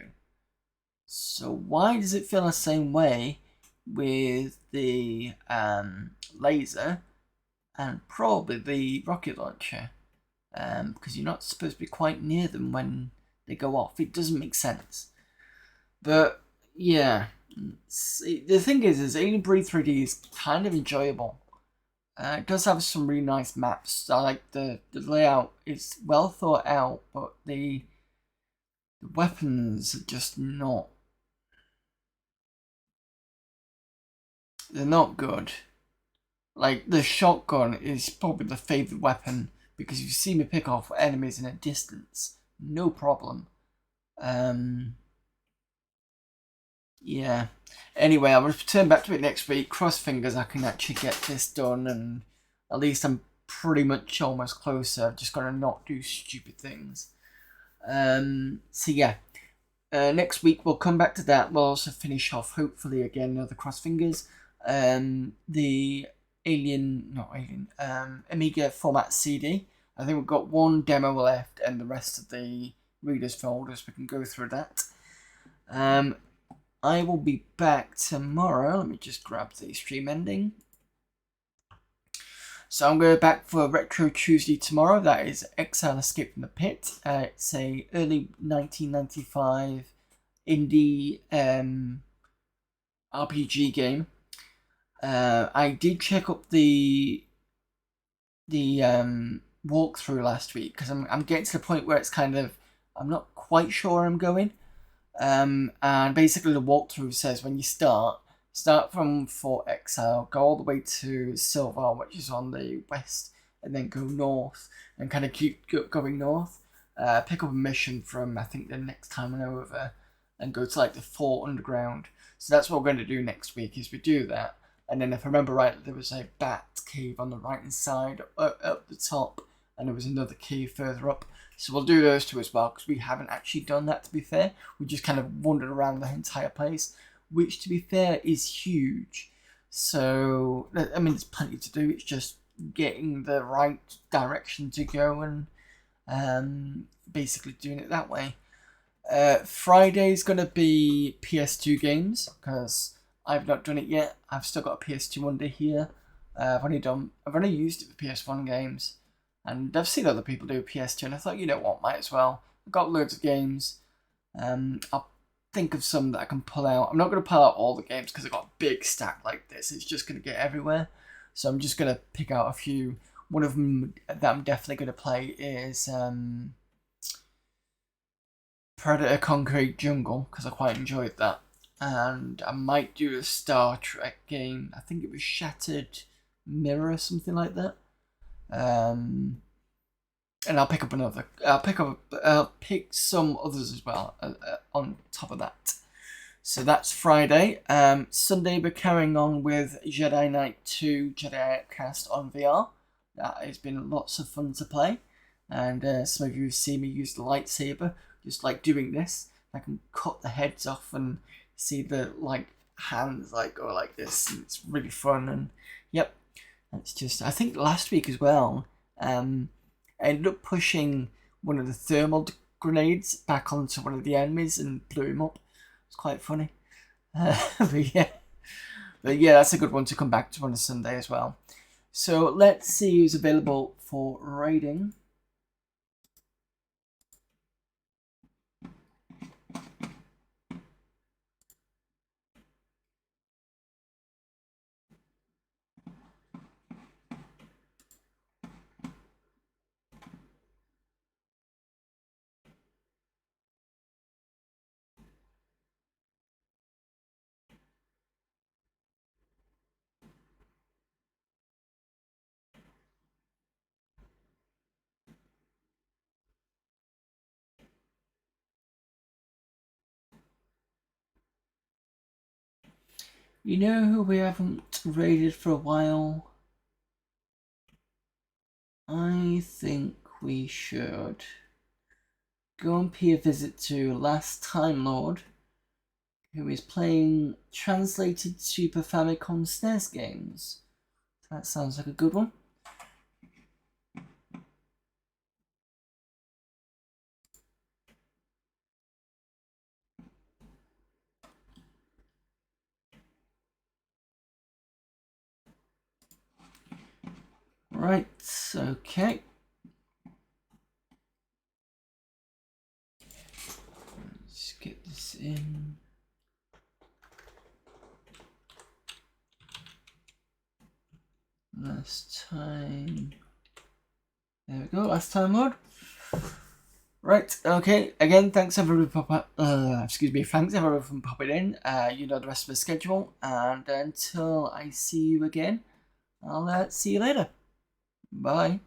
So why does it feel the same way with the laser and probably the rocket launcher? Because you're not supposed to be quite near them when they go off. It doesn't make sense. But yeah, the thing is Alien Breed 3D is kind of enjoyable. It does have some really nice maps. I like the layout. It's well thought out, but the weapons are just not. They're not good. Like, the shotgun is probably the favourite weapon, because you see me pick off enemies in a distance, no problem. Yeah. Anyway, I'll return back to it next week. Cross fingers I can actually get this done, and at least I'm pretty much almost closer. I've just got to not do stupid things. So yeah. Next week we'll come back to that. We'll also finish off, hopefully, again, another cross fingers. The Amiga Format CD. I think we've got one demo left, and the rest of the readers folders. We can go through that. I will be back tomorrow. Let me just grab the stream ending. So I'm going back for Retro Tuesday tomorrow. That is Exile Escape from the Pit. It's a early 1995 indie RPG game. I did check up the walkthrough last week, because I'm getting to the point where it's kind of, I'm not quite sure where I'm going. And basically the walkthrough says when you start from Fort Exile, go all the way to Silvar, which is on the west, and then go north, and kind of keep going north. Pick up a mission from, I think, the next time I'm over, and go to like the Fort Underground. So that's what we're going to do next week, is we do that. And then if I remember right, there was a bat cave on the right hand side up the top, and there was another cave further up. So we'll do those two as well, because we haven't actually done that, to be fair. We just kind of wandered around the entire place, which, to be fair, is huge. So, I mean, there's plenty to do. It's just getting the right direction to go and basically doing it that way. Friday's going to be PS2 games, because I've not done it yet. I've still got a PS2 under here. I've only used it for PS1 games. And I've seen other people do PS2, and I thought, you know what, might as well. I've got loads of games. I'll think of some that I can pull out. I'm not going to pull out all the games, because I've got a big stack like this. It's just going to get everywhere. So I'm just going to pick out a few. One of them that I'm definitely going to play is Predator Concrete Jungle, because I quite enjoyed that. And I might do a Star Trek game. I think it was Shattered Mirror or something like that. And I'll pick up another. I'll pick some others as well on top of that. So that's Friday. Sunday we're carrying on with Jedi Knight 2 Jedi Outcast on VR. That has been lots of fun to play. And some of you see me use the lightsaber, just like doing this. I can cut the heads off and see the like hands like go like this. And it's really fun. And yep, it's just, I think last week as well, I ended up pushing one of the thermal grenades back onto one of the enemies and blew him up. It's quite funny. But yeah, that's a good one to come back to on a Sunday as well. So let's see who's available for raiding. You know who we haven't raided for a while? I think we should go and pay a visit to Last Time Lord, who is playing translated Super Famicom SNES games. That sounds like a good one. Right, okay. Let's get this in. Last time. There we go, Last Time Lord. Right, okay. Again, thanks everyone for thanks everyone for popping in. You know the rest of the schedule, and until I see you again, I'll see you later. Bye.